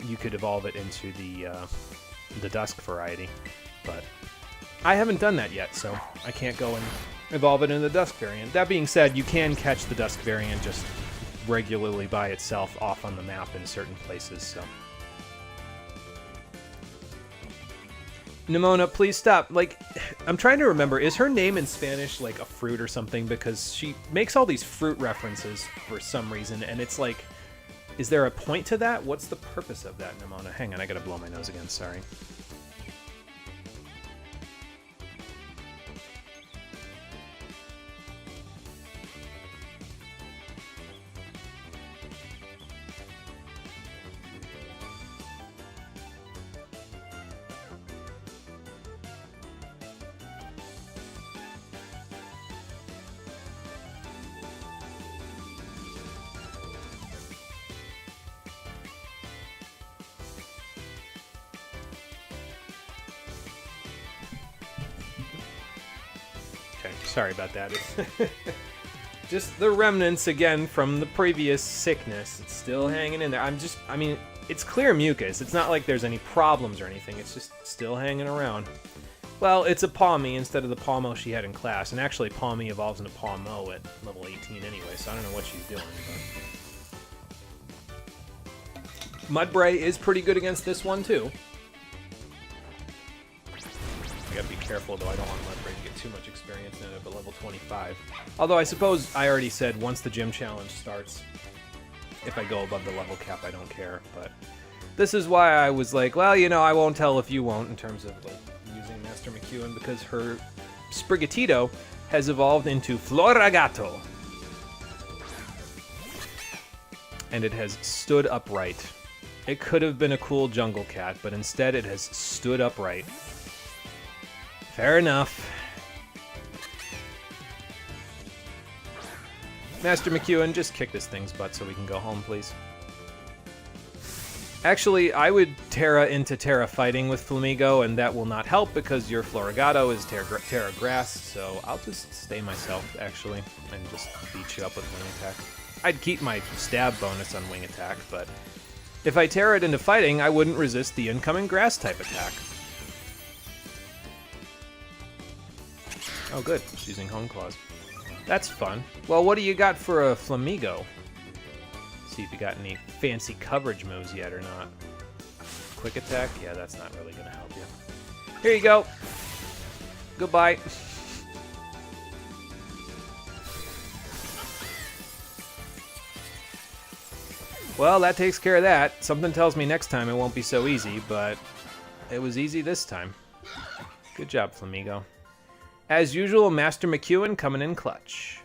You could evolve it into the Dusk variety, but I haven't done that yet, so I can't go and evolve it into the Dusk variant. That being said, you can catch the Dusk variant just regularly by itself off on the map in certain places, so... Nimona, please stop. Like, I'm trying to remember, is her name in Spanish like a fruit or something? Because she makes all these fruit references for some reason, and it's like, is there a point to that? What's the purpose of that, Nimona? Hang on, I gotta blow my nose again, sorry. Sorry about that. Just the remnants again from the previous sickness. It's still hanging in there. I mean, it's clear mucus. It's not like there's any problems or anything. It's just still hanging around. Well, it's a Pawmi instead of the Pawmo she had in class. And actually, Pawmi evolves into Pawmo at level 18 anyway, so I don't know what she's doing. But... Mudbray is pretty good against this one, too. I gotta be careful, though. I don't want Mudbray to get too much experience in it at level 25. Although I suppose I already said once the gym challenge starts, if I go above the level cap, I don't care. But this is why I was like, well, you know, I won't tell if you won't in terms of like using Master McEwen, because her Sprigatito has evolved into Floragato. And it has stood upright. It could have been a cool jungle cat, but instead it has stood upright. Fair enough. Master McEwen, just kick this thing's butt so we can go home, please. Actually, I would Terra into Terra fighting with Flamigo, and that will not help because your Florigato is Terra Grass, so I'll just stay myself, actually, and just beat you up with Wing Attack. I'd keep my stab bonus on Wing Attack, but if I Terra it into fighting, I wouldn't resist the incoming Grass-type attack. Oh good, she's using Home Claws. That's fun. Well, what do you got for a Flamigo? See if you got any fancy coverage moves yet or not. Quick attack? Yeah, that's not really going to help you. Here you go. Goodbye. Well, that takes care of that. Something tells me next time it won't be so easy, but it was easy this time. Good job, Flamigo. As usual, Master McEwen coming in clutch.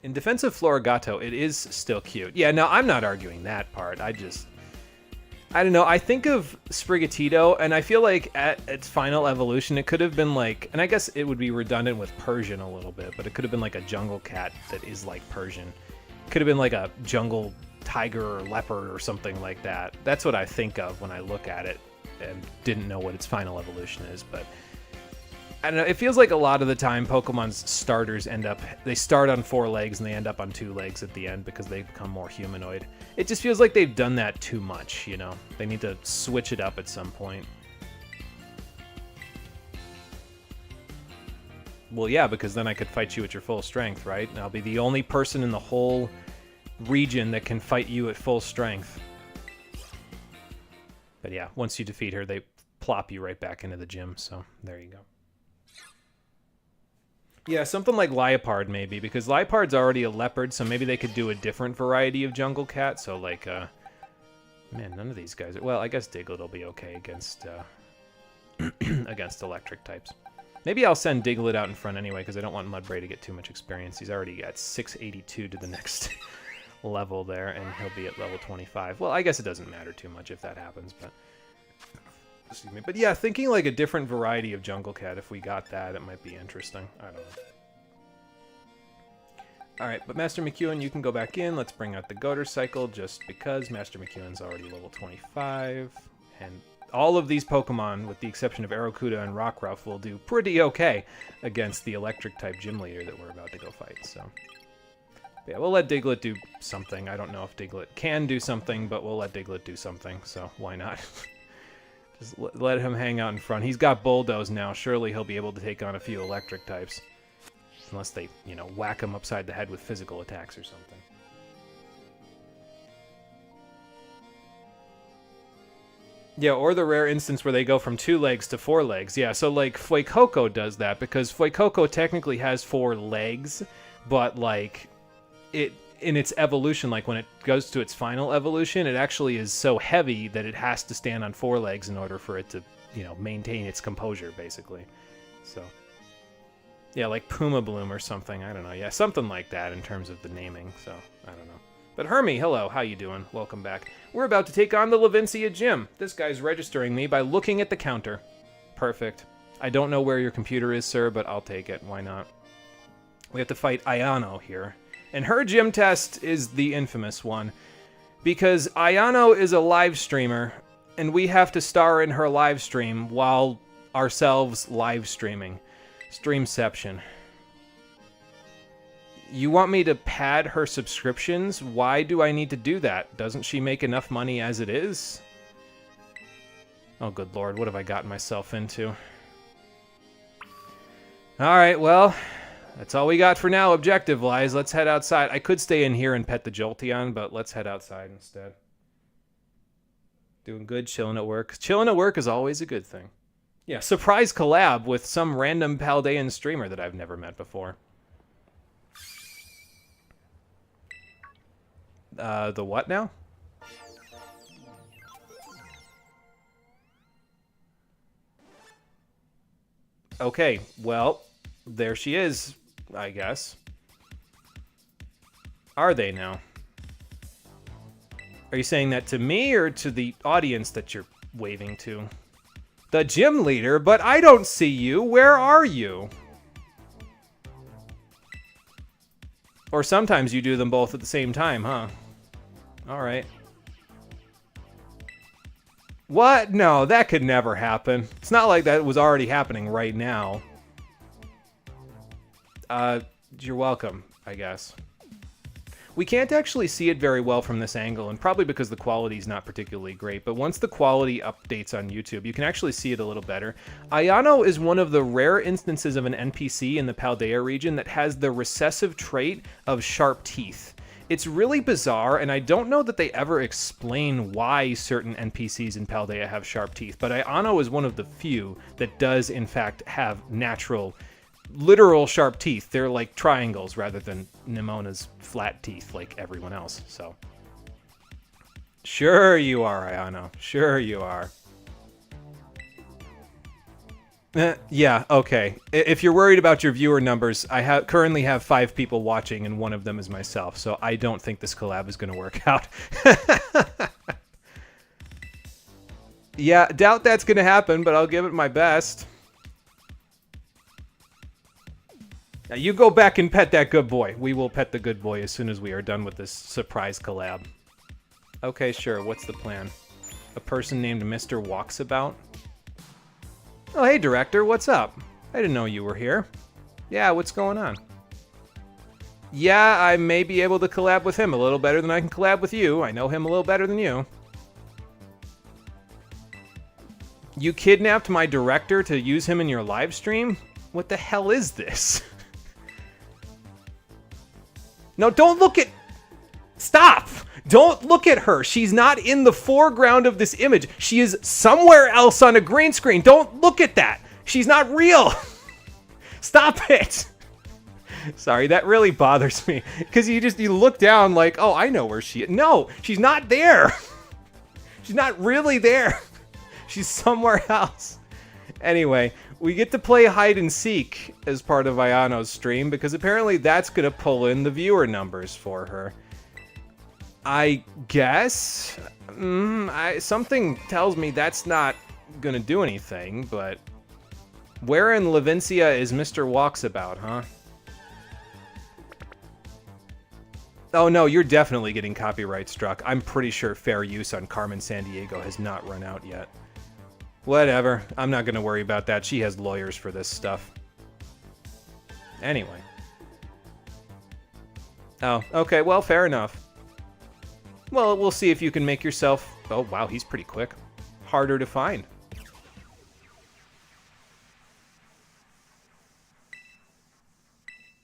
In defense of Florigato, it is still cute. Yeah, no, I'm not arguing that part. I don't know. I think of Sprigatito, and I feel like at its final evolution, it could have been like, and I guess it would be redundant with Persian a little bit, but it could have been like a jungle cat that is like Persian. It could have been like a jungle tiger or leopard or something like that. That's what I think of when I look at it and didn't know what its final evolution is, but I don't know, it feels like a lot of the time Pokemon's starters they start on 4 legs and they end up on 2 legs at the end because they become more humanoid. It just feels like they've done that too much, you know? They need to switch it up at some point. Well, yeah, because then I could fight you at your full strength, right? And I'll be the only person in the whole region that can fight you at full strength. But yeah, once you defeat her, they plop you right back into the gym, so there you go. Yeah, something like Liepard, maybe, because Liepard's already a leopard, so maybe they could do a different variety of jungle cat. So, like, man, none of these guys are... Well, I guess Diglett will be okay against, against electric types. Maybe I'll send Diglett out in front anyway, because I don't want Mudbray to get too much experience. He's already at 682 to the next level there, and he'll be at level 25. Well, I guess it doesn't matter too much if that happens, but... Excuse me. But yeah, thinking like a different variety of jungle cat, if we got that, it might be interesting. I don't know. Alright, but Master McEwen, you can go back in. Let's bring out the Goater Cycle, just because Master McEwen's already level 25. And all of these Pokemon, with the exception of Arrokuda and Rockruff, will do pretty okay against the Electric-type Gym Leader that we're about to go fight, so... But yeah, we'll let Diglett do something. I don't know if Diglett can do something, but we'll let Diglett do something, so why not? Just let him hang out in front. He's got Bulldoze now. Surely he'll be able to take on a few electric types. Unless they, you know, whack him upside the head with physical attacks or something. Yeah, or the rare instance where they go from 2 legs to 4 legs. Yeah, so like Fuecoco does that, because Fuecoco technically has 4 legs, but like it... in its evolution, like when it goes to its final evolution, it actually is so heavy that it has to stand on 4 legs in order for it to, you know, maintain its composure, basically. So, yeah, like Puma Bloom or something. I don't know. Yeah, something like that in terms of the naming. So, I don't know. But Hermie, hello. How you doing? Welcome back. We're about to take on the Levincia gym. This guy's registering me by looking at the counter. Perfect. I don't know where your computer is, sir, but I'll take it. Why not? We have to fight Ayano here. And her gym test is the infamous one, because Ayano is a live streamer, and we have to star in her live stream while ourselves live streaming. Streamception. You want me to pad her subscriptions? Why do I need to do that? Doesn't she make enough money as it is? Oh, good lord, what have I gotten myself into? Alright, well... that's all we got for now, objective-wise. Let's head outside. I could stay in here and pet the Jolteon, but let's head outside instead. Doing good, chilling at work. Chilling at work is always a good thing. Yeah, surprise collab with some random Paldean streamer that I've never met before. The what now? Okay, well, there she is. I guess. Are they now? Are you saying that to me or to the audience that you're waving to? The gym leader? But I don't see you. Where are you? Or sometimes you do them both at the same time, huh? Alright. What? No, that could never happen. It's not like that was already happening right now. You're welcome, I guess. We can't actually see it very well from this angle, and probably because the quality's not particularly great, but once the quality updates on YouTube, you can actually see it a little better. Ayano is one of the rare instances of an NPC in the Paldea region that has the recessive trait of sharp teeth. It's really bizarre, and I don't know that they ever explain why certain NPCs in Paldea have sharp teeth, but Ayano is one of the few that does, in fact, have natural, literal sharp teeth. They're like triangles rather than Nemona's flat teeth like everyone else, so. Sure you are, Ayano. Sure you are. Yeah, okay. If you're worried about your viewer numbers, I currently have 5 people watching, and one of them is myself, so I don't think this collab is going to work out. Yeah, doubt that's going to happen, but I'll give it my best. Now you go back and pet that good boy. We will pet the good boy as soon as we are done with this surprise collab. Okay, sure. What's the plan? A person named Mr. Walksabout? Oh, hey, director. What's up? I didn't know you were here. Yeah, what's going on? Yeah, I may be able to collab with him a little better than I can collab with you. I know him a little better than you. You kidnapped my director to use him in your live stream? What the hell is this? No, don't look at... Stop! Don't look at her. She's not in the foreground of this image. She is somewhere else on a green screen. Don't look at that. She's not real. Stop it. Sorry, that really bothers me. Because you look down like, oh, I know where she is. No, she's not there. She's not really there. She's somewhere else. Anyway, we get to play hide and seek as part of Ayano's stream because apparently that's going to pull in the viewer numbers for her. I guess. Something tells me that's not going to do anything, but where in Levincia is Mr. Walksabout, huh? Oh no, you're definitely getting copyright struck. I'm pretty sure fair use on Carmen Sandiego has not run out yet. Whatever, I'm not going to worry about that. She has lawyers for this stuff. Anyway. Oh, okay, well, fair enough. Well, we'll see if you can make yourself... Oh, wow, he's pretty quick. Harder to find.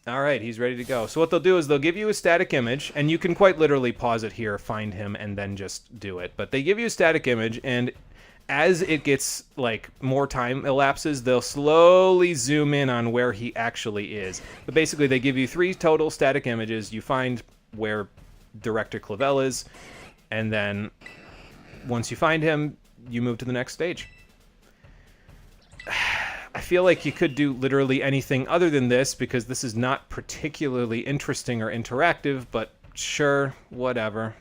Alright, he's ready to go. So what they'll do is they'll give you a static image, and you can quite literally pause it here, find him, and then just do it. But they give you a static image, and as it gets, like, more time elapses, they'll slowly zoom in on where he actually is. But basically, they give you 3 total static images. You find where Director Clavel is, and then once you find him, you move to the next stage. I feel like you could do literally anything other than this, because this is not particularly interesting or interactive, but sure, whatever.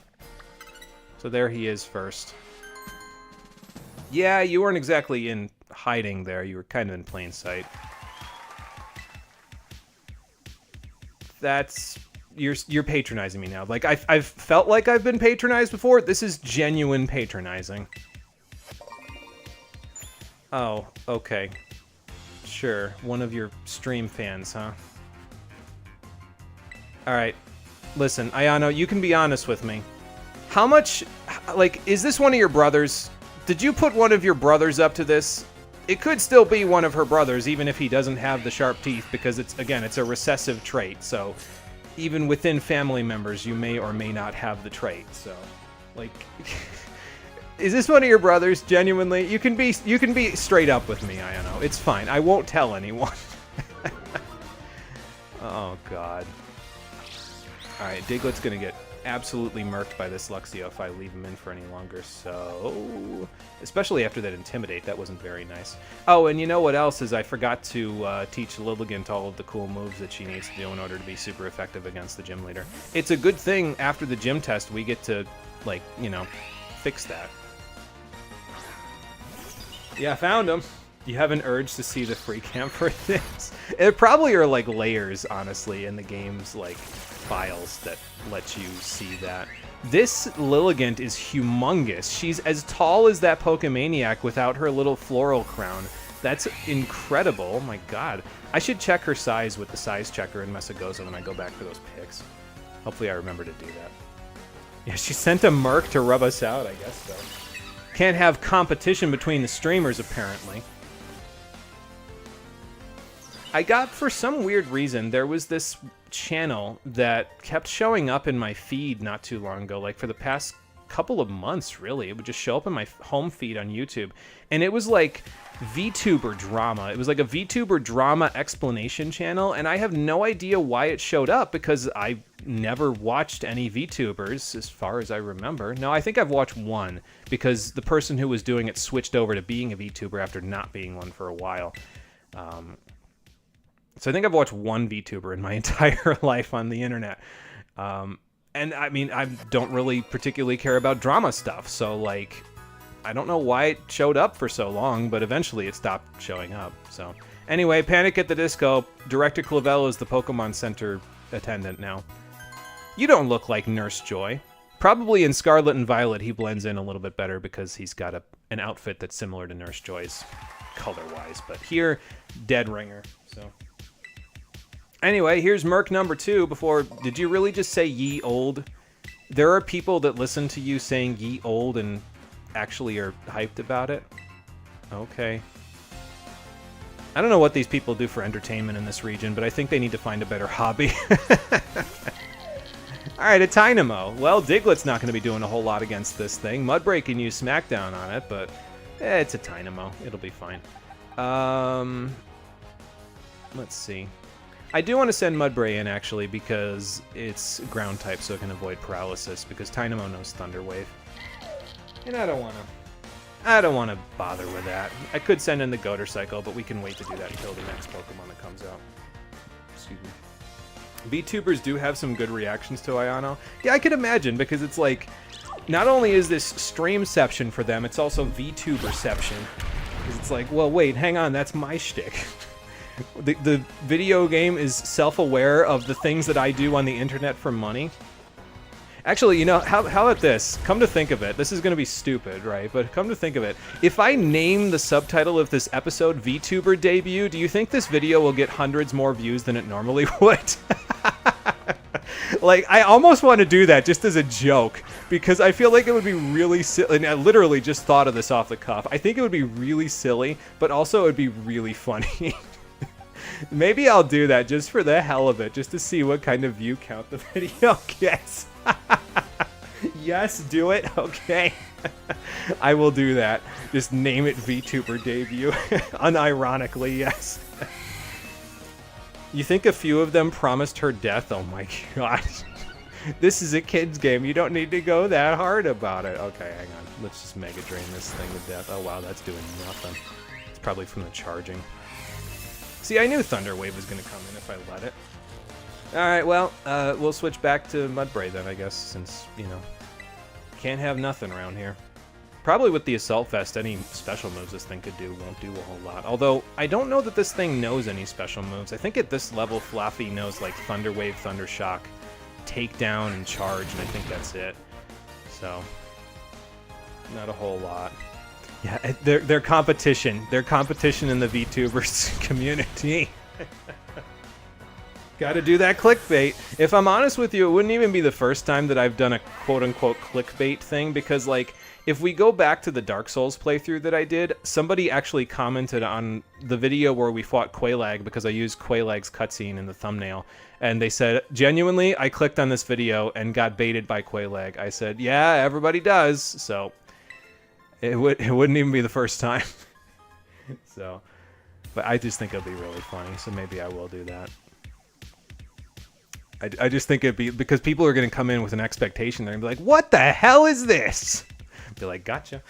So there he is first. Yeah, you weren't exactly in hiding there. You were kind of in plain sight. That's... You're patronizing me now. Like, I've felt like I've been patronized before. This is genuine patronizing. Oh, okay. Sure. One of your stream fans, huh? Alright. Listen, Ayano, you can be honest with me. How much... Like, is this one of your brothers? Did you put one of your brothers up to this? It could still be one of her brothers, even if he doesn't have the sharp teeth, because it's, again, it's a recessive trait, so... Even within family members, you may or may not have the trait, so... Like... Is this one of your brothers, genuinely? You can be straight up with me, Ayano. It's fine. I won't tell anyone. Oh, God. Alright, Diglett's gonna get absolutely murked by this Luxio if I leave him in for any longer, so... Especially after that Intimidate, that wasn't very nice. Oh, and you know what else is I forgot to teach Lilligant all of the cool moves that she needs to do in order to be super effective against the gym leader. It's a good thing after the gym test we get to, like, you know, fix that. Yeah, I found him. You have an urge to see the free cam for this? There probably are, like, layers, honestly, in the game's, like, files that let you see that. This Lilligant is humongous. She's as tall as that Pokemaniac without her little floral crown. That's incredible. Oh my god. I should check her size with the size checker in Messagoza when I go back for those pics. Hopefully I remember to do that. Yeah, she sent a Merc to rub us out, I guess so. Can't have competition between the streamers, apparently. I got, for some weird reason, there was this channel that kept showing up in my feed not too long ago, like for the past couple of months, really. It would just show up in my home feed on YouTube. And it was like VTuber drama. It was like a VTuber drama explanation channel, and I have no idea why it showed up because I never watched any VTubers as far as I remember. No, I think I've watched one because the person who was doing it switched over to being a VTuber after not being one for a while. So I think I've watched one VTuber in my entire life on the internet. And I mean, I don't really particularly care about drama stuff, so like, I don't know why it showed up for so long, but eventually it stopped showing up. So anyway, Panic at the Disco. Director Clavel is the Pokemon Center attendant now. You don't look like Nurse Joy. Probably in Scarlet and Violet he blends in a little bit better because he's got an outfit that's similar to Nurse Joy's color-wise. But here, Dead Ringer. So anyway, here's Merc number 2 before... Did you really just say ye old? There are people that listen to you saying ye old and actually are hyped about it? Okay. I don't know what these people do for entertainment in this region, but I think they need to find a better hobby. Alright, a Tynamo. Well, Diglett's not going to be doing a whole lot against this thing. Mudbray can use Smackdown on it, but it's a Tynamo. It'll be fine. Let's see. I do want to send Mudbray in, actually, because it's ground type, so it can avoid paralysis, because Tynamo knows Thunder Wave. And I don't want to bother with that. I could send in the Goater Cycle, but we can wait to do that until the next Pokemon that comes out. Excuse me. VTubers do have some good reactions to Iono. Yeah, I could imagine, because it's like, not only is this streamception for them, it's also VTuberception. Because it's like, well, wait, hang on, that's my shtick. The video game is self-aware of the things that I do on the internet for money. Actually, you know, how about this? Come to think of it, this is going to be stupid, right? But come to think of it, if I name the subtitle of this episode VTuber Debut, do you think this video will get hundreds more views than it normally would? Like, I almost want to do that just as a joke, because I feel like it would be really silly, and I literally just thought of this off the cuff. I think it would be really silly, but also it would be really funny. Maybe I'll do that just for the hell of it, just to see what kind of view count the video gets. Yes, do it. Okay. I will do that. Just name it VTuber Debut. Unironically, yes. You think a few of them promised her death? Oh my god. This is a kid's game. You don't need to go that hard about it. Okay, hang on. Let's just Mega Drain this thing to death. Oh wow, that's doing nothing. It's probably from the charging. See, I knew Thunder Wave was going to come in if I let it. Alright, well, we'll switch back to Mudbray then, I guess, since, you know, can't have nothing around here. Probably with the Assault Vest, any special moves this thing could do won't do a whole lot. Although, I don't know that this thing knows any special moves. I think at this level, Fluffy knows, like, Thunder Wave, Thunder Shock, Takedown, and Charge, and I think that's it. So, not a whole lot. Yeah, their competition. Their competition in the VTubers community. Gotta do that clickbait. If I'm honest with you, it wouldn't even be the first time that I've done a quote-unquote clickbait thing, because, like, if we go back to the Dark Souls playthrough that I did, somebody actually commented on the video where we fought Quelaag, because I used Quelaag's cutscene in the thumbnail, and they said, genuinely, I clicked on this video and got baited by Quelaag. I said, yeah, everybody does, so... It wouldn't even be the first time. So, but I just think it'll be really funny, so maybe I will do that. I just think it'd be, because people are going to come in with an expectation. They're going to be like, what the hell is this? Be like, gotcha.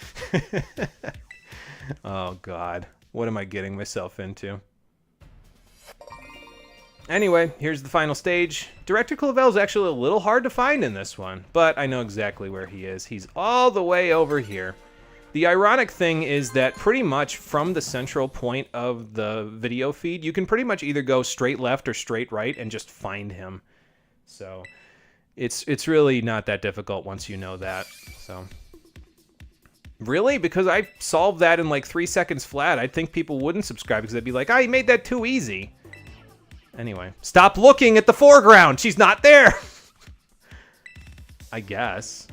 Oh, God. What am I getting myself into? Anyway, here's the final stage. Director Clavel's actually a little hard to find in this one, but I know exactly where he is. He's all the way over here. The ironic thing is that pretty much from the central point of the video feed, you can pretty much either go straight left or straight right and just find him. So it's really not that difficult once you know that. So really, because I solved that in like 3 seconds flat, I'd think people wouldn't subscribe because they'd be like, "Oh, you made that too easy." Anyway, stop looking at the foreground. She's not there. I guess.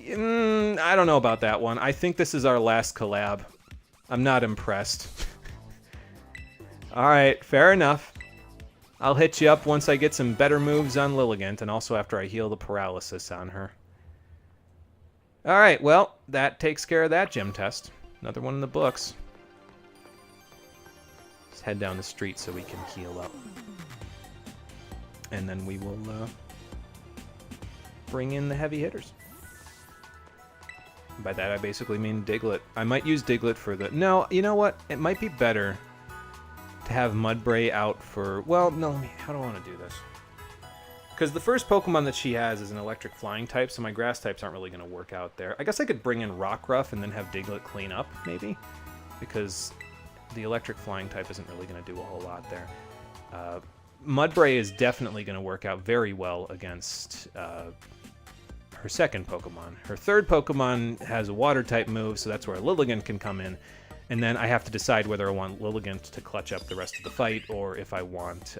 I don't know about that one. I think this is our last collab. I'm not impressed. All right, fair enough. I'll hit you up once I get some better moves on Lilligant, and also after I heal the paralysis on her. All right, well, that takes care of that gym test. Another one in the books. Let's head down the street so we can heal up. And then we will bring in the heavy hitters. By that, I basically mean Diglett. I might use Diglett for the... No, you know what? It might be better to have Mudbray out for... Well, no, how do I want to do this? Because the first Pokemon that she has is an electric flying type, so my grass types aren't really going to work out there. I guess I could bring in Rockruff and then have Diglett clean up, maybe? Because the electric flying type isn't really going to do a whole lot there. Mudbray is definitely going to work out very well against... her second Pokemon. Her third Pokemon has a water-type move, so that's where Lilligant can come in. And then I have to decide whether I want Lilligant to clutch up the rest of the fight, or if I want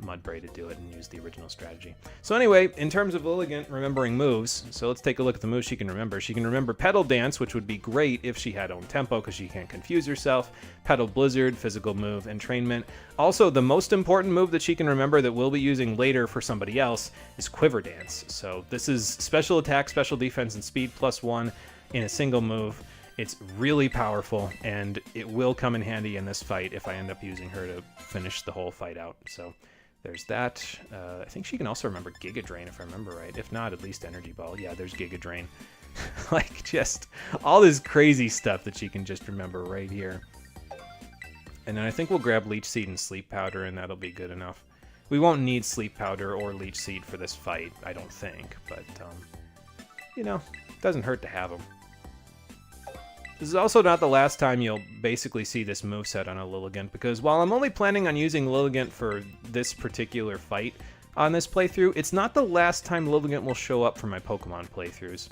Mudbray to do it and use the original strategy. So anyway, in terms of Lilligant remembering moves, so let's take a look at the moves she can remember. She can remember Petal Dance, which would be great if she had own tempo, because she can't confuse herself. Petal Blizzard, physical move, Entrainment. Also, the most important move that she can remember that we'll be using later for somebody else is Quiver Dance. So this is special attack, special defense, and speed +1 in a single move. It's really powerful, and it will come in handy in this fight if I end up using her to finish the whole fight out. So there's that. I think she can also remember Giga Drain, if I remember right. If not, at least Energy Ball. Yeah, there's Giga Drain. Like, just all this crazy stuff that she can just remember right here. And then I think we'll grab Leech Seed and Sleep Powder, and that'll be good enough. We won't need Sleep Powder or Leech Seed for this fight, I don't think. But, you know, it doesn't hurt to have them. This is also not the last time you'll basically see this moveset on a Lilligant, because while I'm only planning on using Lilligant for this particular fight on this playthrough, it's not the last time Lilligant will show up for my Pokemon playthroughs.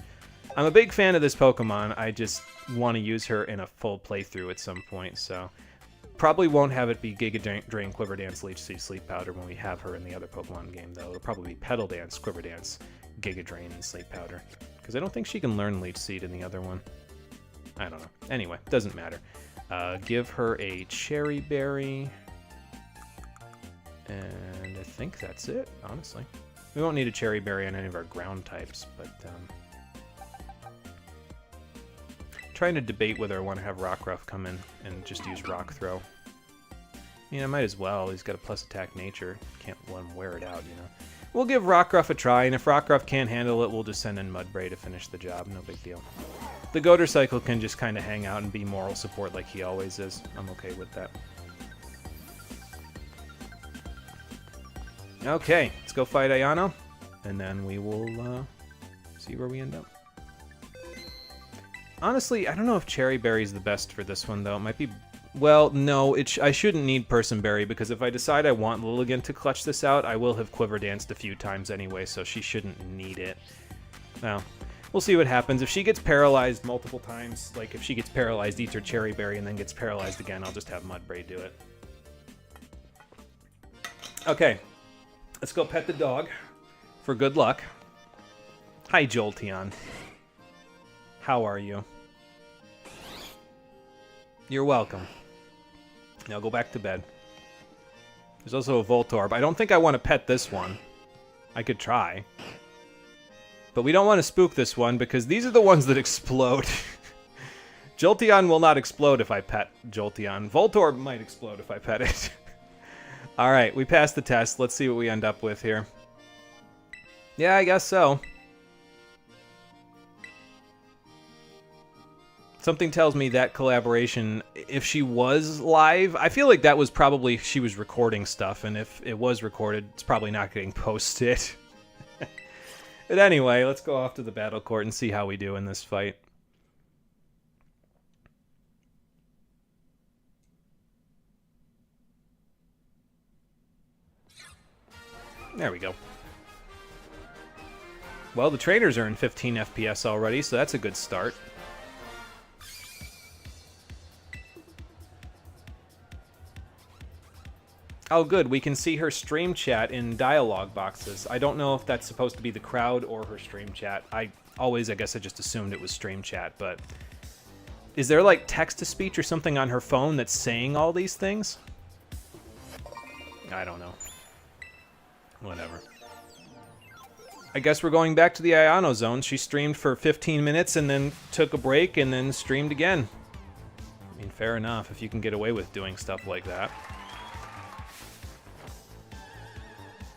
I'm a big fan of this Pokemon, I just want to use her in a full playthrough at some point, so probably won't have it be Giga Drain, Quiver Dance, Leech Seed, Sleep Powder when we have her in the other Pokemon game, though. It'll probably be Petal Dance, Quiver Dance, Giga Drain, and Sleep Powder, because I don't think she can learn Leech Seed in the other one. I don't know. Anyway, doesn't matter. Give her a Cherry Berry. And I think that's it, honestly. We won't need a Cherry Berry on any of our ground types, but... trying to debate whether I want to have Rockruff come in and just use Rock Throw. I mean, I might as well. He's got a plus attack nature. Can't let him wear it out, you know. We'll give Rockruff a try, and if Rockruff can't handle it, we'll just send in Mudbray to finish the job. No big deal. The Goater Cycle can just kind of hang out and be moral support like he always is. I'm okay with that. Okay, let's go fight Ayano, and then we will see where we end up. Honestly, I don't know if Cherry Berry is the best for this one, though. It might be... Well, no, I shouldn't need Person Berry, because if I decide I want Lilligant to clutch this out, I will have Quiver Danced a few times anyway, so she shouldn't need it. Well, we'll see what happens. If she gets paralyzed multiple times, like if she gets paralyzed, eats her Cherry Berry, and then gets paralyzed again, I'll just have Mudbray do it. Okay, let's go pet the dog for good luck. Hi, Jolteon. How are you? You're welcome. Now go back to bed. There's also a Voltorb. I don't think I want to pet this one. I could try. But we don't want to spook this one, because these are the ones that explode. Jolteon will not explode if I pet Jolteon. Voltorb might explode if I pet it. Alright, we passed the test. Let's see what we end up with here. Yeah, I guess so. Something tells me that collaboration, if she was live, I feel like that was probably, she was recording stuff, and if it was recorded, it's probably not getting posted. But anyway, let's go off to the battle court and see how we do in this fight. There we go. Well, the trainers are in 15 FPS already, so that's a good start. Oh, good. We can see her stream chat in dialogue boxes. I don't know if that's supposed to be the crowd or her stream chat. I guess I just assumed it was stream chat, but... Is there, like, text-to-speech or something on her phone that's saying all these things? I don't know. Whatever. I guess we're going back to the Iono Zone. She streamed for 15 minutes and then took a break and then streamed again. I mean, fair enough if you can get away with doing stuff like that.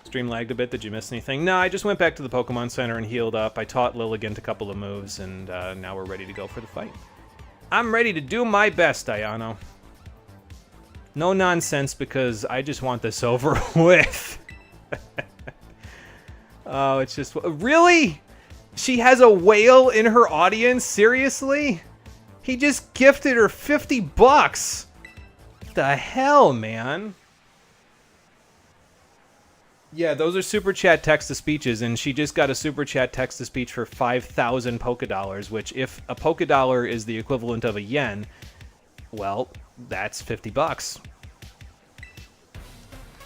Stream lagged a bit. Did you miss anything? No, I just went back to the Pokemon Center and healed up. I taught Lilligant a couple of moves, and now we're ready to go for the fight. I'm ready to do my best, Iono. No nonsense, because I just want this over with. Oh, it's just... Really? She has a whale in her audience? Seriously? He just gifted her 50 bucks. What the hell, man? Yeah, those are Super Chat text-to-speeches, and she just got a Super Chat text-to-speech for 5,000 Pokédollars, which, if a Pokédollar is the equivalent of a yen, well, that's 50 bucks.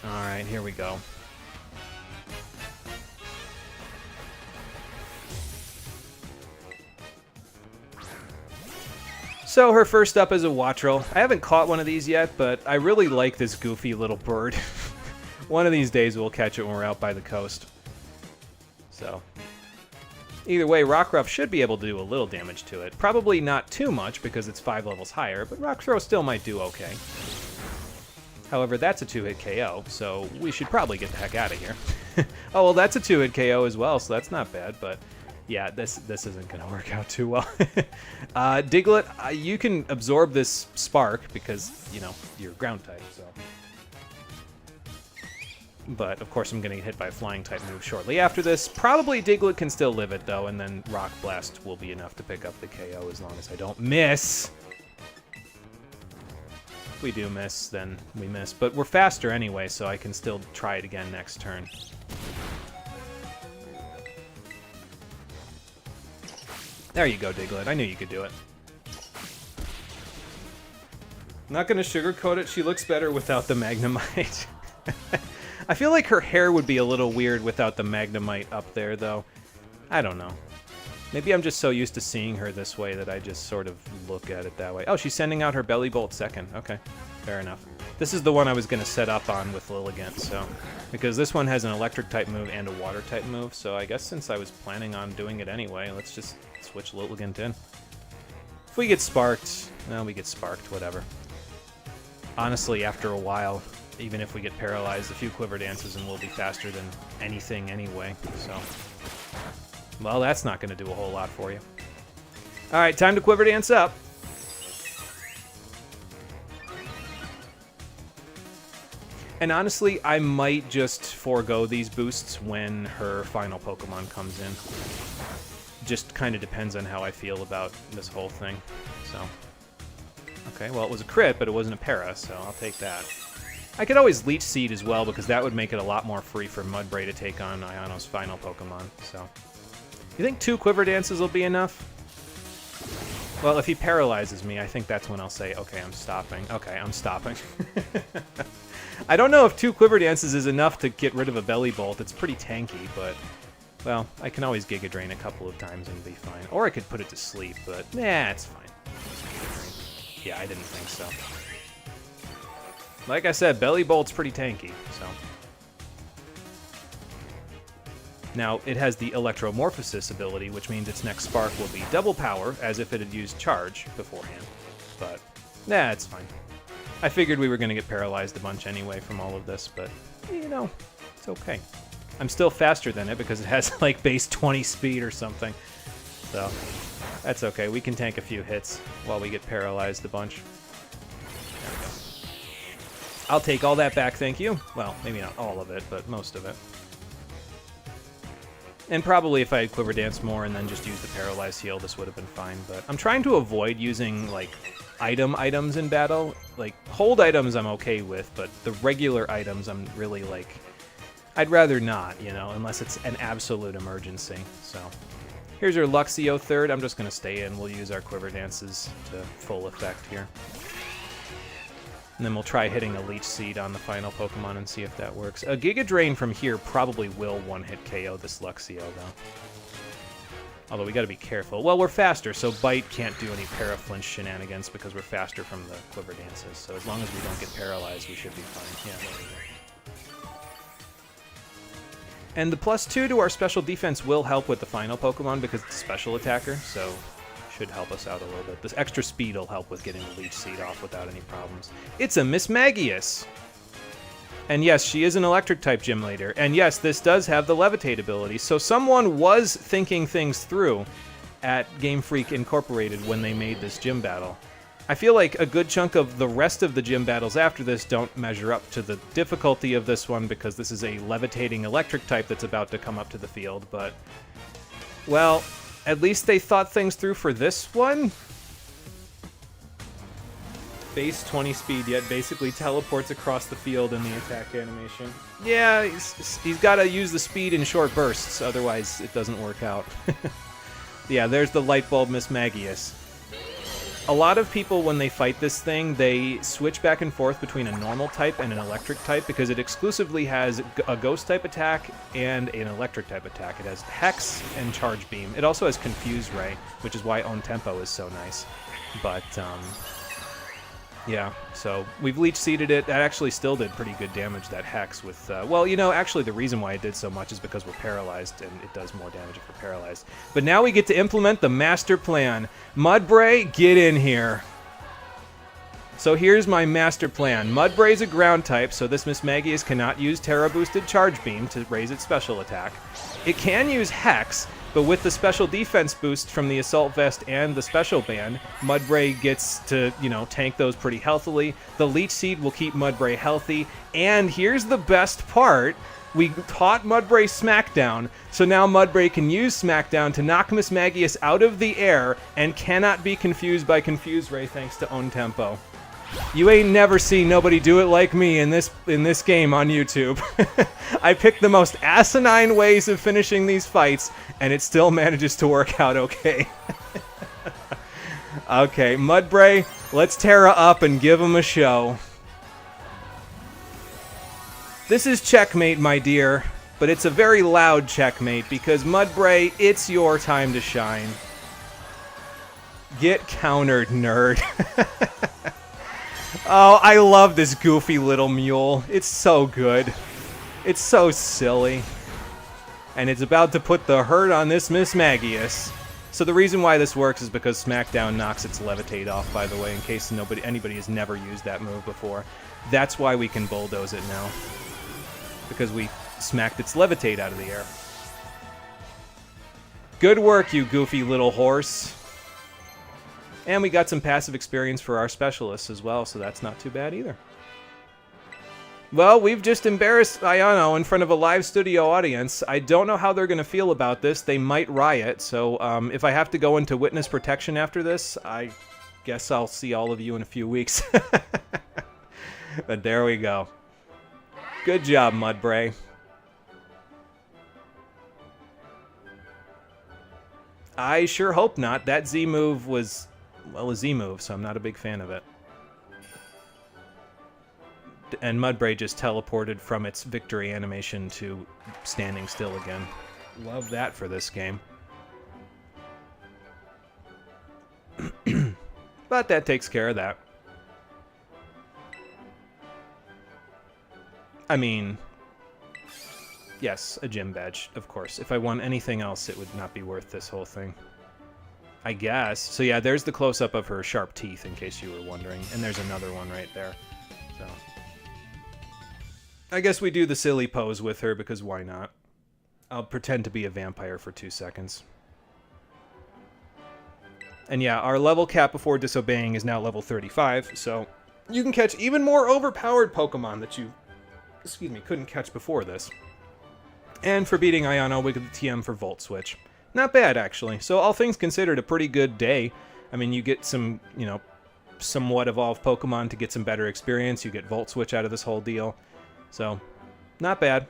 Alright, here we go. So her first up is a Wattrel. I haven't caught one of these yet, but I really like this goofy little bird. One of these days we'll catch it when we're out by the coast. So, either way, Rockruff should be able to do a little damage to it. Probably not too much because it's 5 levels higher, but Rock Throw still might do okay. However, that's a 2-hit KO, so we should probably get the heck out of here. Oh, well, that's a 2-hit KO as well, so that's not bad, but yeah, this isn't going to work out too well. Diglett, you can absorb this Spark because, you know, you're ground type, so... But, of course, I'm going to get hit by a Flying-type move shortly after this. Probably Diglett can still live it, though, and then Rock Blast will be enough to pick up the KO as long as I don't miss. If we do miss, then we miss. But we're faster anyway, so I can still try it again next turn. There you go, Diglett. I knew you could do it. I'm not going to sugarcoat it. She looks better without the Magnemite. I feel like her hair would be a little weird without the Magnemite up there, though. I don't know. Maybe I'm just so used to seeing her this way that I just sort of look at it that way. Oh, she's sending out her Belly Bolt second. Okay, fair enough. This is the one I was going to set up on with Lilligant, so... Because this one has an Electric-type move and a Water-type move, so I guess since I was planning on doing it anyway, let's just switch Lilligant in. If we get sparked... Well, we get sparked, whatever. Honestly, after a while... Even if we get paralyzed, a few Quiver Dances and we'll be faster than anything anyway, so... Well, that's not going to do a whole lot for you. Alright, time to Quiver Dance up. And honestly, I might just forego these boosts when her final Pokemon comes in. Just kind of depends on how I feel about this whole thing, so... Okay, well, it was a crit, but it wasn't a para, so I'll take that. I could always Leech Seed as well, because that would make it a lot more free for Mudbray to take on Iono's final Pokemon, so... You think 2 Quiver Dances will be enough? Well, if he paralyzes me, I think that's when I'll say, okay, I'm stopping. Okay, I'm stopping. I don't know if 2 Quiver Dances is enough to get rid of a Belly Bolt. It's pretty tanky, but... Well, I can always Giga Drain a couple of times and be fine. Or I could put it to sleep, but... Nah, it's fine. Yeah, I didn't think so. Like I said, Belly Bolt's pretty tanky, so... Now, it has the Electromorphosis ability, which means its next Spark will be double power, as if it had used Charge beforehand. But, nah, it's fine. I figured we were going to get paralyzed a bunch anyway from all of this, but, you know, it's okay. I'm still faster than it because it has, like, base 20 speed or something. So, that's okay. We can tank a few hits while we get paralyzed a bunch. There we go. I'll take all that back, thank you. Well, maybe not all of it, but most of it. And probably if I had Quiver Dance more and then just used the Paralyze Heal, this would have been fine. But I'm trying to avoid using, like, items in battle. Like, hold items I'm okay with, but the regular items I'm really, like... I'd rather not, you know, unless it's an absolute emergency. So here's your Luxio third. I'm just going to stay in. We'll use our Quiver Dances to full effect here. And then we'll try hitting a Leech Seed on the final Pokemon and see if that works. A Giga Drain from here probably will one-hit KO this Luxio, though. Although we got to be careful. Well, we're faster, so Bite can't do any Paraflinch shenanigans because we're faster from the Quiver Dances. So as long as we don't get paralyzed, we should be fine. Yeah, there we go. And the +2 to our special defense will help with the final Pokemon because it's a special attacker, so should help us out a little bit. This extra speed will help with getting the Leech Seed off without any problems. It's a Mismagius! And yes, she is an Electric-type gym leader. And yes, this does have the Levitate ability. So someone was thinking things through at Game Freak Incorporated when they made this gym battle. I feel like a good chunk of the rest of the gym battles after this don't measure up to the difficulty of this one because this is a levitating electric type that's about to come up to the field, but, well, at least they thought things through for this one. Base 20 speed, yet basically teleports across the field in the attack animation. Yeah, he's got to use the speed in short bursts, otherwise it doesn't work out. Yeah, there's the Lightbulb Mismagius. A lot of people, when they fight this thing, they switch back and forth between a normal type and an electric type because it exclusively has a ghost type attack and an electric type attack. It has Hex and Charge Beam. It also has Confuse Ray, which is why Own Tempo is so nice. But, yeah, so we've Leech Seeded it. That actually still did pretty good damage, that Hex, with... well, you know, actually the reason why it did so much is because we're paralyzed, and it does more damage if we're paralyzed. But now we get to implement the master plan. Mudbray, get in here. So here's my master plan. Mudbray's a ground type, so this Mismagius cannot use Terra-boosted Charge Beam to raise its special attack. It can use Hex, but with the special defense boost from the Assault Vest and the Special Band, Mudbray gets to, you know, tank those pretty healthily. The Leech Seed will keep Mudbray healthy. And here's the best part. We taught Mudbray Smackdown, so now Mudbray can use Smackdown to knock Mismagius out of the air and cannot be confused by Confuse Ray thanks to Own Tempo. You ain't never seen nobody do it like me in this game on YouTube. I picked the most asinine ways of finishing these fights, and it still manages to work out okay. Okay, Mudbray, let's Terra up and give him a show. This is checkmate, my dear, but it's a very loud checkmate because Mudbray, it's your time to shine. Get countered, nerd. Oh, I love this goofy little mule. It's so good. It's so silly. And it's about to put the hurt on this Mismagius. So the reason why this works is because Smackdown knocks its Levitate off, by the way, in case anybody has never used that move before. That's why we can bulldoze it now. Because we smacked its Levitate out of the air. Good work, you goofy little horse. And we got some passive experience for our specialists as well, so that's not too bad either. Well, we've just embarrassed Ayano in front of a live studio audience. I don't know how they're going to feel about this. They might riot, so if I have to go into witness protection after this, I guess I'll see all of you in a few weeks. But there we go. Good job, Mudbray. I sure hope not. That Z move was... well, a Z move, so I'm not a big fan of it. And Mudbray just teleported from its victory animation to standing still again. Love that for this game. But that takes care of that. I mean, yes, a gym badge, of course. If I won anything else, it would not be worth this whole thing. I guess. So yeah, there's the close-up of her sharp teeth, in case you were wondering. And there's another one right there. So I guess we do the silly pose with her, because why not? I'll pretend to be a vampire for 2 seconds. And yeah, our level cap before disobeying is now level 35, so you can catch even more overpowered Pokemon that you, couldn't catch before this. And for beating Ayano, we get the TM for Volt Switch. Not bad, actually. So all things considered, a pretty good day. I mean, you get some, somewhat evolved Pokemon to get some better experience. You get Volt Switch out of this whole deal. So, not bad.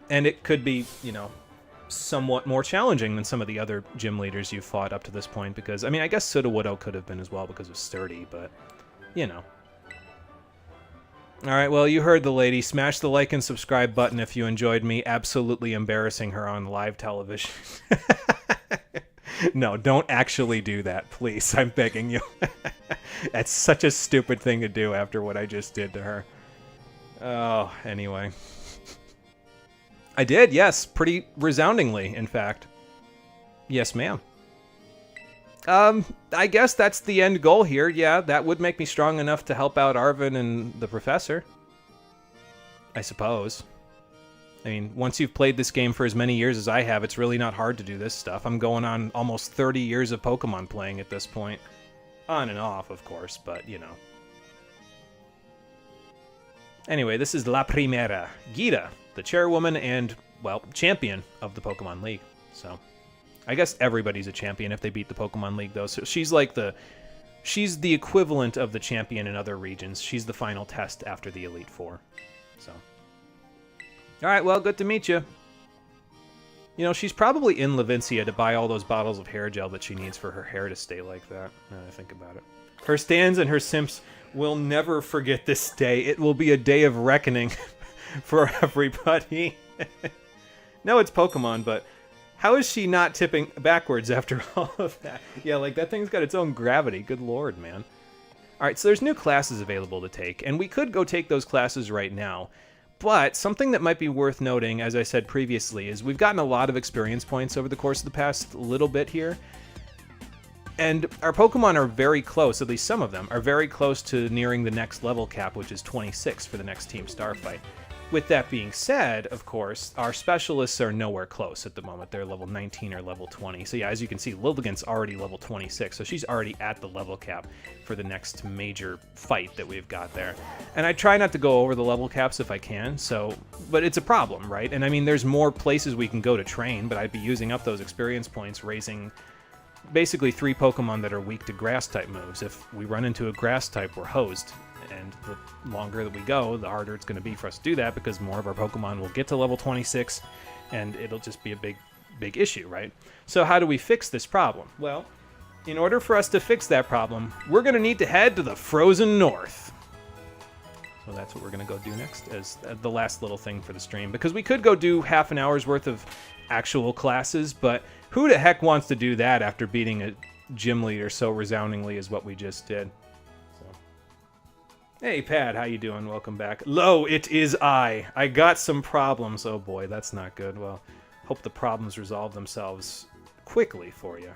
And it could be, you know, somewhat more challenging than some of the other gym leaders you've fought up to this point, because, I mean, I guess Sudowoodo could have been as well because of Sturdy, but, you know. Alright, well, you heard the lady. Smash the like and subscribe button if you enjoyed me absolutely embarrassing her on live television. No, don't actually do that, please. I'm begging you. That's such a stupid thing to do after what I just did to her. Oh, anyway. I did, yes. Pretty resoundingly, in fact. Yes, ma'am. I guess that's the end goal here. Yeah, that would make me strong enough to help out Arvin and the professor. I suppose. I mean, once you've played this game for as many years as I have, it's really not hard to do this stuff. I'm going on almost 30 years of Pokemon playing at this point. On and off, of course, but, you know. Anyway, this is La Primera, Gita, the chairwoman and, well, champion of the Pokemon League. So, I guess everybody's a champion if they beat the Pokemon League, though. So she's like she's the equivalent of the champion in other regions. She's the final test after the Elite Four. So, all right, well, good to meet you. You know, she's probably in Levincia to buy all those bottles of hair gel that she needs for her hair to stay like that, now that I think about it. Her stans and her simps will never forget this day. It will be a day of reckoning for everybody. No, it's Pokemon, but how is she not tipping backwards after all of that? Yeah, like, that thing's got its own gravity. Good lord, man. All right, so there's new classes available to take, and we could go take those classes right now. But something that might be worth noting, as I said previously, is we've gotten a lot of experience points over the course of the past little bit here. And our Pokemon are very close, at least some of them, are very close to nearing the next level cap, which is 26 for the next Team Star fight. With that being said, of course, our specialists are nowhere close at the moment. They're level 19 or level 20. So yeah, as you can see, Lilligant's already level 26, so she's already at the level cap for the next major fight that we've got there. And I try not to go over the level caps if I can, but it's a problem, right? And I mean, there's more places we can go to train, but I'd be using up those experience points raising basically 3 Pokemon that are weak to grass-type moves. If we run into a grass-type, we're hosed. And the longer that we go, the harder it's going to be for us to do that, because more of our Pokemon will get to level 26, and it'll just be a big issue, right? So how do we fix this problem? Well, in order for us to fix that problem, we're going to need to head to the Frozen North. So that's what we're going to go do next, as the last little thing for the stream, because we could go do half an hour's worth of actual classes, but who the heck wants to do that after beating a gym leader so resoundingly as what we just did? Hey, Pad, how you doing? Welcome back. Lo, it is I. I got some problems. Oh boy, that's not good. Well, hope the problems resolve themselves quickly for you.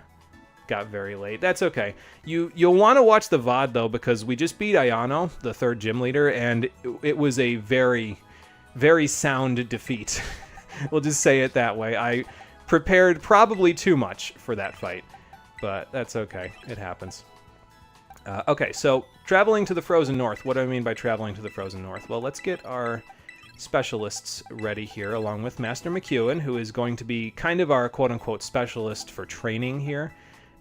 Got very late. That's okay. You'll want to watch the VOD, though, because we just beat Ayano, the 3rd gym leader, and it was a very, very sound defeat. We'll just say it that way. I prepared probably too much for that fight, but that's okay. It happens. Okay, so traveling to the Frozen North. What do I mean by traveling to the Frozen North? Well, let's get our specialists ready here, along with Master McEwen, who is going to be kind of our quote-unquote specialist for training here.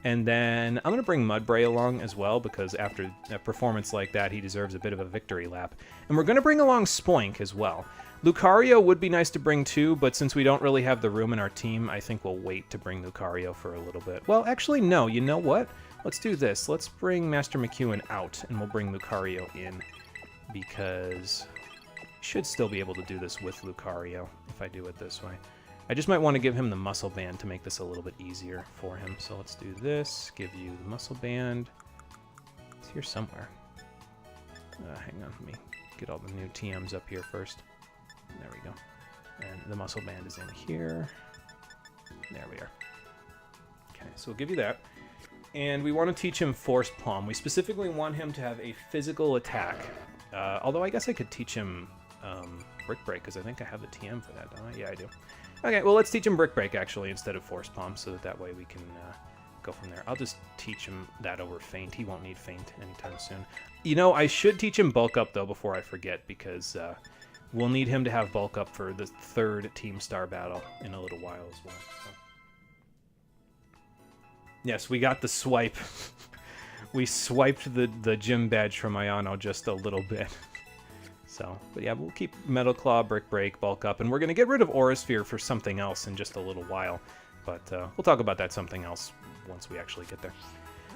And then I'm going to bring Mudbray along as well, because after a performance like that, he deserves a bit of a victory lap. And we're going to bring along Spoink as well. Lucario would be nice to bring too, but since we don't really have the room in our team, I think we'll wait to bring Lucario for a little bit. Well, actually, no. You know what? Let's do this. Let's bring Master McEwen out, and we'll bring Lucario in, because we should still be able to do this with Lucario if I do it this way. I just might want to give him the muscle band to make this a little bit easier for him. So let's do this. Give you the muscle band. It's here somewhere. Hang on, let me get all the new TMs up here first. There we go. And the muscle band is in here. There we are. Okay, so we'll give you that. And we want to teach him Force Palm. We specifically want him to have a physical attack. Although I guess I could teach him Brick Break, because I think I have the TM for that, don't I? Yeah, I do. Okay, well, let's teach him Brick Break, actually, instead of Force Palm, so that way we can go from there. I'll just teach him that over Feint. He won't need Feint anytime soon. You know, I should teach him Bulk Up, though, before I forget, because we'll need him to have Bulk Up for the 3rd Team Star battle in a little while as well. So. Yes, we got the swipe. We swiped the gym badge from Ayano just a little bit. So So, but yeah, we'll keep Metal Claw, Brick Break, Bulk Up, and we're going to get rid of Aura Sphere for something else in just a little while. But we'll talk about that something else once we actually get there.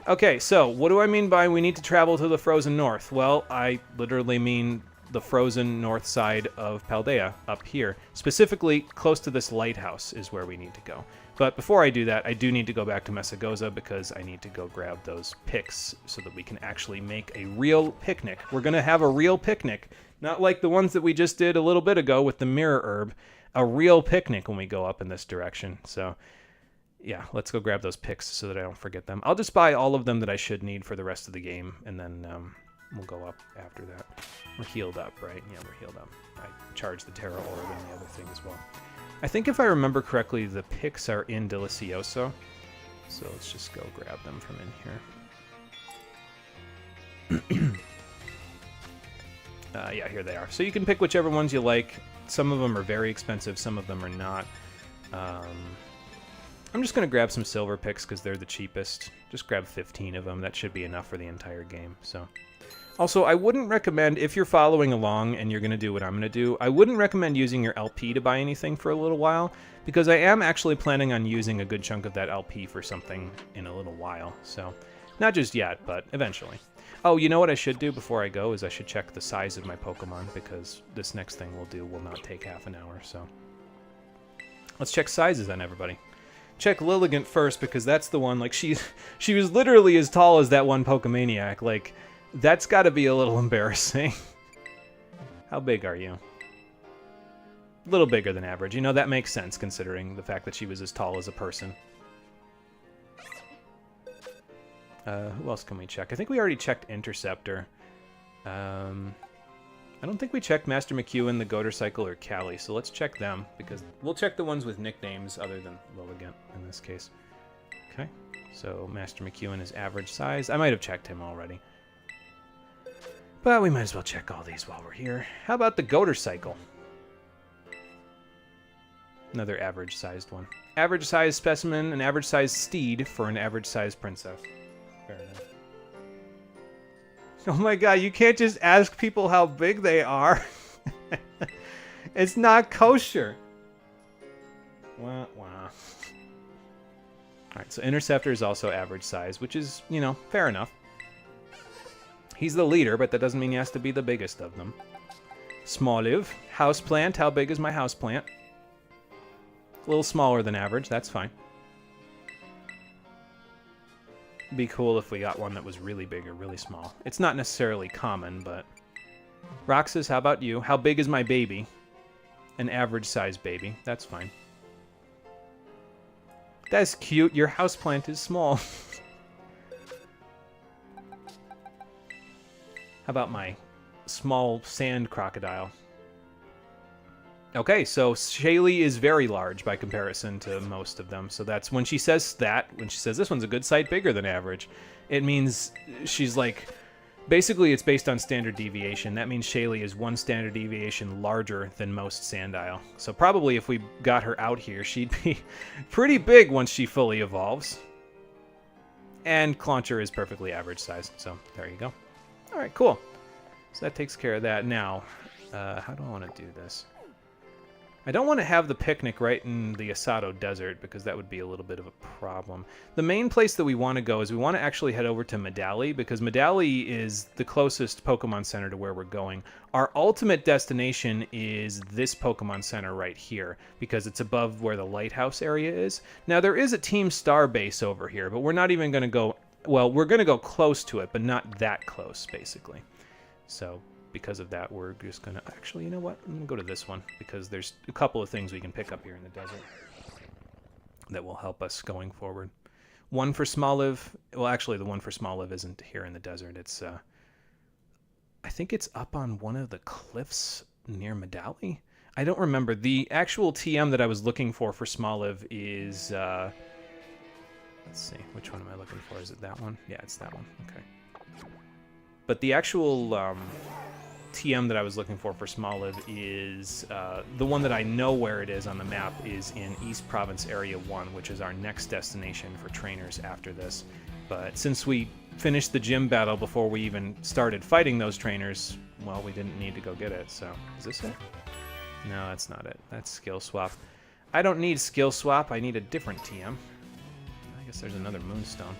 Okay, so what do I mean by we need to travel to the frozen north? Well, I literally mean the frozen north side of Paldea, up here. Specifically, close to this lighthouse is where we need to go. But before I do that, I do need to go back to Mesagoza because I need to go grab those picks so that we can actually make a real picnic. We're going to have a real picnic, not like the ones that we just did a little bit ago with the mirror herb. A real picnic when we go up in this direction. So yeah, let's go grab those picks so that I don't forget them. I'll just buy all of them that I should need for the rest of the game, and then we'll go up after that. We're healed up, right? Yeah, we're healed up. I charged the Terra Orb and the other thing as well. I think if I remember correctly, the picks are in Delicioso. So let's just go grab them from in here. Yeah, here they are. So you can pick whichever ones you like. Some of them are very expensive, some of them are not. I'm just going to grab some silver picks because they're the cheapest. Just grab 15 of them. That should be enough for the entire game. So, also, I wouldn't recommend, if you're following along and you're going to do what I'm going to do, I wouldn't recommend using your LP to buy anything for a little while, because I am actually planning on using a good chunk of that LP for something in a little while. So, not just yet, but eventually. Oh, you know what I should do before I go is I should check the size of my Pokemon, because this next thing we'll do will not take half an hour. So, let's check sizes on everybody. Check Lilligant first, because that's the one, like, she was literally as tall as that one Pokemaniac. Like, that's got to be a little embarrassing. How big are you? A little bigger than average. You know, that makes sense, considering the fact that she was as tall as a person. Who else can we check? I think we already checked Interceptor. I don't think we checked Master McEwen, the Goater Cycle, or Callie, so let's check them, because we'll check the ones with nicknames other than Lilligant in this case. Okay, so Master McEwen is average size. I might have checked him already. But we might as well check all these while we're here. How about the Goater Cycle? Another average-sized one. Average-sized specimen, an average-sized steed for an average-sized princess. Fair enough. Oh my god, you can't just ask people how big they are. It's not kosher. Wah, wah. Alright, so Interceptor is also average size, which is, you know, fair enough. He's the leader, but that doesn't mean he has to be the biggest of them. Smalliv. Houseplant. How big is my houseplant? A little smaller than average, that's fine. Be cool if we got one that was really big or really small. It's not necessarily common, but... Roxas, how about you? How big is my baby? An average-sized baby. That's fine. That's cute. Your houseplant is small. How about my small sand crocodile? Okay, so Shaylee is very large by comparison to most of them. So that's when she says that, when she says this one's a good sight bigger than average, it means she's like, basically it's based on standard deviation. That means Shaylee is one standard deviation larger than most Sandile. So probably if we got her out here, she'd be pretty big once she fully evolves. And Clauncher is perfectly average sized, so there you go. All right, cool. So that takes care of that. Now, how do I want to do this? I don't want to have the picnic right in the Asado Desert, because that would be a little bit of a problem. The main place that we want to go is we want to actually head over to Medali, because Medali is the closest Pokemon Center to where we're going. Our ultimate destination is this Pokemon Center right here, because it's above where the lighthouse area is. Now, there is a Team Star base over here, but we're not even going to go... Well, we're going to go close to it, but not that close, basically. So... because of that, we're just going to... Actually, you know what? I'm going to go to this one, because there's a couple of things we can pick up here in the desert that will help us going forward. One for Smalliv. Well, actually, the one for Smalliv isn't here in the desert. It's, I think it's up on one of the cliffs near Medali. I don't remember. The actual TM that I was looking for Smalliv is... let's see. Which one am I looking for? Is it that one? Yeah, it's that one. Okay. But the actual... TM that I was looking for Smalliv is the one that I know where it is on the map is in East Province Area 1, which is our next destination for trainers after this. But since we finished the gym battle before we even started fighting those trainers, well, we didn't need to go get it, so... Is this it? No, that's not it. That's skill swap. I don't need skill swap. I need a different TM. I guess there's another moonstone.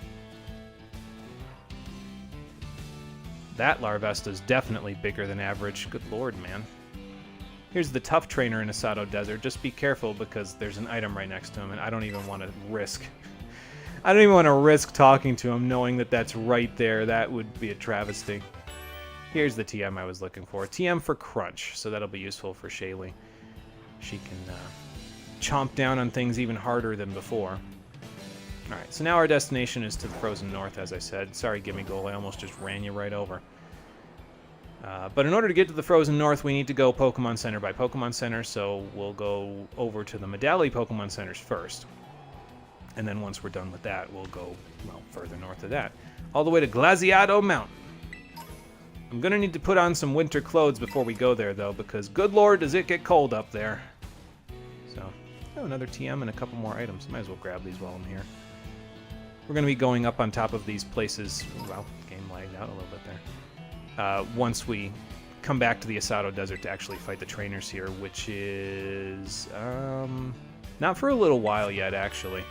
That Larvesta's definitely bigger than average. Good lord, man. Here's the tough trainer in Asado Desert. Just be careful because there's an item right next to him, and I don't even want to risk... I don't even want to risk talking to him knowing that that's right there. That would be a travesty. Here's the TM I was looking for. TM for Crunch, so that'll be useful for Shaylee. She can chomp down on things even harder than before. Alright, so now our destination is to the Frozen North, as I said. Sorry, Gimme Goal, I almost just ran you right over. But in order to get to the Frozen North, we need to go Pokemon Center by Pokemon Center, so we'll go over to the Medali Pokemon Centers first. And then once we're done with that, we'll go, well, further north of that. All the way to Glaciado Mountain. I'm going to need to put on some winter clothes before we go there, though, because good lord, does it get cold up there. So, oh, another TM and a couple more items. Might as well grab these while I'm here. We're going to be going up on top of these places. Well, game lagged out a little bit there. Once we come back to the Asado Desert to actually fight the trainers here, which is not for a little while yet, actually.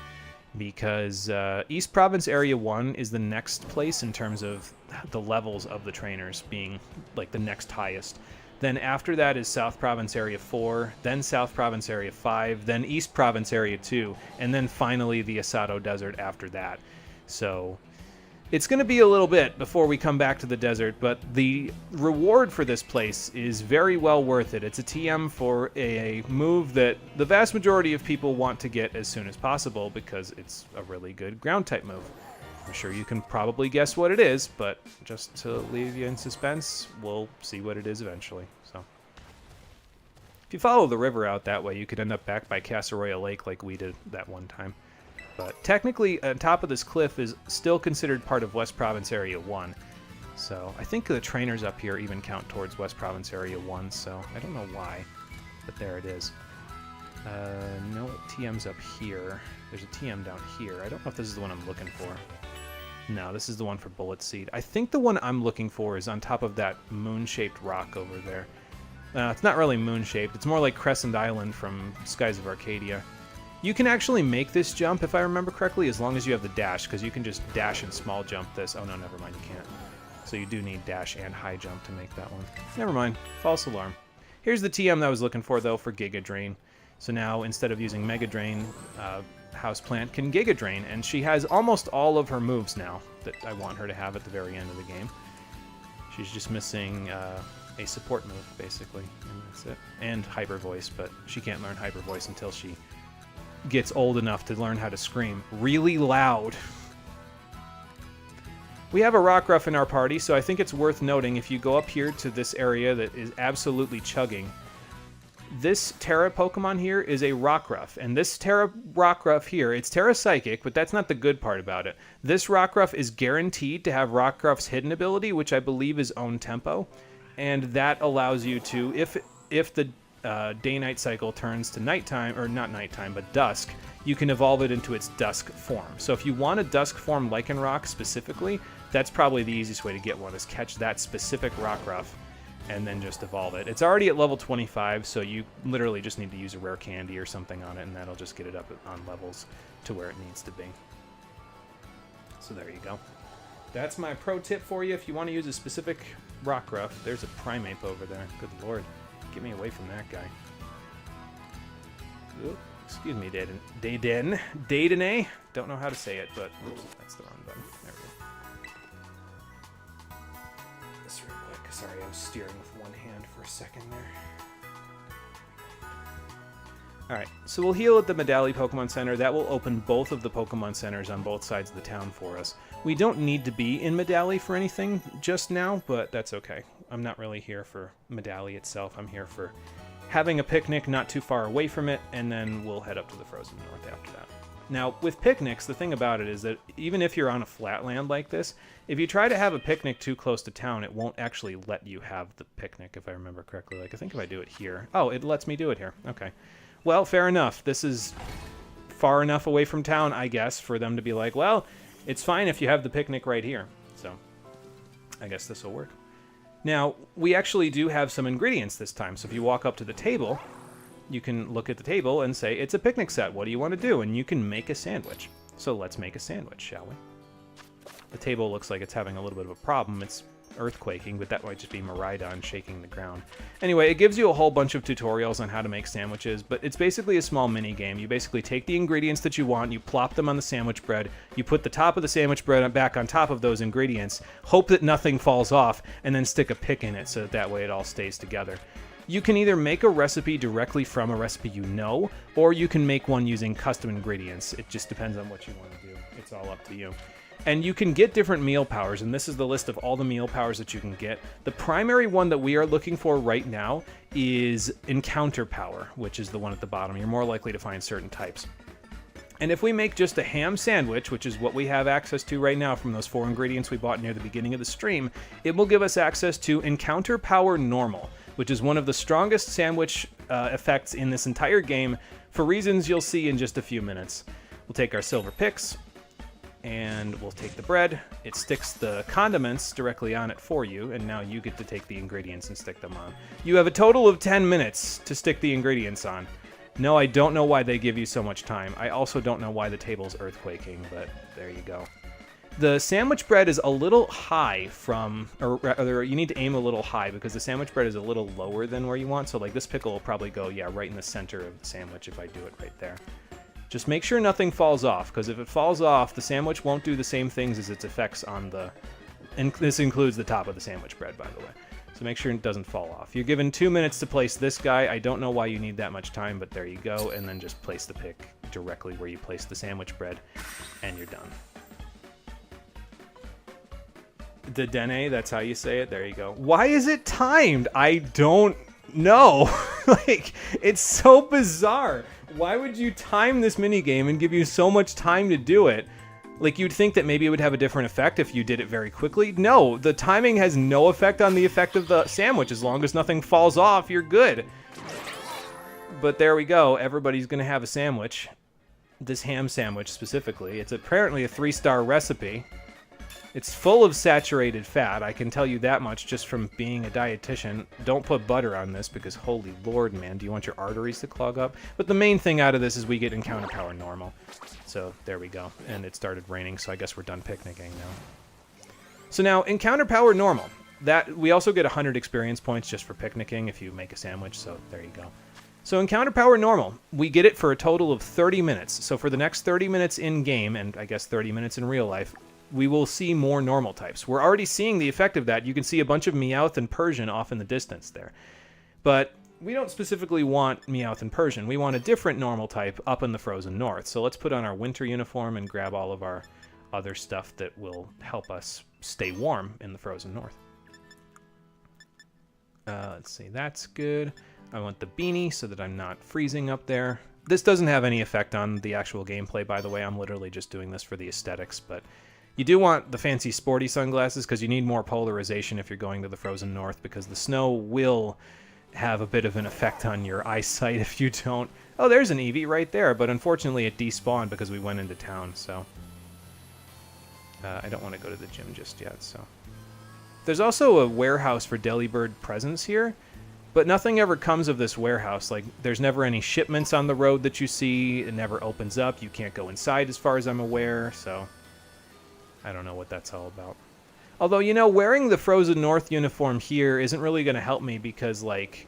Because East Province Area 1 is the next place in terms of the levels of the trainers being like the next highest. Then after that is South Province Area 4, then South Province Area 5, then East Province Area 2, and then finally the Asado Desert after that. So it's going to be a little bit before we come back to the desert, but the reward for this place is very well worth it. It's a TM for a move that the vast majority of people want to get as soon as possible because it's a really good ground type move. I'm sure you can probably guess what it is, but just to leave you in suspense, we'll see what it is eventually. So, if you follow the river out that way, you could end up back by Casseroya Lake like we did that one time. But technically, on top of this cliff is still considered part of West Province Area 1. So I think the trainers up here even count towards West Province Area 1, so I don't know why, but there it is. No TM's up here. There's a TM down here. I don't know if this is the one I'm looking for. No, this is the one for Bullet Seed. I think the one I'm looking for is on top of that moon-shaped rock over there. It's not really moon-shaped. It's more like Crescent Island from Skies of Arcadia. You can actually make this jump, if I remember correctly, as long as you have the dash, because you can just dash and small jump this. Oh, no, never mind, you can't. So you do need dash and high jump to make that one. Never mind. False alarm. Here's the TM that I was looking for, though, for Giga Drain. So now, instead of using Mega Drain, Houseplant can Giga Drain, and she has almost all of her moves now that I want her to have at the very end of the game. She's just missing a support move, basically, and that's it. And Hyper Voice, but she can't learn Hyper Voice until she gets old enough to learn how to scream really loud. We have a Rockruff in our party, so I think it's worth noting if you go up here to this area that is absolutely chugging. This Terra Pokemon here is a Rockruff, and this Terra Rockruff here, it's Terra Psychic, but that's not the good part about it. This Rockruff is guaranteed to have Rockruff's hidden ability, which I believe is Own Tempo, and that allows you to, if the day-night cycle turns to nighttime, or not nighttime, but dusk, you can evolve it into its dusk form. So if you want a dusk form Lycanroc specifically, that's probably the easiest way to get one, is catch that specific Rockruff and then just evolve it. It's already at level 25, so you literally just need to use a rare candy or something on it, and that'll just get it up on levels to where it needs to be. So there you go. That's my pro tip for you if you want to use a specific Rockruff. There's a Primeape over there. Good lord. Get me away from that guy. Ooh, excuse me, Daydene. Don't know how to say it, but oops, that's the wrong button. There we go. This real quick. Sorry, I was steering with one hand for a second there. Alright, so we'll heal at the Medali Pokemon Center. That will open both of the Pokemon Centers on both sides of the town for us. We don't need to be in Medali for anything just now, but that's okay. I'm not really here for Medali itself. I'm here for having a picnic not too far away from it, and then we'll head up to the Frozen North after that. Now, with picnics, the thing about it is that even if you're on a flat land like this, if you try to have a picnic too close to town, it won't actually let you have the picnic, if I remember correctly. Like, I think if I do it here... Oh, it lets me do it here. Okay. Well, fair enough. This is far enough away from town, I guess, for them to be like, well, it's fine if you have the picnic right here. So, I guess this will work. Now, we actually do have some ingredients this time. So if you walk up to the table, you can look at the table and say, it's a picnic set. What do you want to do? And you can make a sandwich. So let's make a sandwich, shall we? The table looks like it's having a little bit of a problem. It's earthquaking, but that might just be Miraidon shaking the ground. Anyway, it gives you a whole bunch of tutorials on how to make sandwiches, but it's basically a small mini game. You basically take the ingredients that you want, you plop them on the sandwich bread, you put the top of the sandwich bread back on top of those ingredients, hope that nothing falls off, and then stick a pick in it so that way it all stays together. You can either make a recipe directly from a recipe you know, or you can make one using custom ingredients. It just depends on what you want to do. It's all up to you. And you can get different meal powers, and this is the list of all the meal powers that you can get. The primary one that we are looking for right now is encounter power, which is the one at the bottom. You're more likely to find certain types. And if we make just a ham sandwich, which is what we have access to right now from those 4 ingredients we bought near the beginning of the stream, it will give us access to encounter power normal, which is one of the strongest sandwich effects in this entire game for reasons you'll see in just a few minutes. We'll take our silver picks, and we'll take the bread. It sticks the condiments directly on it for you, and now you get to take the ingredients and stick them on. You have a total of 10 minutes to stick the ingredients on. No, I don't know why they give you so much time. I also don't know why the table's earthquaking, but there you go. The sandwich bread is a little high from, or rather, you need to aim a little high because the sandwich bread is a little lower than where you want, so like this pickle will probably go, yeah, right in the center of the sandwich if I do it right there. Just make sure nothing falls off, because if it falls off, the sandwich won't do the same things as its effects on the... And this includes the top of the sandwich bread, by the way. So make sure it doesn't fall off. You're given 2 minutes to place this guy. I don't know why you need that much time, but there you go. And then just place the pick directly where you place the sandwich bread, and you're done. Dedenne, that's how you say it. There you go. Why is it timed? I don't know. Like, it's so bizarre. Why would you time this minigame and give you so much time to do it? Like, you'd think that maybe it would have a different effect if you did it very quickly. No, the timing has no effect on the effect of the sandwich. As long as nothing falls off, you're good. But there we go. Everybody's going to have a sandwich. This ham sandwich specifically. It's apparently a 3-star recipe. It's full of saturated fat, I can tell you that much just from being a dietitian. Don't put butter on this because, holy lord, man, do you want your arteries to clog up? But the main thing out of this is we get encounter power normal. So there we go. And it started raining, so I guess we're done picnicking now. So now, encounter power normal. That we also get 100 experience points just for picnicking if you make a sandwich, so there you go. So encounter power normal, we get it for a total of 30 minutes. So for the next 30 minutes in-game, and I guess 30 minutes in real life, we will see more normal types. We're already seeing the effect of that. You can see a bunch of Meowth and Persian off in the distance there. But we don't specifically want Meowth and Persian. We want a different normal type up in the frozen north. So let's put on our winter uniform and grab all of our other stuff that will help us stay warm in the frozen north. Let's see, that's good. I want the beanie so that I'm not freezing up there. This doesn't have any effect on the actual gameplay, by the way. I'm literally just doing this for the aesthetics, but you do want the fancy sporty sunglasses because you need more polarization if you're going to the frozen north, because the snow will have a bit of an effect on your eyesight if you don't. Oh, there's an Eevee right there, but unfortunately it despawned because we went into town, so I don't want to go to the gym just yet. So there's also a warehouse for Delibird presents here, but nothing ever comes of this warehouse. Like, there's never any shipments on the road that you see. It never opens up. You can't go inside as far as I'm aware, so I don't know what that's all about. Although, you know, wearing the Frozen North uniform here isn't really going to help me because, like,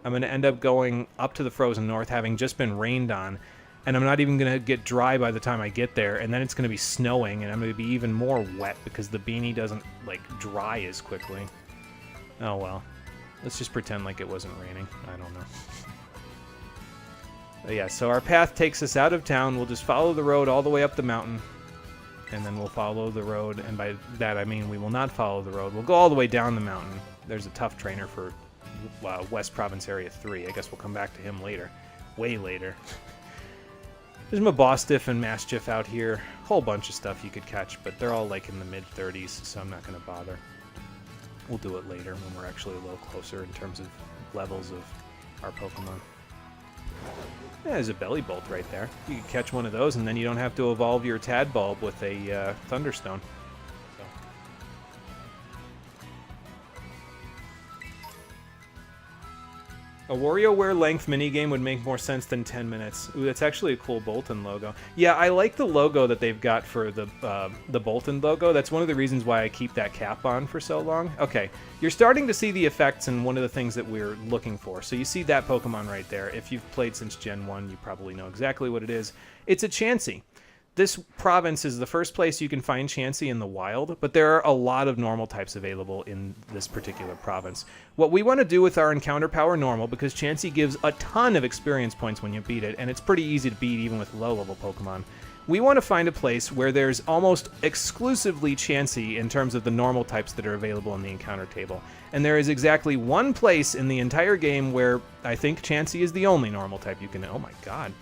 I'm going to end up going up to the Frozen North having just been rained on, and I'm not even going to get dry by the time I get there, and then it's going to be snowing, and I'm going to be even more wet because the beanie doesn't, like, dry as quickly. Oh, well. Let's just pretend like it wasn't raining. I don't know. But yeah, so our path takes us out of town. We'll just follow the road all the way up the mountain. And then we'll follow the road, and by that I mean we will not follow the road. We'll go all the way down the mountain. There's a tough trainer for West Province Area 3. I guess we'll come back to him later. Way later. There's Mabostiff and Mastiff out here. Whole bunch of stuff you could catch, but they're all like in the mid-30s, so I'm not going to bother. We'll do it later when we're actually a little closer in terms of levels of our Pokemon. Yeah, there's a belly bolt right there. You can catch one of those, and then you don't have to evolve your Tadbulb with a Thunderstone. So. A WarioWare length minigame would make more sense than 10 minutes. Ooh, that's actually a cool Bolton logo. Yeah, I like the logo that they've got for the Bolton logo. That's one of the reasons why I keep that cap on for so long. Okay, you're starting to see the effects and one of the things that we're looking for. So you see that Pokemon right there. If you've played since Gen 1, you probably know exactly what it is. It's a Chansey. This province is the first place you can find Chansey in the wild, but there are a lot of normal types available in this particular province. What we want to do with our encounter power normal, because Chansey gives a ton of experience points when you beat it, and it's pretty easy to beat even with low-level Pokemon. We want to find a place where there's almost exclusively Chansey in terms of the normal types that are available in the encounter table. And there is exactly one place in the entire game where I think Chansey is the only normal type you can... Oh my god.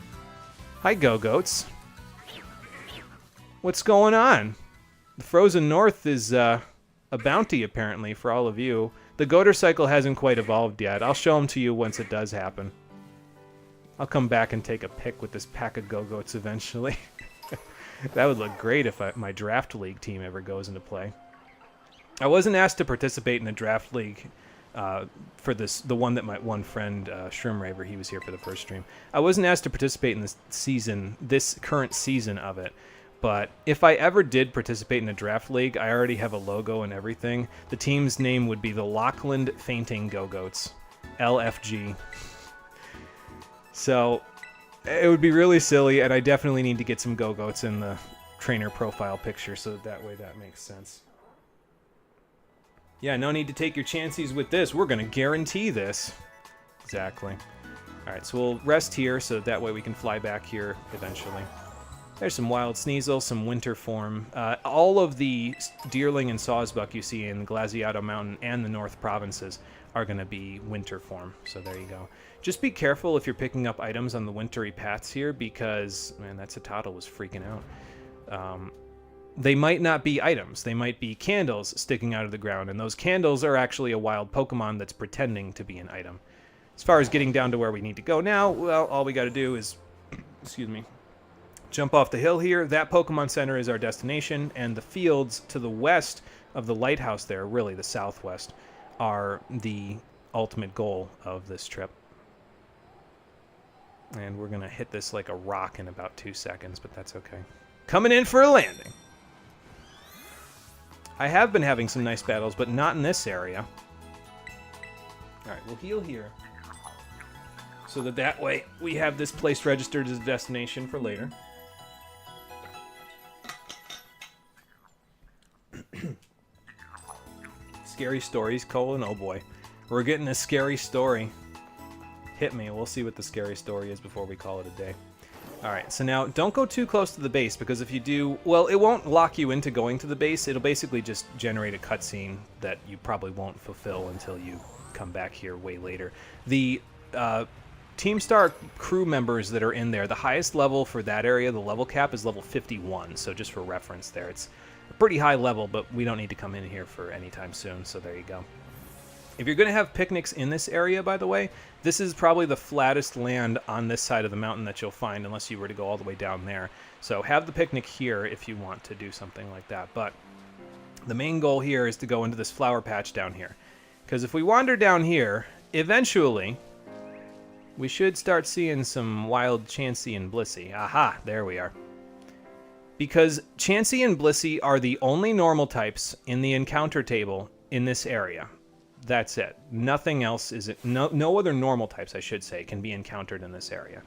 Hi, Go-Goats. What's going on? The Frozen North is a bounty, apparently, for all of you. The Goater cycle hasn't quite evolved yet. I'll show them to you once it does happen. I'll come back and take a pic with this pack of Go-Goats eventually. That would look great if my draft league team ever goes into play. I wasn't asked to participate in a draft league for the one that my one friend, Shroomraver, he was here for the first stream. I wasn't asked to participate in this current season of it. But if I ever did participate in a draft league, I already have a logo and everything. The team's name would be the Lockland Fainting Go-Goats. LFG. So, it would be really silly, and I definitely need to get some Go-Goats in the trainer profile picture, so that way that makes sense. Yeah, no need to take your chances with this. We're going to guarantee this. Exactly. Alright, so we'll rest here, so that way we can fly back here eventually. There's some Wild Sneasel, some Winter Form. All of the Deerling and Sawsbuck you see in Glaciato Mountain and the North Provinces are going to be Winter Form, so there you go. Just be careful if you're picking up items on the wintry paths here, because, man, that Citadel was freaking out. They might not be items. They might be candles sticking out of the ground, and those candles are actually a wild Pokemon that's pretending to be an item. As far as getting down to where we need to go now, well, all we got to do is, excuse me, jump off the hill here. That Pokemon Center is our destination, and the fields to the west of the lighthouse there, really the southwest, are the ultimate goal of this trip. And we're going to hit this like a rock in about 2 seconds, but that's okay. Coming in for a landing. I have been having some nice battles, but not in this area. Alright, we'll heal here. So that way we have this place registered as a destination for later. Scary stories, colon, oh boy. We're getting a scary story. Hit me, we'll see what the scary story is before we call it a day. Alright, so now don't go too close to the base, because if you do, well, it won't lock you into going to the base. It'll basically just generate a cutscene that you probably won't fulfill until you come back here way later. The Team Star crew members that are in there, the highest level for that area, the level cap is level 51, so just for reference there. It's a pretty high level, but we don't need to come in here for any time soon, so there you go. If you're going to have picnics in this area, by the way, this is probably the flattest land on this side of the mountain that you'll find, unless you were to go all the way down there. So have the picnic here if you want to do something like that. But the main goal here is to go into this flower patch down here. Because if we wander down here, eventually, we should start seeing some wild Chansey and Blissey. Aha, there we are. Because Chansey and Blissey are the only normal types in the encounter table in this area. That's it. Nothing else is it. No other normal types, I should say, can be encountered in this area.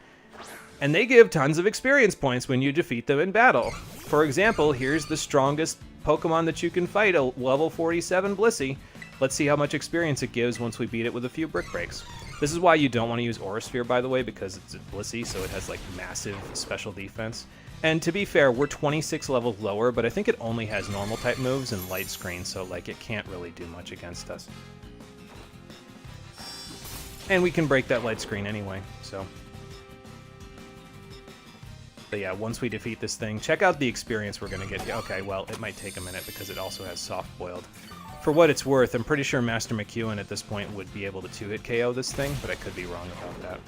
And they give tons of experience points when you defeat them in battle. For example, here's the strongest Pokemon that you can fight, a level 47 Blissey. Let's see how much experience it gives once we beat it with a few Brick Breaks. This is why you don't want to use Aura Sphere, by the way, because it's a Blissey, so it has like massive special defense. And to be fair, we're 26 levels lower, but I think it only has normal type moves and Light Screen, so like it can't really do much against us. And we can break that Light Screen anyway, so. But yeah, once we defeat this thing, check out the experience we're going to get here. Okay, well, it might take a minute because it also has Soft Boiled. For what it's worth, I'm pretty sure Master McEwen at this point would be able to 2-hit KO this thing, but I could be wrong about that.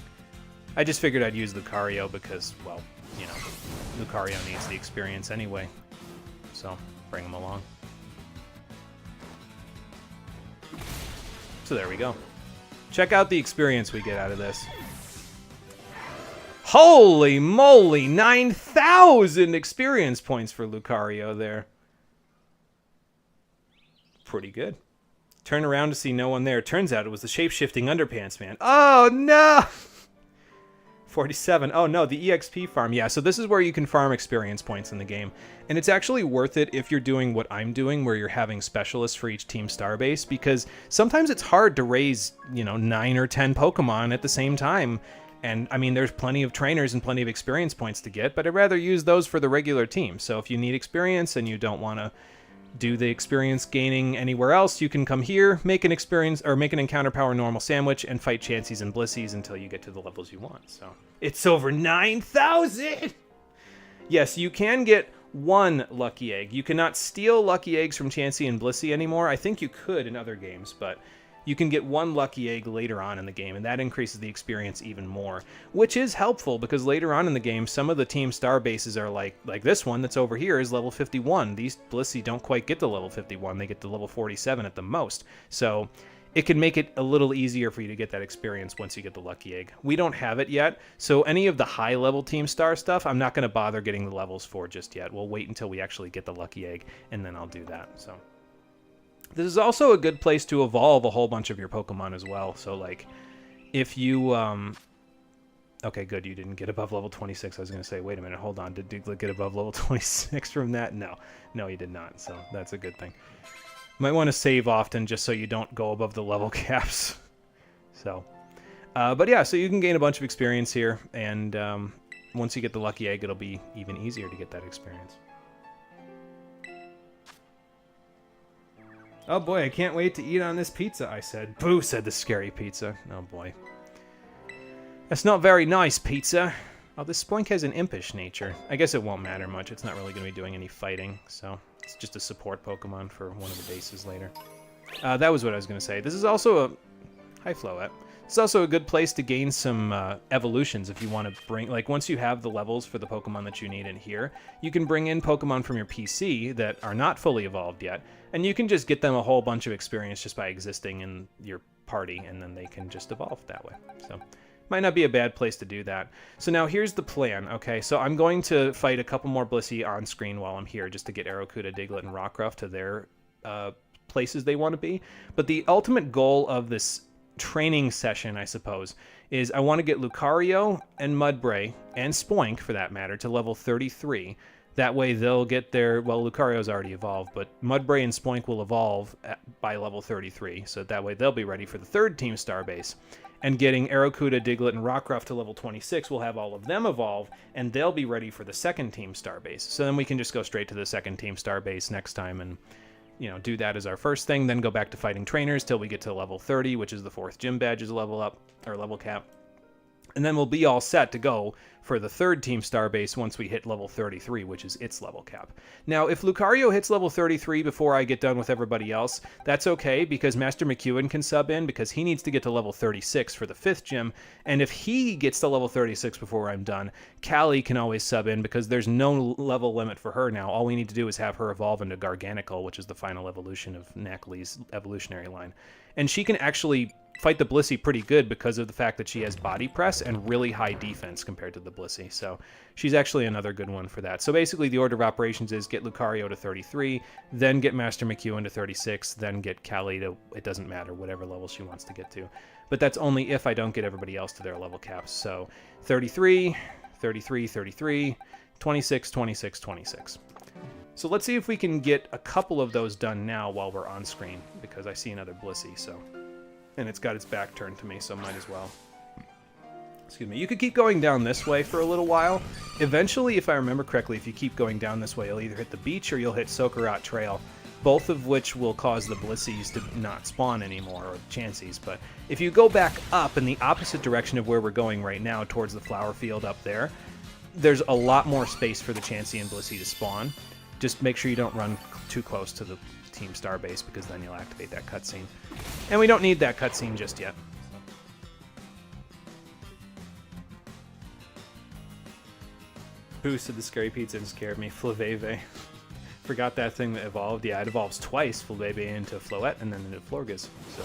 I just figured I'd use Lucario because, well, you know, Lucario needs the experience anyway. So, bring him along. So there we go. Check out the experience we get out of this. Holy moly, 9,000 experience points for Lucario there. Pretty good. Turn around to see no one there. Turns out it was the shape-shifting underpants man. Oh, no! 47. Oh, no, the EXP farm. Yeah, so this is where you can farm experience points in the game. And it's actually worth it if you're doing what I'm doing, where you're having specialists for each Team Starbase, because sometimes it's hard to raise, 9 or 10 Pokemon at the same time. And, I mean, there's plenty of trainers and plenty of experience points to get, but I'd rather use those for the regular team. So if you need experience and you don't want to do the experience gaining anywhere else, you can come here, make an encounter power normal sandwich, and fight Chanseys and Blissies until you get to the levels you want. So it's over 9,000! Yes, you can get one lucky egg. You cannot steal lucky eggs from Chansey and Blissey anymore. I think you could in other games, but you can get one lucky egg later on in the game, and that increases the experience even more, which is helpful because later on in the game, some of the Team Star bases are like this one that's over here is level 51. These Blissey don't quite get to level 51. They get to level 47 at the most. So it can make it a little easier for you to get that experience once you get the lucky egg. We don't have it yet, so any of the high-level Team Star stuff, I'm not going to bother getting the levels for just yet. We'll wait until we actually get the lucky egg, and then I'll do that. So this is also a good place to evolve a whole bunch of your Pokemon as well. So, like, if you... Okay, good, you didn't get above level 26. I was going to say, wait a minute, hold on. Did Diglett get above level 26 from that? No, he did not, so that's a good thing. Might want to save often just so you don't go above the level caps. So, but yeah, so you can gain a bunch of experience here, and once you get the lucky egg, it'll be even easier to get that experience. Oh boy, I can't wait to eat on this pizza, I said. Boo, said the scary pizza. Oh boy. That's not very nice, pizza. Oh, this Spoink has an impish nature. I guess it won't matter much. It's not really going to be doing any fighting, so it's just a support Pokemon for one of the bases later. That was what I was going to say. This is also a... Hi, Floette. It's also a good place to gain some evolutions if you want to bring... Like, once you have the levels for the Pokemon that you need in here, you can bring in Pokemon from your PC that are not fully evolved yet, and you can just get them a whole bunch of experience just by existing in your party, and then they can just evolve that way. So, might not be a bad place to do that. So now here's the plan, okay? So I'm going to fight a couple more Blissey on screen while I'm here, just to get Arrokuda, Diglett, and Rockruff to their places they want to be. But the ultimate goal of this training session, I suppose, is I want to get Lucario and Mudbray, and Spoink for that matter, to level 33. That way they'll get their... Well, Lucario's already evolved, but Mudbray and Spoink will evolve by level 33, so that way they'll be ready for the third Team Starbase. And getting Arrokuda, Diglett, and Rockruff to level 26 will have all of them evolve, and they'll be ready for the second Team Starbase. So then we can just go straight to the second Team Starbase next time and, do that as our first thing, then go back to fighting trainers till we get to level 30, which is the 4th gym badge's level up, or level cap. And then we'll be all set to go for the third Team Starbase once we hit level 33, which is its level cap. Now, if Lucario hits level 33 before I get done with everybody else, that's okay, because Master McEwen can sub in, because he needs to get to level 36 for the 5th gym, and if he gets to level 36 before I'm done, Callie can always sub in, because there's no level limit for her now. All we need to do is have her evolve into Garganacl, which is the final evolution of Nacli's evolutionary line. And she can actually fight the Blissey pretty good because of the fact that she has body press and really high defense compared to the Blissey. So she's actually another good one for that. So basically the order of operations is get Lucario to 33, then get Master McEwen to 36, then get Callie to, it doesn't matter, whatever level she wants to get to. But that's only if I don't get everybody else to their level caps. So 33, 33, 33, 26, 26, 26. So let's see if we can get a couple of those done now while we're on screen, because I see another Blissey, so... And it's got its back turned to me, so might as well. Excuse me. You could keep going down this way for a little while. Eventually, if I remember correctly, if you keep going down this way, you'll either hit the beach or you'll hit Sokarat Trail, both of which will cause the Blisseys to not spawn anymore, or Chanseys. But if you go back up in the opposite direction of where we're going right now, towards the flower field up there, there's a lot more space for the Chansey and Blissey to spawn. Just make sure you don't run too close to the Team Starbase, because then you'll activate that cutscene. And we don't need that cutscene just yet. Boosted the scary pizza and scared me. Flabebe. Forgot that thing that evolved. Yeah, it evolves twice, Flabebe into Floette and then into Florges. So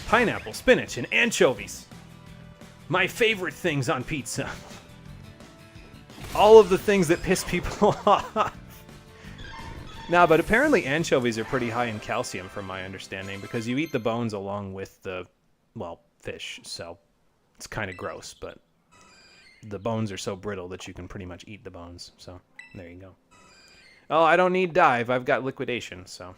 Pineapple, spinach, and anchovies. My favorite things on pizza. All of the things that piss people off. Nah, but apparently anchovies are pretty high in calcium from my understanding because you eat the bones along with the, well, fish, so it's kind of gross, but the bones are so brittle that you can pretty much eat the bones, so there you go. Oh, I don't need dive, I've got liquidation, so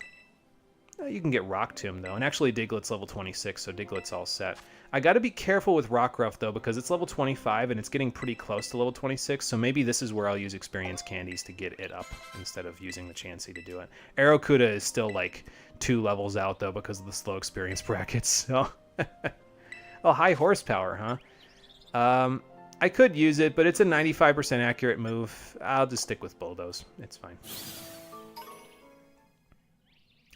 you can get Rock Tomb, though, and actually Diglett's level 26, so Diglett's all set. I gotta be careful with Rockruff, though, because it's level 25, and it's getting pretty close to level 26, so maybe this is where I'll use Experience Candies to get it up, instead of using the Chansey to do it. Aerocuda is still, like, 2 levels out, though, because of the slow experience brackets, so... Oh, high horsepower, huh? I could use it, but it's a 95% accurate move. I'll just stick with Bulldoze. It's fine.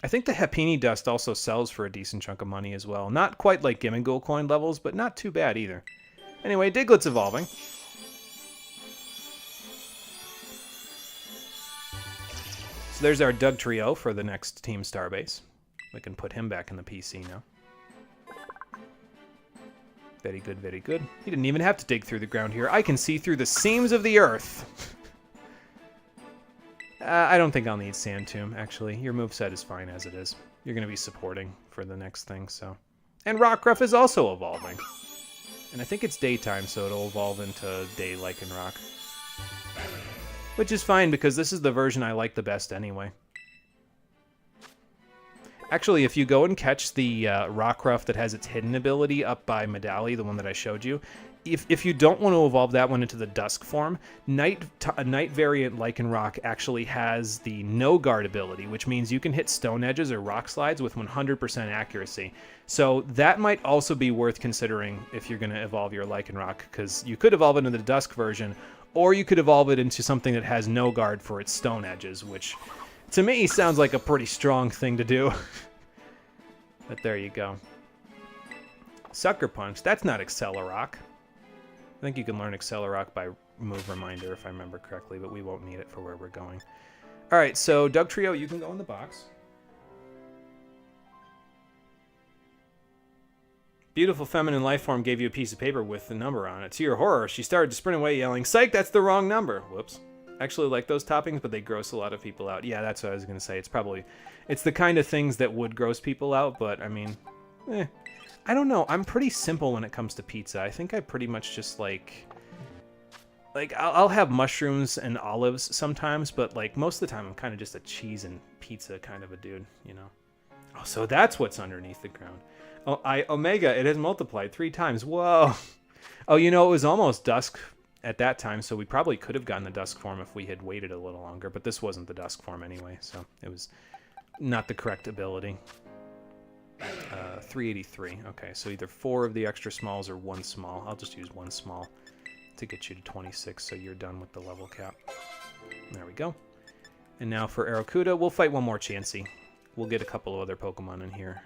I think the Happini Dust also sells for a decent chunk of money as well. Not quite like Gimmighoul coin levels, but not too bad either. Anyway, Diglett's evolving. So there's our Doug Trio for the next Team Starbase. We can put him back in the PC now. Very good, very good. He didn't even have to dig through the ground here. I can see through the seams of the earth. I don't think I'll need Sand Tomb, actually. Your moveset is fine as it is. You're going to be supporting for the next thing, so... And Rockruff is also evolving. And I think it's daytime, so it'll evolve into day Lycanroc. Which is fine, because this is the version I like the best anyway. Actually, if you go and catch the Rockruff that has its hidden ability up by Medali, the one that I showed you, if you don't want to evolve that one into the Dusk form, Night variant Lycanroc actually has the No Guard ability, which means you can hit stone edges or rock slides with 100% accuracy. So that might also be worth considering if you're going to evolve your Lycanroc, because you could evolve it into the Dusk version, or you could evolve it into something that has No Guard for its stone edges, which to me sounds like a pretty strong thing to do. But there you go. Sucker Punch, that's not Accelerock. I think you can learn Accelerock by Move Reminder, if I remember correctly, but we won't need it for where we're going. Alright, so Doug Trio, you can go in the box. Beautiful feminine life form gave you a piece of paper with the number on it. To your horror, she started to sprint away yelling, "Psych, that's the wrong number!" Whoops. Actually like those toppings, but they gross a lot of people out. Yeah, that's what I was going to say. It's the kind of things that would gross people out, but I mean, I don't know. I'm pretty simple when it comes to pizza. I think I pretty much just like I'll have mushrooms and olives sometimes, but like most of the time I'm kind of just a cheese and pizza kind of a dude, you know. Oh, so that's what's underneath the ground. Oh, Omega, it has multiplied 3 times. Whoa. Oh, you know, it was almost dusk at that time, so we probably could have gotten the Dusk form if we had waited a little longer, but this wasn't the Dusk form anyway, so it was not the correct ability. 383. Okay, so either 4 of the extra smalls or 1 small. I'll just use 1 small to get you to 26, so you're done with the level cap. There we go. And now for Aerocuda, we'll fight one more Chansey. We'll get a couple of other Pokemon in here.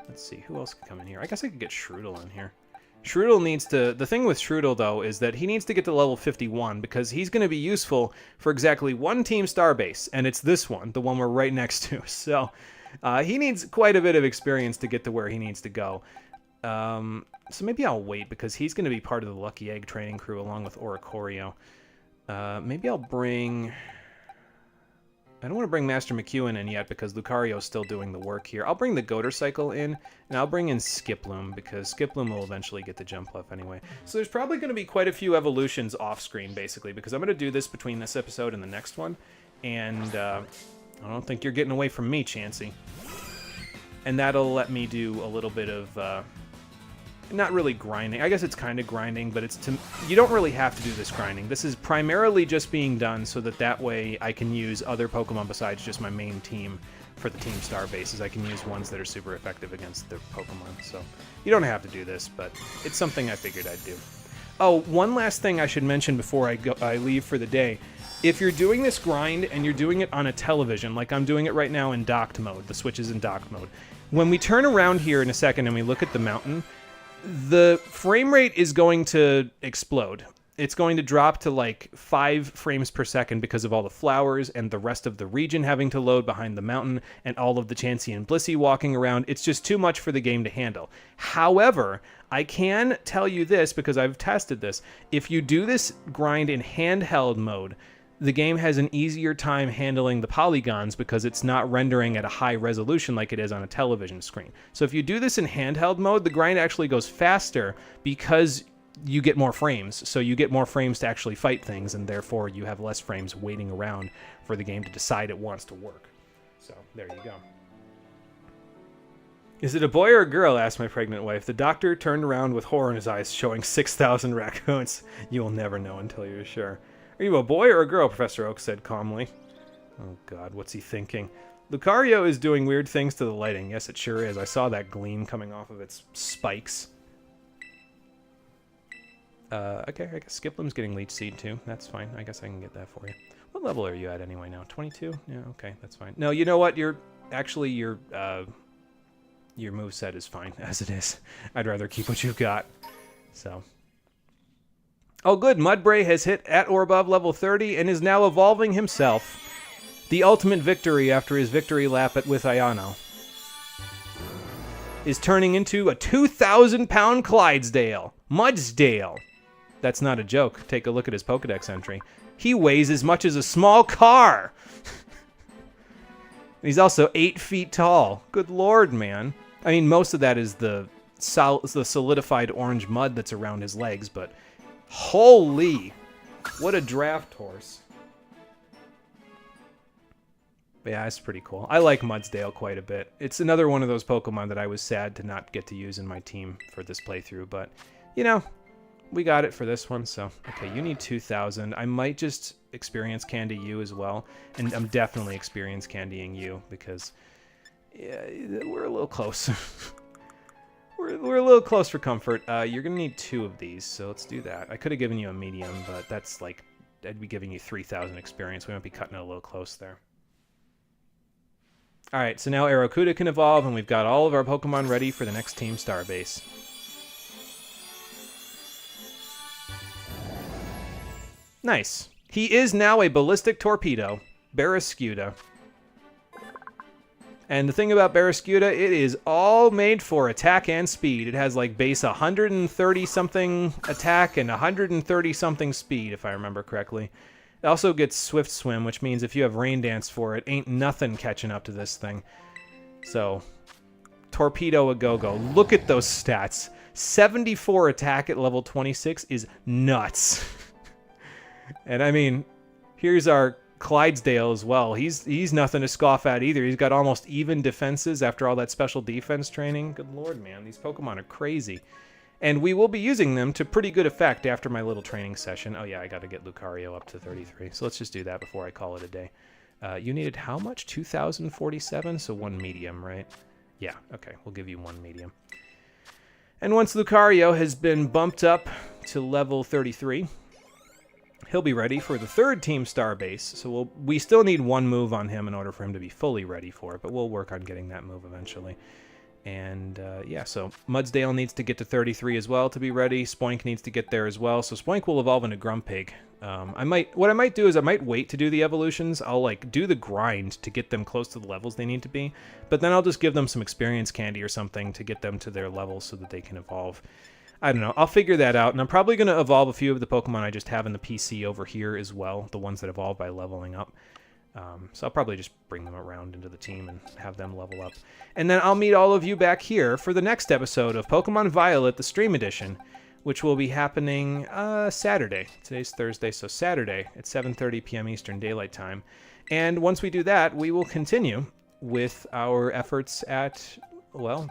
Let's see, who else could come in here? I guess I could get Shroodle in here. Shroodle needs to... The thing with Shroodle, though, is that he needs to get to level 51, because he's going to be useful for exactly 1 Team Starbase, and it's this one, the one we're right next to. So he needs quite a bit of experience to get to where he needs to go. So maybe I'll wait, because he's going to be part of the Lucky Egg training crew along with Oricorio. Maybe I'll bring... I don't want to bring Master McEwen in yet because Lucario's still doing the work here. I'll bring the Goater Cycle in, and I'll bring in Skiploom because Skiploom will eventually get the jump left anyway. So there's probably going to be quite a few evolutions off-screen, basically, because I'm going to do this between this episode and the next one, and I don't think you're getting away from me, Chansey. And that'll let me do a little bit of... not really grinding. I guess it's kind of grinding, but you don't really have to do this grinding. This is primarily just being done so that way I can use other Pokemon besides just my main team for the Team Star bases. I can use ones that are super effective against the Pokemon. So you don't have to do this, but it's something I figured I'd do. Oh, one last thing I should mention before I leave for the day. If you're doing this grind and you're doing it on a television, like I'm doing it right now in docked mode, the Switch is in docked mode. When we turn around here in a second and we look at the mountain, the frame rate is going to explode. it's going to drop to like 5 frames per second because of all the flowers and the rest of the region having to load behind the mountain and all of the Chansey and Blissey walking around. It's just too much for the game to handle. However, I can tell you this because I've tested this. If you do this grind in handheld mode, the game has an easier time handling the polygons because it's not rendering at a high resolution like it is on a television screen. So if you do this in handheld mode, the grind actually goes faster because you get more frames. So you get more frames to actually fight things, and therefore you have less frames waiting around for the game to decide it wants to work. So there you go. Is it a boy or a girl? Asked my pregnant wife. The doctor turned around with horror in his eyes, showing 6,000 raccoons. You will never know until you're sure. Are you a boy or a girl? Professor Oak said calmly. Oh God, what's he thinking? Lucario is doing weird things to the lighting. Yes, it sure is. I saw that gleam coming off of its spikes. Okay, I guess Skiplim's getting Leech Seed too. That's fine. I guess I can get that for you. What level are you at anyway now? 22? Yeah, okay, that's fine. No, you know what? Your moveset is fine as it is. I'd rather keep what you've got. So. Oh, good. Mudbray has hit at or above level 30 and is now evolving himself. The ultimate victory after his victory lap with Ayano is turning into a 2,000-pound Clydesdale. Mudsdale. That's not a joke. Take a look at his Pokedex entry. He weighs as much as a small car. He's also 8 feet tall. Good lord, man. I mean, most of that is the solidified orange mud that's around his legs, but holy, what a draft horse. But yeah, it's pretty cool. I like Mudsdale quite a bit. It's another one of those Pokemon that I was sad to not get to use in my team for this playthrough, but, you know, we got it for this one, so. Okay, you need 2,000. I might just experience candy you as well, and I'm definitely experience candying you, because yeah, we're a little close. We're a little close for comfort. You're going to need 2 of these, so let's do that. I could have given you a medium, but that's like, I'd be giving you 3,000 experience. We might be cutting it a little close there. Alright, so now Aerocuda can evolve, and we've got all of our Pokemon ready for the next Team Starbase. Nice. He is now a Ballistic Torpedo, Barraskewda. And the thing about Barraskewda, it is all made for attack and speed. It has like base 130-something attack and 130-something speed, if I remember correctly. It also gets Swift Swim, which means if you have Rain Dance for it, ain't nothing catching up to this thing. So, Torpedo a go-go. Look at those stats. 74 attack at level 26 is nuts. And I mean, here's our Clydesdale as well. He's nothing to scoff at either. He's got almost even defenses after all that special defense training. Good lord, man. These Pokemon are crazy. And we will be using them to pretty good effect after my little training session. Oh yeah, I got to get Lucario up to 33. So let's just do that before I call it a day. You needed how much? 2,047? So 1 medium, right? Yeah, okay. We'll give you 1 medium. And once Lucario has been bumped up to level 33... he'll be ready for the 3rd Team Starbase, so we still need 1 move on him in order for him to be fully ready for it, but we'll work on getting that move eventually. And yeah, so Mudsdale needs to get to 33 as well to be ready. Spoink needs to get there as well, so Spoink will evolve into Grumpig. What I might do is I might wait to do the evolutions. I'll like do the grind to get them close to the levels they need to be, but then I'll just give them some experience candy or something to get them to their levels so that they can evolve. I don't know. I'll figure that out, and I'm probably going to evolve a few of the Pokemon I just have in the PC over here as well, the ones that evolve by leveling up. So I'll probably just bring them around into the team and have them level up. And then I'll meet all of you back here for the next episode of Pokemon Violet, the Stream Edition, which will be happening Saturday. Today's Thursday, so Saturday at 7:30 p.m. Eastern Daylight Time. And once we do that, we will continue with our efforts at... well,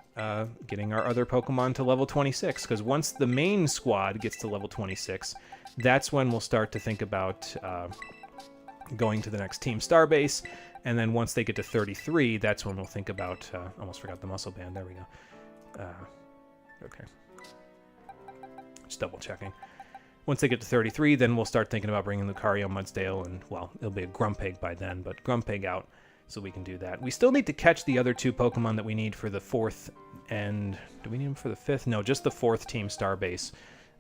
getting our other Pokemon to level 26, because once the main squad gets to level 26, that's when we'll start to think about going to the next Team Starbase, and then once they get to 33, that's when we'll think about, almost forgot the muscle band, there we go. Okay. Just double checking. Once they get to 33, then we'll start thinking about bringing Lucario, Mudsdale, and, well, it'll be a Grumpig by then, but Grumpig out. So we can do that. We still need to catch the other 2 Pokemon that we need for the 4th and... do we need them for the 5th? No, just the 4th Team Starbase.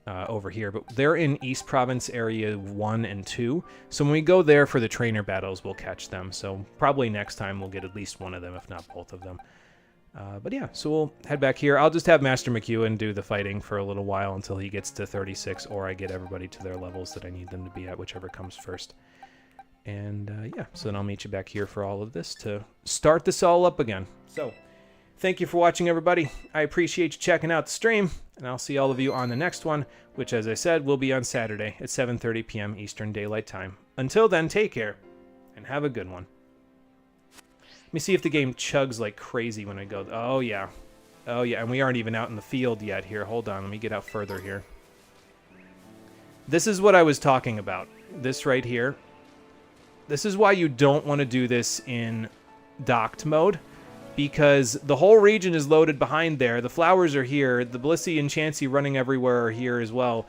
over here, but they're in East Province Area 1 and 2. So when we go there for the trainer battles, we'll catch them. So probably next time we'll get at least one of them, if not both of them. But yeah, so we'll head back here. I'll just have Master McEwen do the fighting for a little while until he gets to 36, or I get everybody to their levels that I need them to be at, whichever comes first. And yeah, so then I'll meet you back here for all of this to start this all up again. So thank you for watching, everybody. I appreciate you checking out the stream, and I'll see all of you on the next one, which, as I said, will be on Saturday at 7:30 p.m. Eastern Daylight Time. Until then, take care, and have a good one. Let me see if the game chugs like crazy when I go. Oh, yeah. Oh, yeah, and we aren't even out in the field yet here. Hold on, let me get out further here. This is what I was talking about. This right here. This is why you don't want to do this in docked mode, because the whole region is loaded behind there. The flowers are here. The Blissey and Chansey running everywhere are here as well.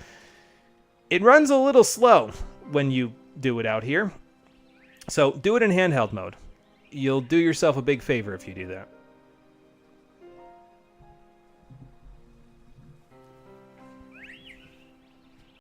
It runs a little slow when you do it out here. So do it in handheld mode. You'll do yourself a big favor if you do that.